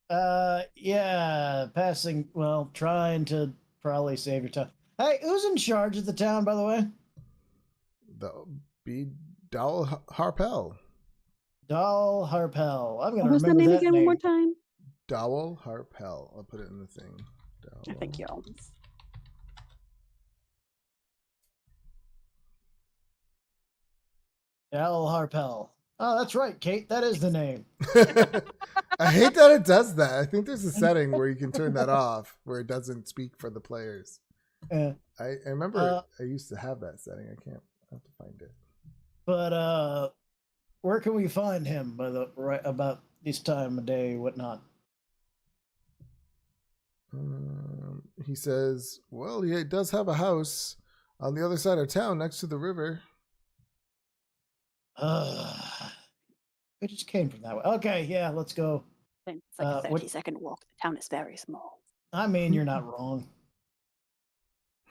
Yeah, trying to probably save your time. Hey, who's in charge of the town, by the way? Be Dowell Harpel. Dal Harpel. I'm gonna What was the remember name that again name. one more time? Dowell Harpel. I'll put it in the thing. Thank you. Dal Harpel. Oh, that's right, Kate. That is the name. I hate that it does that. I think there's a setting where you can turn that off, where it doesn't speak for the players. Yeah. I remember I used to have that setting. I have to find it. But where can we find him about this time of day, whatnot? He says, well, he does have a house on the other side of town next to the river. We just came from that way. Okay, yeah, let's go. It's like a 30-second walk. The town is very small. I mean, you're not wrong.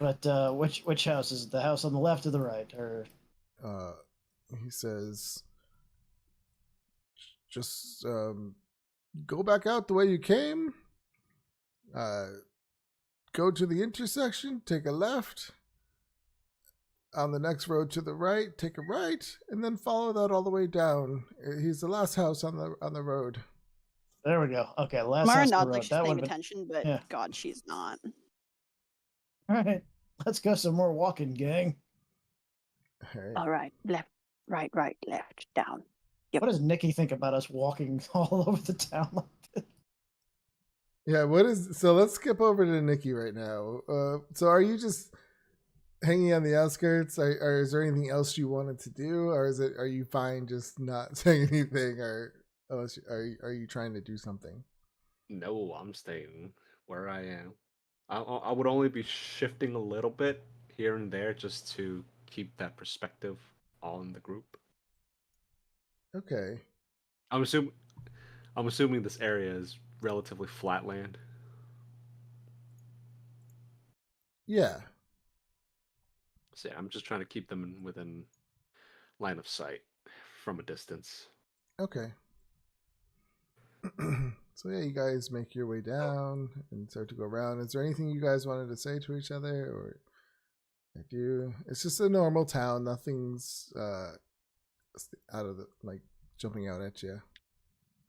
But which house is it? The house on the left or the right? Or he says, just go back out the way you came. Go to the intersection, take a left. On the next road to the right, take a right, and then follow that all the way down. He's the last house on the road. There we go. Okay, last Mara house on the nods road. like she's That paying would've been- attention, but yeah. God, she's not. All right, let's go some more walking, gang. All right, left, right, left, down. Yep. What does Nikki think about us walking all over the town like this? Yeah, so let's skip over to Nikki right now. So are you just hanging on the outskirts, or is there anything else you wanted to do, or are you fine just not saying anything, or are you trying to do something? No, I'm staying where I am. I would only be shifting a little bit here and there just to keep that perspective on the group. Okay. I'm assuming this area is relatively flat land. Yeah. So yeah, I'm just trying to keep them within line of sight from a distance. Okay. So yeah, you guys make your way down and start to go around. Is there anything you guys wanted to say to each other, or I do? It's just a normal town. Nothing's out of the jumping out at you.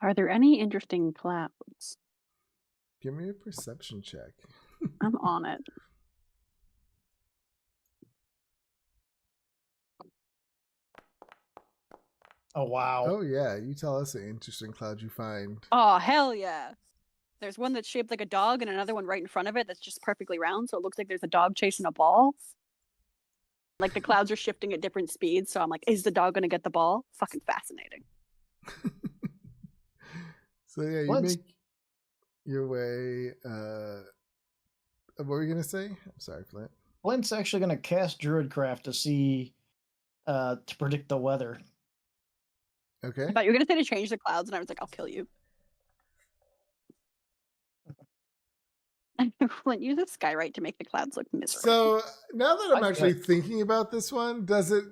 Are there any interesting clouds? Give me a perception check. I'm on it. Oh wow! Oh yeah, you tell us an interesting cloud you find. Oh, hell yeah. There's one that's shaped like a dog and another one right in front of it that's just perfectly round, so it looks like there's a dog chasing a ball. Like the clouds are shifting at different speeds, so I'm like, is the dog gonna get the ball? Fucking fascinating. So yeah, you What's- make your way. What were you gonna say? I'm sorry, Flint. Flint's actually going to cast Druidcraft to see, to predict the weather. Okay. I thought you were gonna say to change the clouds, and I was like, I'll kill you. Flint, use a skywrite to make the clouds look miserable. So now that I'm I actually get- thinking about this one, does it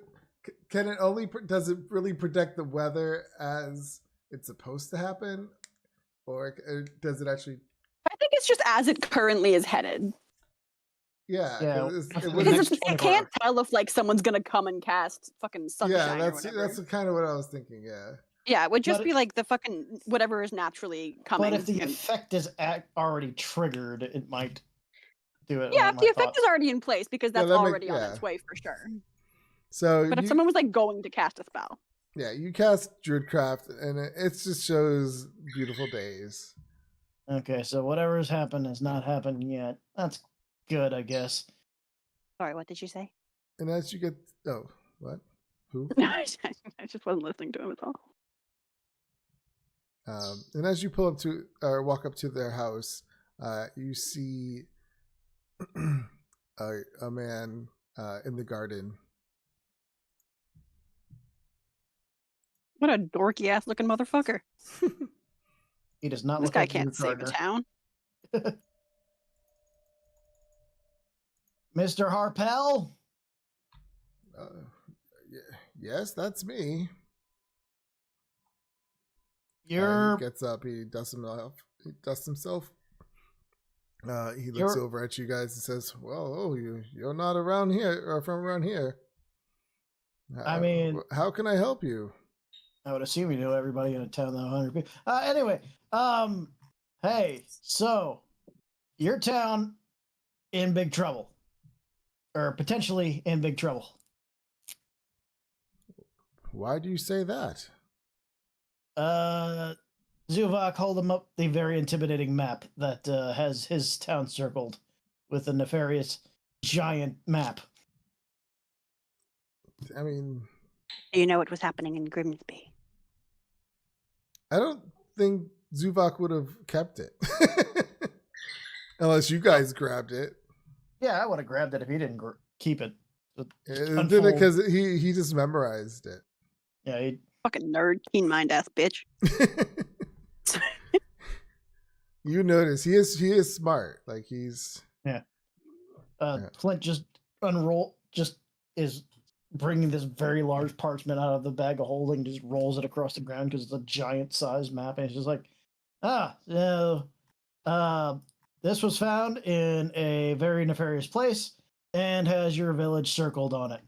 really predict the weather as it's supposed to happen, or does it actually? I think it's just as it currently is headed. Yeah, Yeah, 'cause for the wouldn't- Because next it 24 can't tell if like someone's gonna come and cast fucking sunshine. yeah, or whatever. that's kind of what I was thinking. Yeah. Yeah, it would just But be like the fucking whatever is naturally coming. But if the and- effect is already triggered, it might do it. yeah, my if the effect thoughts. is already in place, because that's that already on yeah. its way for sure. So But if you- someone was like going to cast a spell, Yeah, you cast Druidcraft, and it just shows beautiful days. Okay, so whatever has happened has not happened yet. That's good, I guess. Sorry, what did you say? And as you get, oh, what? Who? I just wasn't listening to him at all. And as you pull up to or walk up to their house, you see a man in the garden. What a dorky ass looking motherfucker. He does not This look guy like can't Drew save the Carter. town. Mr. Harpel? Yes, that's me. You're He gets up. He dusts himself. He looks over at you guys and says, "Well, you're not around here or from around here. I mean, how can I help you?" I would assume you know everybody in a town that 100 people. Anyway, hey, so your town in big trouble, or potentially in big trouble. Why do you say that? Zuvok, hold him up the very intimidating map that has his town circled with a nefarious giant map. I mean, Do you know what was happening in Grimsby? I don't think Zuvok would have kept it. Unless you guys grabbed it. Yeah, I would have grabbed it if he didn't keep it. It did it because he just memorized it. Yeah, he... Fucking nerd, keen mind ass bitch. You notice he is smart. Like he's yeah. Flint just is bringing this very large parchment out of the bag of holding, just rolls it across the ground because it's a giant size map, and it's just like, this was found in a very nefarious place and has your village circled on it.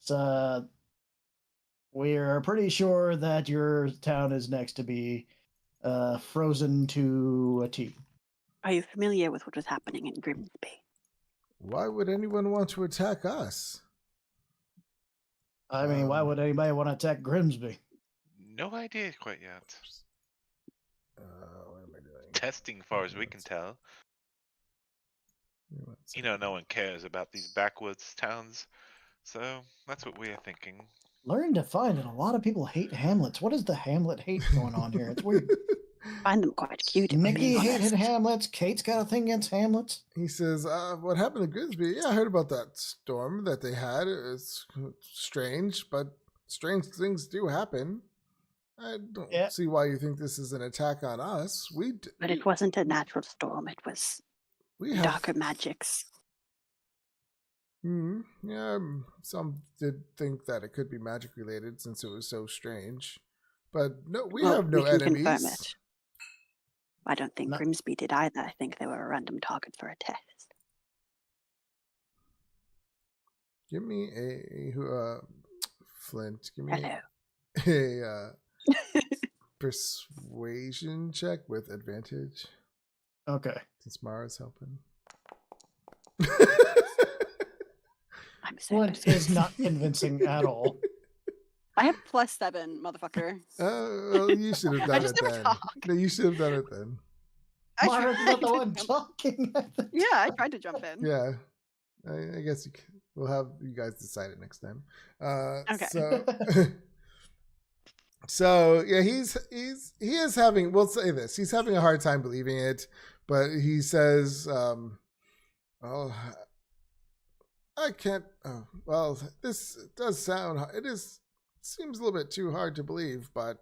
So we're pretty sure that your town is next to be frozen to a T. Are you familiar with what was happening in Grimsby? Why would anyone want to attack us? I mean, why would anybody want to attack Grimsby? No idea quite yet. What am I doing? Testing, far as we can tell. You know, no one cares about these backwoods towns, so that's what we are thinking. Learn to find it. A lot of people hate Hamlets. What is the Hamlet hate going on here? It's weird. Find them quite cute. Nikki hated Hamlets. Kate's got a thing against Hamlets. He says, what happened to Grimsby? Yeah, I heard about that storm that they had. It's strange, but strange things do happen. I don't see why you think this is an attack on us. But it wasn't a natural storm. It was darker magics. Yeah, some did think that it could be magic related since it was so strange. But no, we have no enemies. Confirm it. I don't think Grimsby did either. I think they were a random target for a test. Give me Flint. Give me Hello. a persuasion check with advantage. Okay. Since Mara's helping. Flint is not convincing at all. I have +7, motherfucker. Well, you should have done it then. No, you should have done it then. Mara's not the one talking. Yeah, I tried to jump in. Yeah, I guess we'll have you guys decide it next time. Okay. So yeah, he is having. We'll say this: he's having a hard time believing it, but he says, "Well, I can't. Well, this does sound. Seems a little bit too hard to believe, but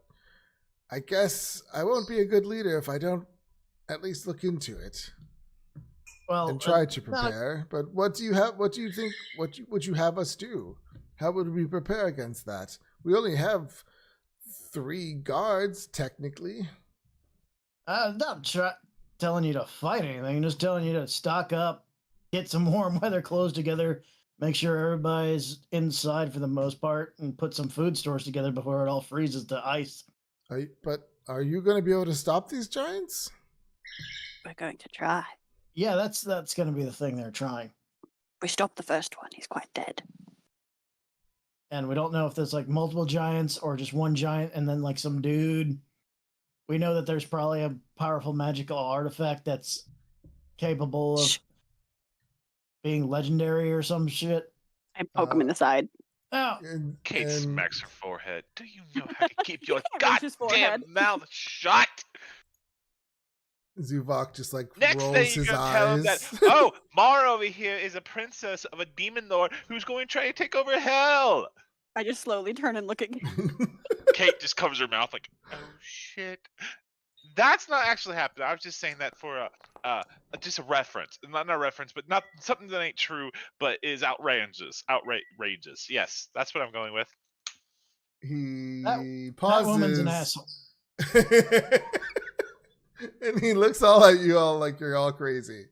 I guess I won't be a good leader if I don't at least look into it. Well, and try to prepare. But what do you have? What do you think? What would you have us do? How would we prepare against that? We only have 3 guards, technically. I'm not telling you to fight anything. I'm just telling you to stock up, get some warm weather clothes together, make sure everybody's inside for the most part, and put some food stores together before it all freezes to ice. But are you going to be able to stop these giants? We're going to try. Yeah, that's going to be the thing they're trying. We stopped the first one. He's quite dead. and we don't know if there's like multiple giants or just one giant and then like some dude. We know that there's probably a powerful magical artifact that's capable of being legendary or some shit. I poke him in the side. Oh, Kate and smacks her forehead. Do you know how to keep your can't reach his goddamn forehead. mouth shut? Zuvok just like Next rolls thing his you're gonna tell him eyes. that, oh, Mara over here is a princess of a demon lord who's going to try to take over hell. I just slowly turn and look at Kate just covers her mouth like, oh shit. That's not actually happening. I was just saying that for just a reference, not a reference, but not something that ain't true, but is outrageous. Outrageous. Yes, that's what I'm going with. He that pauses. woman's an asshole. And he looks all at you all like you're all crazy.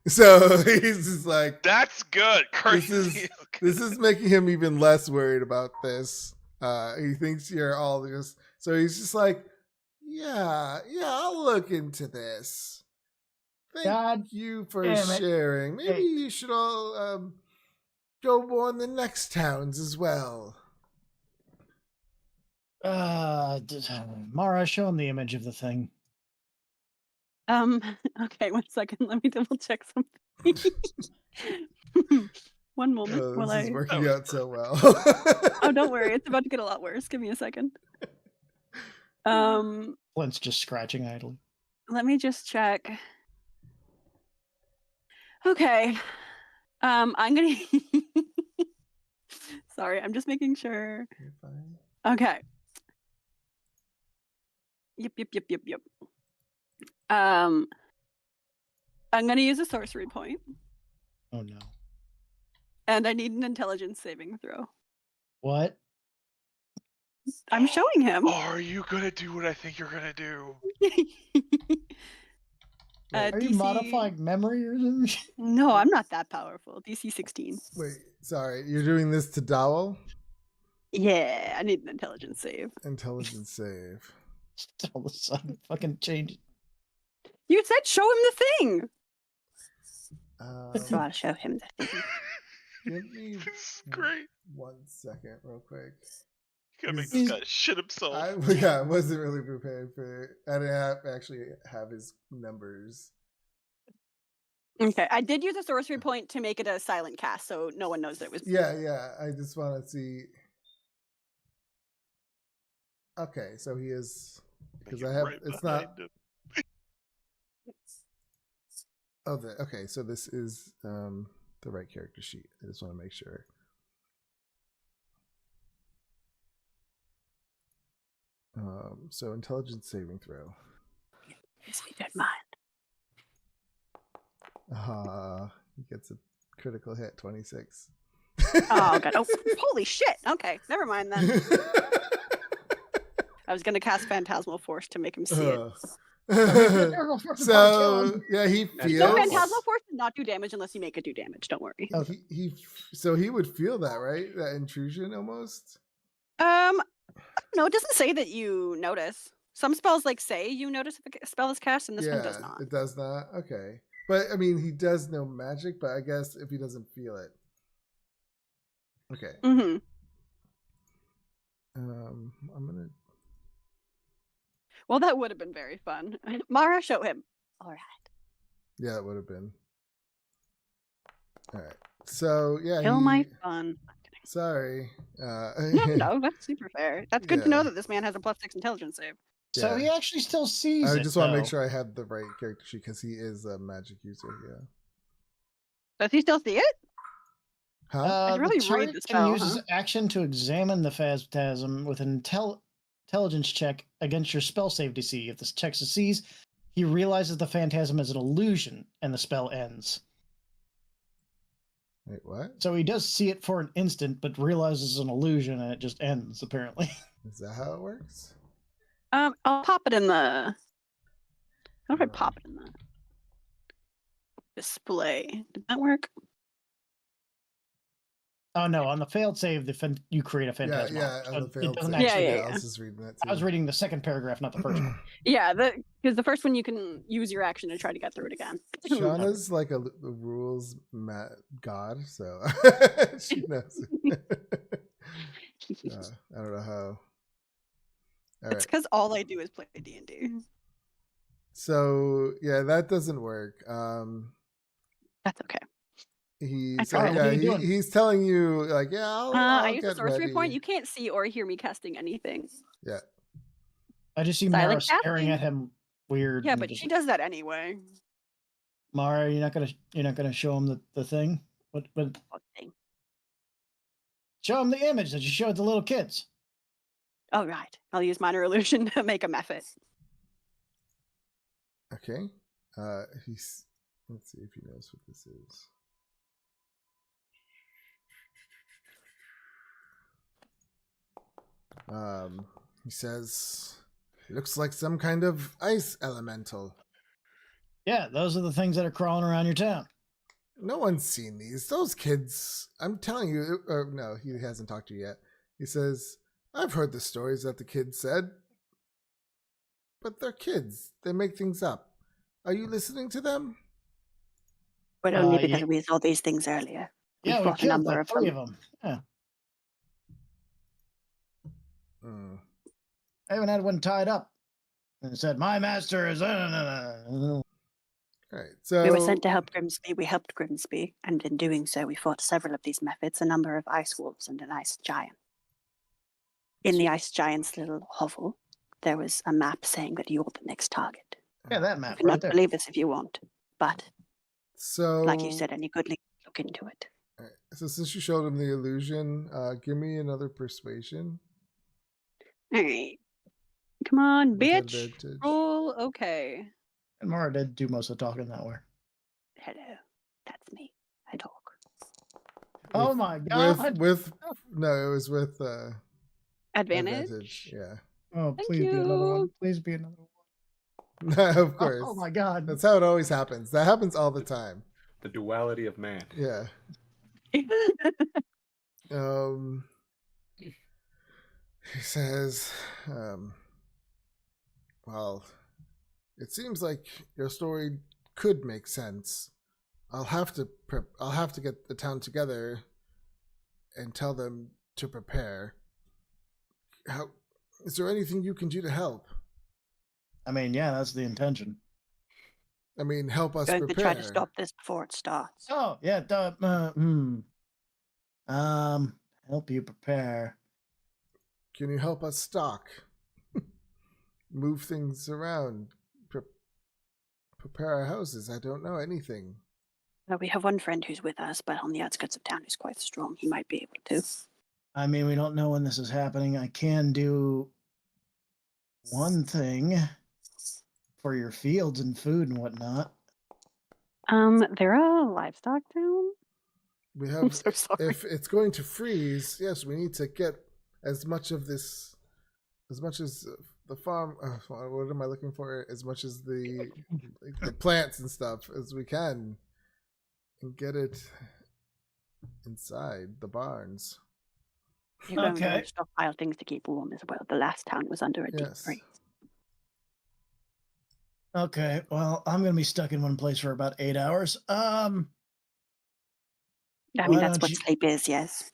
So he's just like, That's good. Crazy. this is making him even less worried about this. He thinks you're all just, so he's just like, yeah, I'll look into this. Thank God you for damn it. sharing. Maybe Hey. you should all go on the next towns as well. Mara, show him the image of the thing. Okay, 1 second. Let me double check something. One moment Oh, while this is I. working was out so well. Oh, don't worry. It's about to get a lot worse. Give me a second. Flint's just scratching idly. Let me just check. Okay. I'm gonna. Sorry, I'm just making sure. You're fine. Okay. Yep. I'm gonna use a sorcery point, Oh no. and I need an intelligence saving throw. What? I'm showing him. Are you gonna do what I think you're gonna do? Are you DC modifying memory or something? No, I'm not that powerful. DC 16. Wait, sorry. You're doing this to Dowell? Yeah, I need an intelligence save. Intelligence save. All of a sudden, fucking change. You said show him the thing. So Um, I'll show him the thing. give me This is great. 1 second, real quick. You gotta make He's- this guy shit himself. I wasn't really prepared for it. I didn't actually have his numbers. Okay, I did use a sorcery point to make it a silent cast, so no one knows that it was. Yeah. I just want to see. Okay, so he is because I have. Right It's behind not. him. Oh, okay. So this is the right character sheet. I just want to make sure. So intelligence saving throw. Yes, we did mine. He gets a critical hit, 26. Oh god! Oh, holy shit! Okay, never mind then. I was gonna cast Phantasmal Force to make him see it. So yeah, he No, feels. Phantasmal Force does not do damage unless you make it do damage. Don't worry. So he would feel that, right? That intrusion almost. No, it doesn't say that you notice. Some spells like say you notice if a spell is cast, and this one does not. It does not. Okay, but I mean, he does know magic, but I guess if he doesn't feel it. Okay. Mm-hmm. I'm gonna. Well, that would have been very fun. Mara, show him. All right. Yeah, it would have been. All right. So yeah. Kill my fun. Sorry. No, that's super fair. That's good to know Yeah. that this man has a +6 intelligence save. So he actually still sees I it. just want to make though. sure I have the right character sheet because he is a magic user. Yeah. Does he still see it? Huh? The really read target the can spell, use his huh? action to examine the phantasm with an intelligence check against your spell save DC. If this check succeeds, he realizes the phantasm is an illusion, and the spell ends. Wait, what? So he does see it for an instant, but realizes it's an illusion, and it just ends. Apparently, Is that how it works? I'll pop it in the. How do I pop it in the display? Did that work? oh no! On the failed save, you create a phantasm. Yeah. On the it failed doesn't save. actually. Yeah. I was just reading that too. I was reading the second paragraph, not the first one. Yeah, because the first one you can use your action to try to get through it again. Shauna's like a rules god, so she knows. I don't know how. All It's right. because all I do is play D&D. So yeah, that doesn't work. That's okay. He's tried. What are you doing? he's telling you like, yeah, I'll I use the get sorcery ready. point. You can't see or hear me casting anything. Yeah. I just see Silent Mara staring casting. at him weird. Yeah, and but just she does that anyway. Mara, you're not gonna show him the thing? What Okay. show him the image that you showed the little kids. All right. I'll use minor illusion to make him effort. Okay. He's let's see if he knows what this is. He says, looks like some kind of ice elemental. Yeah, those are the things that are crawling around your town. No one's seen these. Those kids, I'm telling you, or no, he hasn't talked to you yet. He says, I've heard the stories that the kids said, but they're kids. They make things up. Are you listening to them? But only Yeah. because we saw these things earlier. Yeah, we fought a killed number like of 3 them. of them. Yeah, Hmm. I even had one tied up and it said, "My master is." All right. So We were sent to help Grimsby. We helped Grimsby, and in doing so, we fought several of these methods, a number of ice wolves and an ice giant. In the ice giant's little hovel, there was a map saying that you're the next target. Yeah, that You map can right not there. believe us if you want, but So like you said, any good leader look into it. all right, so since you showed him the illusion, give me another persuasion. All right. Come on, with bitch. advantage. Roll okay. And Mara did do most of the talking that way. Hello, that's me. I talk. Oh With- my god! With no, it was with Advantage. Yeah. Oh, Thank please be another one. you. Please be another one. Of course. Oh my god! That's how it always happens. That happens all the time. The duality of man. Yeah. He says, well, it seems like your story could make sense. I'll have to get the town together and tell them to prepare. How is there anything you can do to help? I mean, yeah, that's the intention. I mean, help us Going to prepare. try to stop this before it starts. Oh yeah, help you prepare. Can you help us stock? Move things around. Prepare our houses. I don't know anything. We have one friend who's with us, but on the outskirts of town who's quite strong. He might be able to. I mean, we don't know when this is happening. I can do one thing for your fields and food and whatnot. They're a livestock town. We I'm have so sorry. if it's going to freeze, yes, we need to get as much of this, as much as the farm. What am I looking for? As much as the plants and stuff as we can, and get it inside the barns. You're going Okay. to stockpile things to keep warm as well. The last town was under a deep Yes. freeze. Okay, well, I'm gonna be stuck in one place for about 8 hours. I mean, Why that's don't what you- sleep is, yes.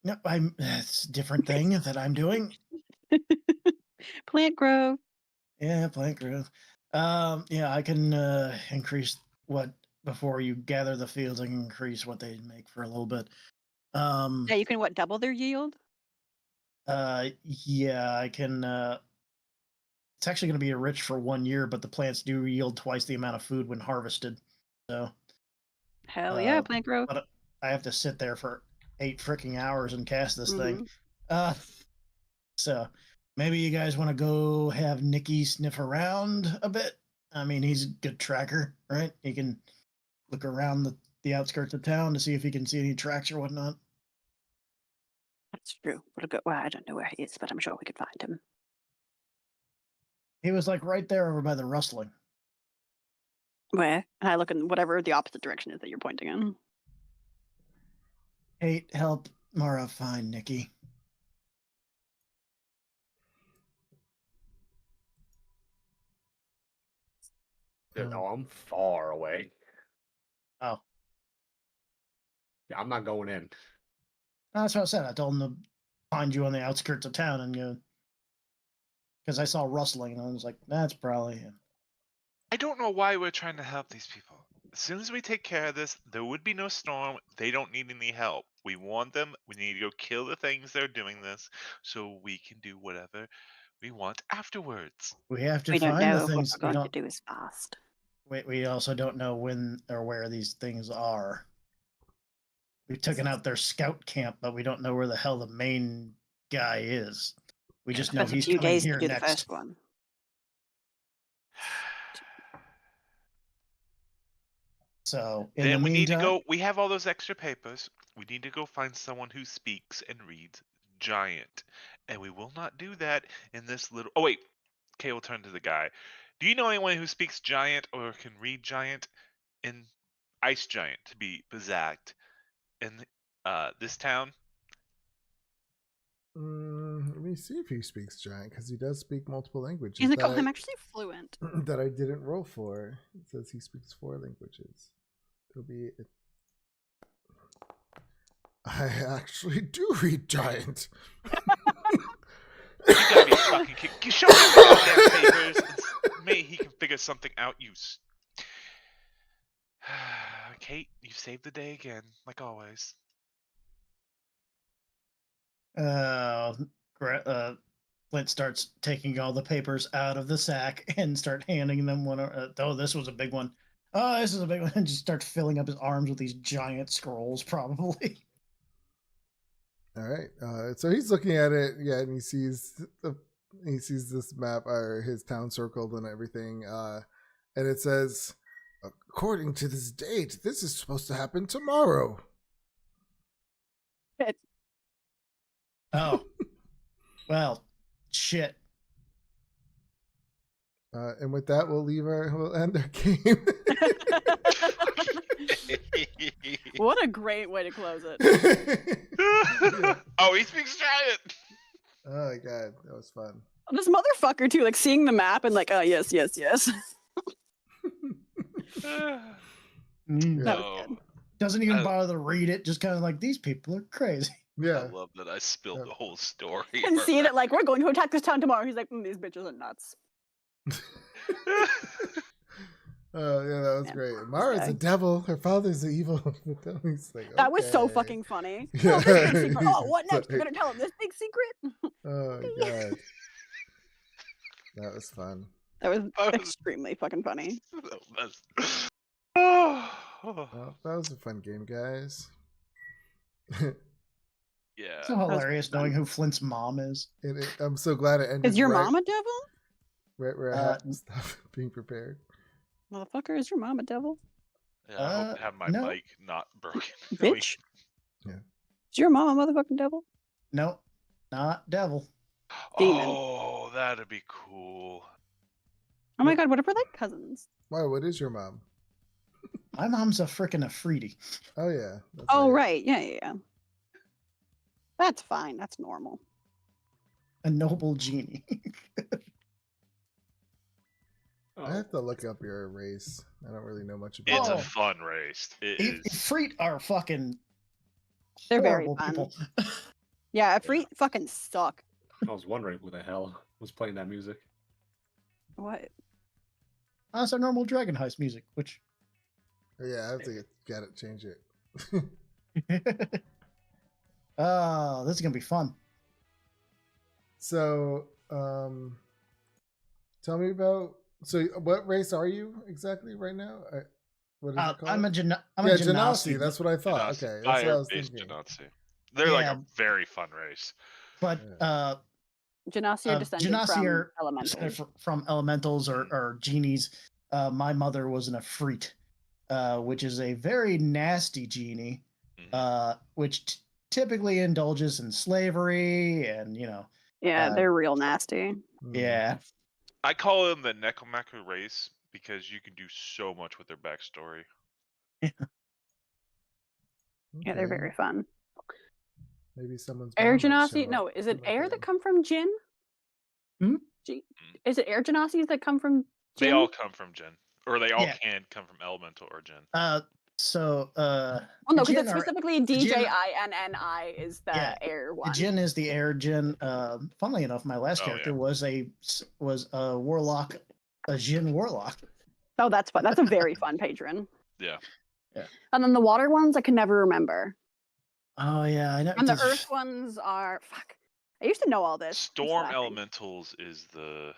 No, that's a different thing that I'm doing. Plant growth. Yeah, plant growth. Yeah, I can increase what before you gather the fields. I can increase what they make for a little bit. Yeah, you can double their yield. Yeah, I can. It's actually going to be rich for 1 year, but the plants do yield twice the amount of food when harvested. So Hell yeah, Uh, plant growth. but I have to sit there for 8 freaking hours and cast this thing. Mhm. So maybe you guys want to go have Nicky sniff around a bit. I mean, he's a good tracker, right? He can look around the outskirts of town to see if he can see any tracks or whatnot. That's true. Well, I don't know where he is, but I'm sure we could find him. He was like right there over by the rustling. Where? And I look in whatever the opposite direction is that you're pointing in. Kate, help Mara find Nicky. Dude, no, I'm far away. Oh, Yeah, I'm not going in. that's what I said. I told him to find you on the outskirts of town and go. Because I saw rustling and I was like, that's probably him. I don't know why we're trying to help these people. As soon as we take care of this, there would be no storm. They don't need any help. We want them. We need to go kill the things that are doing this so we can do whatever we want afterwards. We have to We don't find know the if what things. we're going to do is fast. We also don't know when or where these things are. We've taken out their scout camp, but we don't know where the hell the main guy is. We just know That's a he's few coming days here to do the next. first one. So in Then the we need to meantime, go. We have all those extra papers. We need to go find someone who speaks and reads giant. And we will not do that in this little. Oh, wait. Kay will turn to the guy. Do you know anyone who speaks giant or can read giant? In Ice Giant, to be exact. In this town? Let me see if he speaks giant, because he does speak multiple languages. He's like, that oh, I- I'm actually fluent. that I didn't roll for. It says he speaks 4 languages. It'll be. I actually do read giant. You gotta be fucking kidding. Show him the goddamn papers. And maybe he can figure something out. Kate, you saved the day again, like always. Flint starts taking all the papers out of the sack and start handing them one. Oh, this was a big one. Oh, this is a big one. And just starts filling up his arms with these giant scrolls, probably. All right. So he's looking at it, yeah, and he sees this map or his town circled and everything, and it says, according to this date, this is supposed to happen tomorrow. Oh, well, shit. And with that, we'll end our game. What a great way to close it. Oh, he speaks giant. Oh my god, that was fun. This motherfucker too, like seeing the map and like, oh yes, yes, yes. Mm. That No. was good. Doesn't even bother to read it. Just kind of like, these people are crazy. I Yeah. love that I spilled the whole story. And seeing it like, we're going to attack this town tomorrow. He's like, these bitches are nuts. Oh yeah, that was Man, great. poor Mara's guy. a devil. Her father's the evil. He's like, That was so okay. fucking funny. Yeah. Oh, this big secret. Oh, what It's next? You're like- gonna tell him this big secret? Oh god, that was fun. That was That was- extremely fucking funny. Oh, Well, that was a fun game, guys. yeah. So was hilarious fun. knowing who Flint's mom is. I'm so glad it ended. Is your right, mom a devil? right where I have to stop being prepared? Motherfucker, is your mom a devil? Yeah, I hope to have my no. mic not broken. Bitch. Yeah. Is your mom a motherfucking devil? Nope, not devil. Demon. Oh, that'd be cool. Oh my god, what if we're like cousins? Why? What is your mom? My mom's a frickin' Afridi. Oh yeah. That's Oh right, yeah. That's fine. That's normal. A noble genie. I have to look up your race. I don't really know much about It's Oh. a fun race. It is. Ifrit are fucking They're very horrible fun. people. Yeah, Ifrit fucking suck. I was wondering who the hell was playing that music. What? That's our normal Dragon Heist music, which Yeah, I have to get it, change it. oh, this is gonna be fun. So, tell me about. So, what race are you exactly right now? What is it called? I'm a yeah, Genasi. Genasi. That's what I thought. Genasi. Okay, that's what I was Fire-based thinking. Genasi. They're like Yeah. a very fun race. But Genasi are descended Genasi from are elementals. from elementals or genies. My mother was an Ifrit, which is a very nasty genie, which typically indulges in slavery and Yeah, they're real nasty. Mm. yeah. I call them the Necromancer race because you can do so much with their backstory. Yeah, they're Okay. very fun. Maybe someone's. Air mom might Genasi? show No, up. is it air Okay. that come from Jin? Hmm? Is it air Genasis that come from Jin? They all come from Jin, or they all Yeah. can come from Elemental or Jin. So, Oh no, because Jin it's are- specifically DJINNI is the Yeah, air one. Jin is the air Jin. Funnily enough, my last Oh, character yeah. was a warlock, a Jin warlock. Oh, that's fun. That's a very fun patron. Yeah. And then the water ones I can never remember. Oh yeah, I know. And the earth ones are fuck. I used to know all this. I'm Storm slacking. elementals is the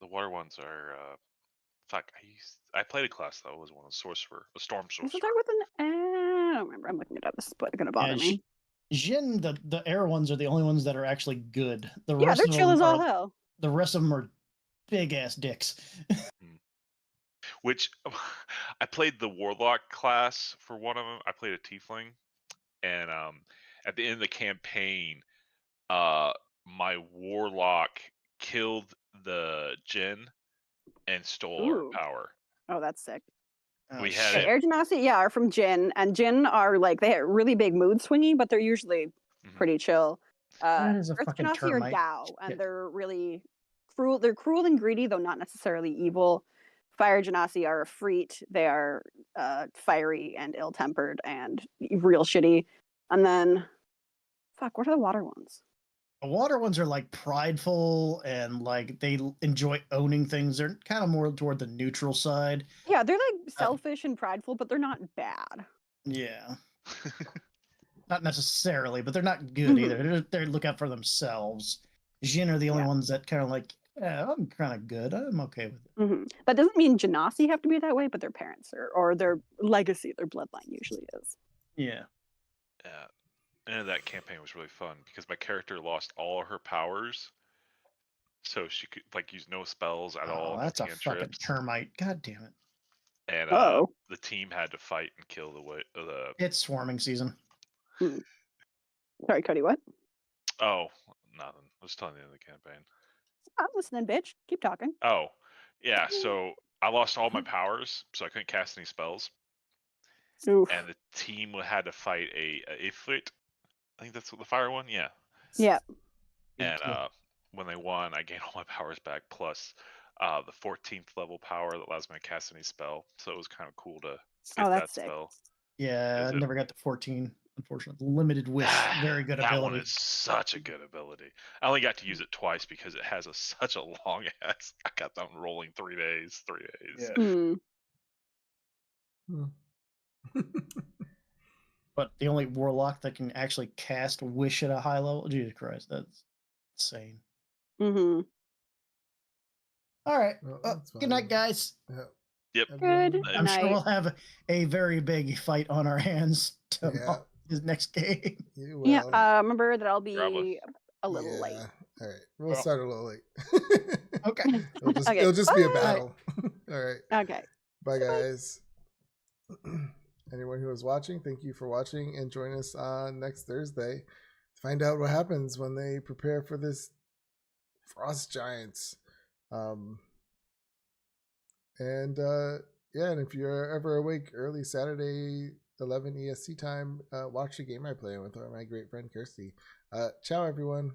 water ones are fuck. I played a class that was one of sorcerer, a storm Does sorcerer. it start with an I don't remember. I'm looking it up. This is gonna bother me. Jin, the air ones are the only ones that are actually good. The Yeah, rest they're of chill them as all are, hell. the rest of them are big ass dicks. Which I played the warlock class for one of them. I played a tiefling, and at the end of the campaign, my warlock killed the Jin and stole Ooh. her power. Oh, that's sick. Oh, We had Okay, it- Air Genasi, yeah, are from Jin, and Jin are like they have really big mood swingy, but they're usually Mhm. pretty chill. That is a Earth fucking Genasi are termite. Gao, and Shit. they're really cruel. They're cruel and greedy, though not necessarily evil. Fire Genasi are Efreet. They are fiery and ill-tempered and real shitty. And then, fuck, what are the water ones? The water ones are like prideful and like they enjoy owning things. They're kind of more toward the neutral side. Yeah, they're like selfish and prideful, but they're not bad. Yeah, not necessarily, but they're not good Mhm. either. They look out for themselves. Jin are the only Yeah. ones that kind of like, yeah, I'm kind of good. I'm okay with it. Hmm. That doesn't mean Genasi have to be that way, but their parents are, or their legacy, their bloodline usually is. Yeah. Yeah. And that campaign was really fun because my character lost all her powers, so she could like use no spells at all. Oh, No that's a fucking cantrips. termite. God damn it. And Oh, the team had to fight and kill the It's swarming season. sorry, Cody. What? oh, nothing. I was telling you the campaign. I'm listening, bitch. Keep talking. Oh, yeah. So I lost all my powers, so I couldn't cast any spells, Oof. and the team had to fight a Ifrit. I think that's what the fire one. Yeah. Yeah. And when they won, I gained all my powers back plus the 14th level power that allows me to cast any spell. So it was kind of cool to get Oh, that that's sick. spell. Yeah, Is I it- never got to 14, unfortunately. Limited wish. Very good that ability. one is such a good ability. I only got to use it twice because it has such a long ass. I got them rolling 3 days. 3 days. Yeah. Hmm. But the only warlock that can actually cast wish at a high level, Jesus Christ, that's insane. Mm-hmm. All right. Well, that's Good night, fine. guys. Yeah. Yep. Good Night. I'm sure night. we'll have a very big fight on our hands to Yeah. his next game. You will. Yeah. Remember that I'll Probably. be a little late. All right. We'll Well. start a little late. Okay. Okay, It'll just be a bye. battle. All right. Okay. Bye, Bye. guys. Anyone who is watching, thank you for watching, and join us on next Thursday to find out what happens when they prepare for this Frost Giants. And and if you're ever awake early Saturday 11 EST time, watch the game I play with my great friend Kirsty. Ciao, everyone.